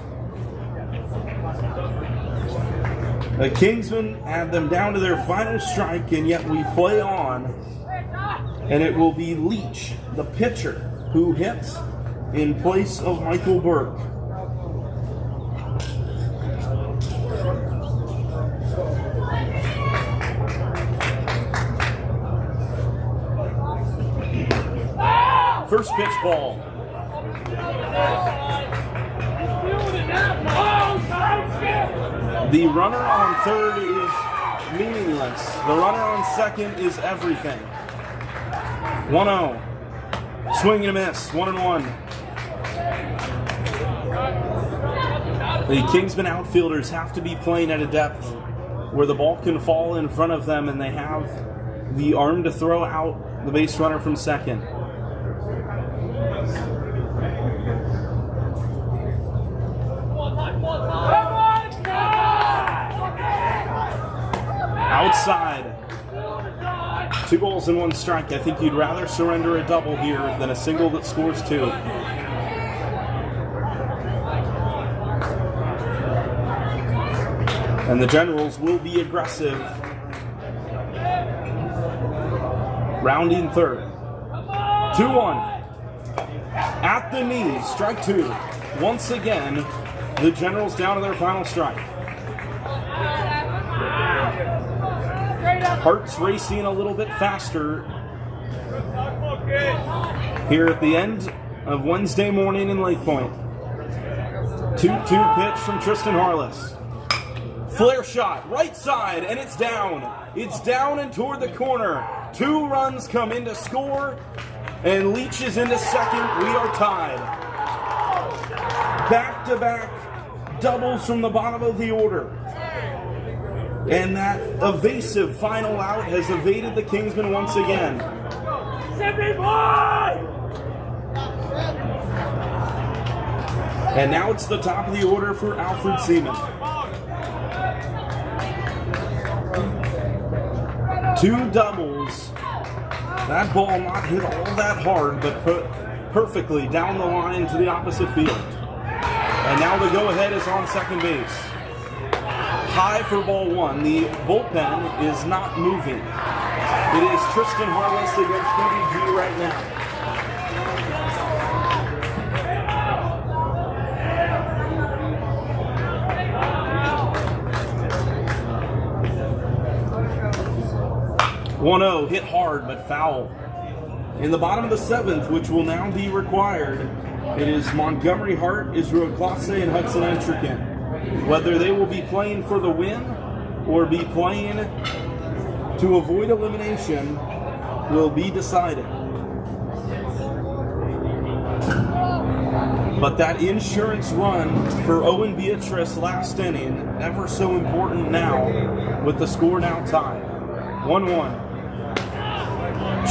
The Kingsmen had them down to their final strike, and yet we play on. And it will be Leach, the pitcher, who hits in place of Michael Burke. First pitch ball. The runner on third is meaningless. The runner on second is everything. 1-0. Swing and a miss. 1-1. The Kingsman outfielders have to be playing at a depth where the ball can fall in front of them and they have the arm to throw out the base runner from second. Outside. 2 balls and 1 strike. I think you'd rather surrender a double here than a single that scores 2. And the Generals will be aggressive. Rounding third. 2-1. At the knees, strike 2. Once again, the Generals down to their final strike. Hearts racing a little bit faster here at the end of Wednesday morning in Lake Point. 2-2 pitch from Tristan Harless. Flare shot, right side, and it's down. It's down and toward the corner. 2 runs come in to score, and Leach is into second. We are tied. Back-to-back doubles from the bottom of the order. And that evasive final out has evaded the Kingsmen once again. And now it's the top of the order for Alfred Seaman. 2 doubles. That ball not hit all that hard, but put perfectly down the line to the opposite field. And now the go-ahead is on second base. High for ball 1. The bullpen is not moving. It is Tristan Harless against PDG right now. (1-0) hit hard but foul. In the bottom of the 7th, which will now be required, it is Montgomery Hart, Israel Classe, and Hudson Entrican. Whether they will be playing for the win or be playing to avoid elimination will be decided. But that insurance run for Owen Beatrice last inning, ever so important now, with the score now tied. 1-1.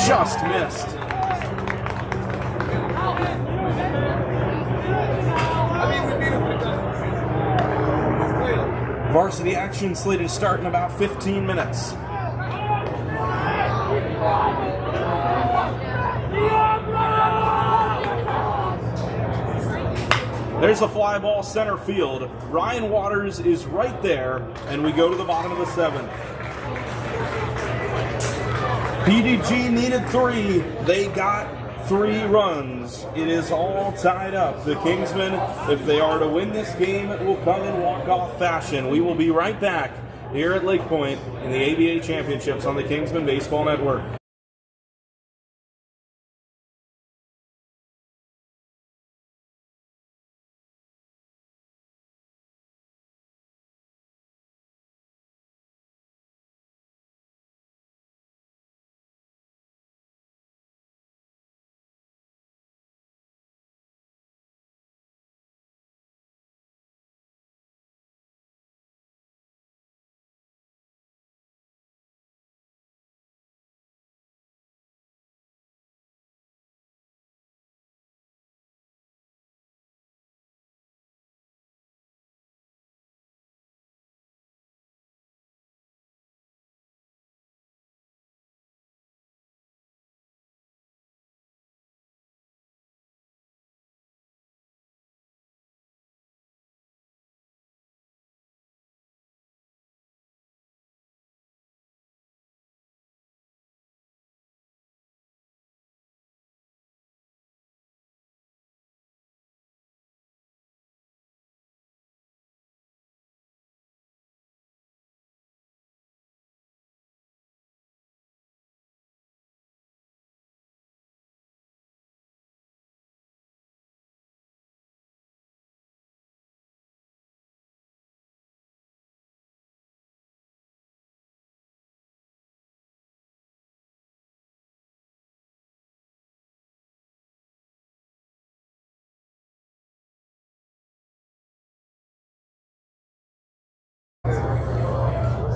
Just missed. Varsity action slated to start in about 15 minutes. There's a fly ball center field. Ryan Waters is right there, and we go to the bottom of the 7th. PDG needed 3. They got 3 runs. It is all tied up. The Kingsmen, if they are to win this game, will come in walk-off fashion. We will be right back here at Lake Point in the ABA Championships on the Kingsman Baseball Network.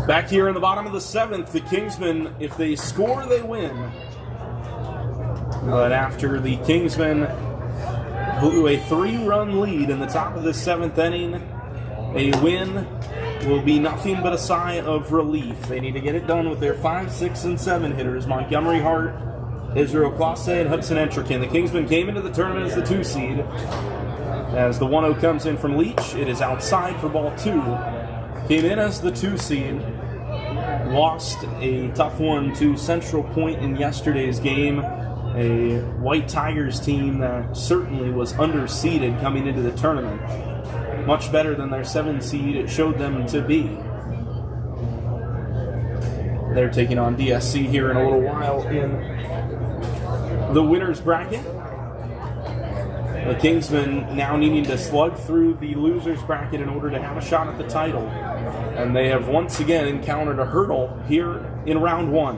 Back here in the bottom of the 7th, the Kingsmen, if they score, they win. But after the Kingsmen blew a 3-run lead in the top of the 7th inning, a win will be nothing but a sigh of relief. They need to get it done with their 5, 6, and 7 hitters, Montgomery Hart, Israel Classe, and Hudson Entrican. The Kingsmen came into the tournament as the 2 seed. As the 1-0 comes in from Leach, it is outside for ball 2. Came in as the 2 seed, lost a tough one to Central Point in yesterday's game, a White Tigers team that certainly was underseeded coming into the tournament. Much better than their 7 seed it showed them to be. They're taking on DSC here in a little while in the winner's bracket. The Kingsmen now needing to slug through the loser's bracket in order to have a shot at the title. And they have once again encountered a hurdle here in round 1.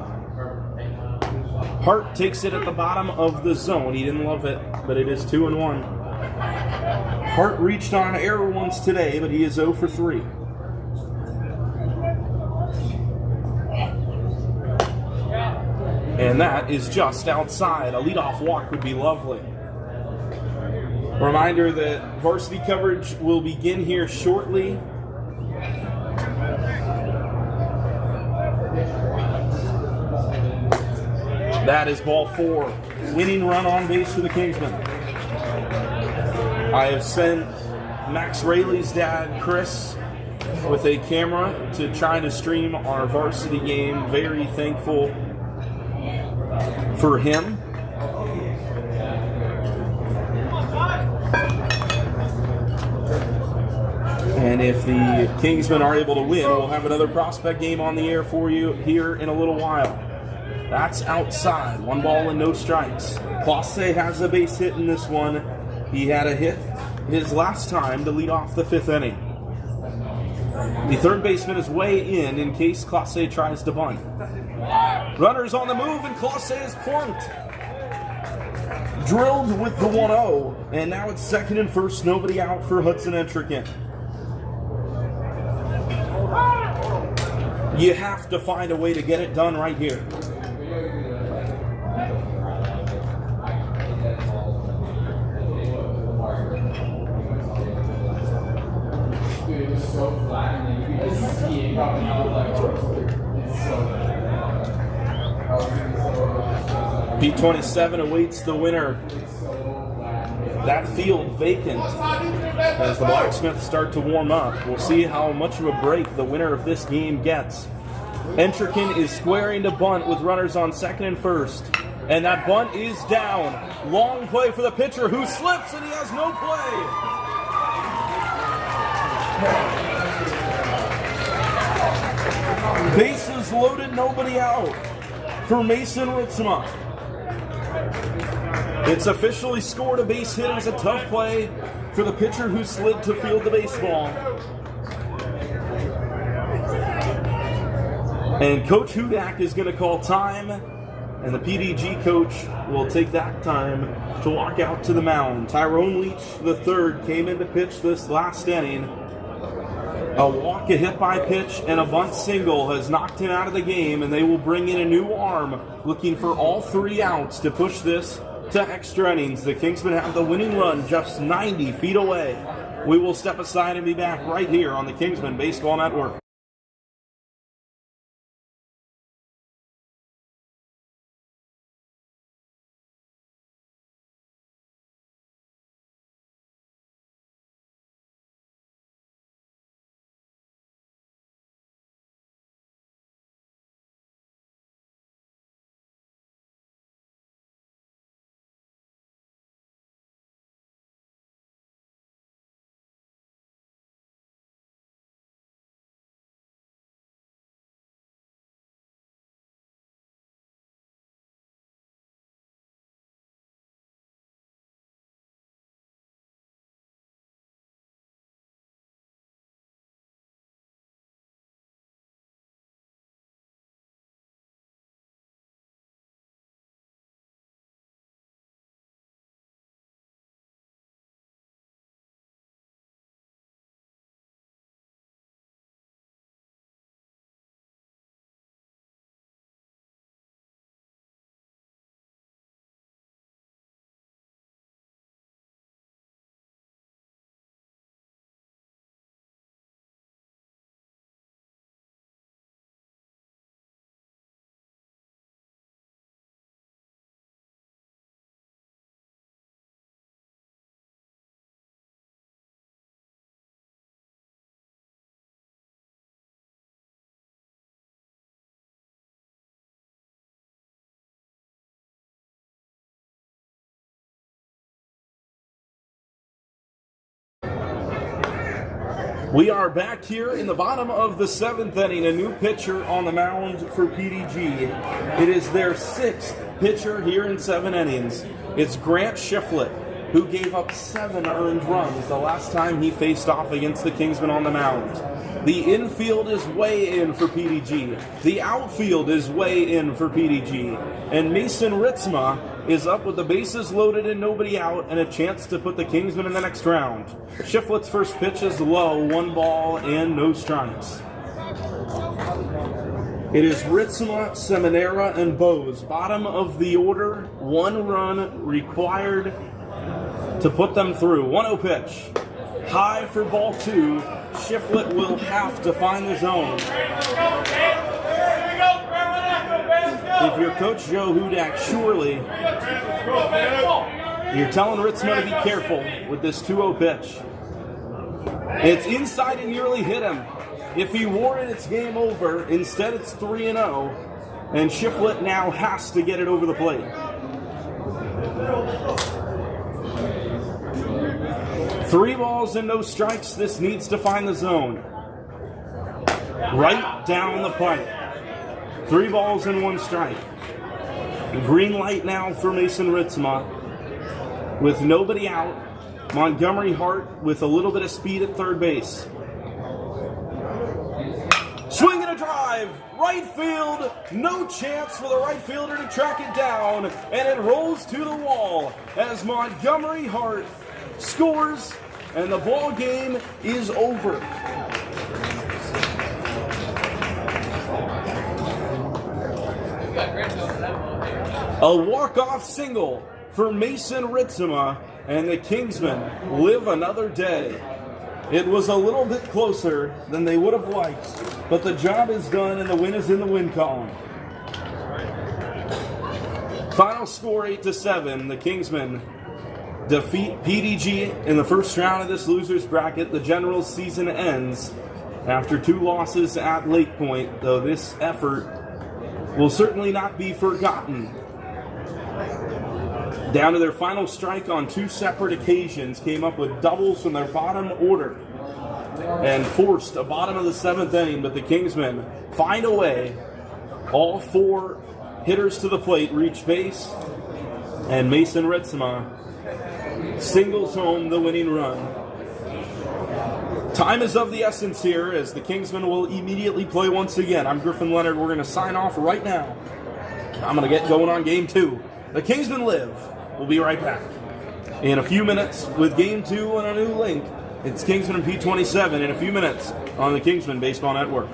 Hart takes it at the bottom of the zone. He didn't love it, but it is 2-1. Hart reached on error once today, but he is 0 for 3. And that is just outside. A leadoff walk would be lovely. Reminder that varsity coverage will begin here shortly. That is ball 4. Winning run on base for the Kingsmen. I have sent Max Rayleigh's dad, Chris, with a camera to try to stream our varsity game. Very thankful for him. And if the Kingsmen are able to win, we'll have another prospect game on the air for you here in a little while. That's outside. 1 ball and no strikes. Classe has a base hit in this one. He had a hit his last time to lead off the 5th inning. The third baseman is way in case Classe tries to bunt. Runners on the move, and Classe is plunked. Drilled with the 1-0, and now it's second and first, nobody out for Hudson Entrican. You have to find a way to get it done right here. P27 awaits the winner. That field vacant as the Blacksmiths start to warm up. We'll see how much of a break the winner of this game gets. Entrican is squaring to bunt with runners on second and first. And that bunt is down. Long play for the pitcher who slips and he has no play. Bases loaded, nobody out for Mason Ritzma. It's officially scored. A base hit. It was a tough play for the pitcher who slid to field the baseball. And Coach Hudak is going to call time, and the PDG coach will take that time to walk out to the mound. Tyrone Leach III came in to pitch this last inning. A walk, a hit by pitch, and a bunt single has knocked him out of the game, and they will bring in a new arm looking for all 3 outs to push this to extra innings. The Kingsmen have the winning run just 90 feet away. We will step aside and be back right here on the Kingsmen Baseball Network. We are back here in the bottom of the 7th inning. A new pitcher on the mound for PDG. It is their 6th pitcher here in 7 innings. It's Grant Shiflett, who gave up 7 earned runs the last time he faced off against the Kingsmen on the mound. The infield is way in for PDG. The outfield is way in for PDG. And Mason Ritzma is up with the bases loaded and nobody out, and a chance to put the Kingsmen in the next round. Shiflett's first pitch is low, 1 ball and no strikes. It is Ritzema, Seminara, and Bose. Bottom of the order, 1 run required to put them through. 1-0 pitch. High for ball 2. Shiflett will have to find the zone. If you're Coach Joe Hudak, surely you're telling Ritzema to be careful with this 2-0 pitch. It's inside and nearly hit him. If he wore it, it's game over. Instead, it's 3-0, and Shiflett now has to get it over the plate. Three balls and no strikes. This needs to find the zone. Right down the pipe. 3 balls and 1 strike. Green light now for Mason Ritzema. With nobody out, Montgomery Hart with a little bit of speed at third base. Swing and a drive, right field, no chance for the right fielder to track it down, and it rolls to the wall as Montgomery Hart scores, and the ball game is over. A walk-off single for Mason Ritzema, and the Kingsmen live another day. It was a little bit closer than they would have liked, but the job is done and the win is in the win column. Final score 8-7. The Kingsmen defeat PDG in the first round of this loser's bracket. The Generals' season ends after 2 losses at Lake Point, though this effort will certainly not be forgotten. Down to their final strike on 2 separate occasions, came up with doubles from their bottom order and forced a bottom of the 7th inning, but the Kingsmen find a way. All 4 hitters to the plate reach base, and Mason Ritzema singles home the winning run. Time is of the essence here as the Kingsmen will immediately play once again. I'm Griffin Leonard. We're going to sign off right now. I'm going to get going on Game 2. The Kingsmen live. We'll be right back in a few minutes with Game 2 and a new link. It's Kingsman and P27 in a few minutes on the Kingsman Baseball Network.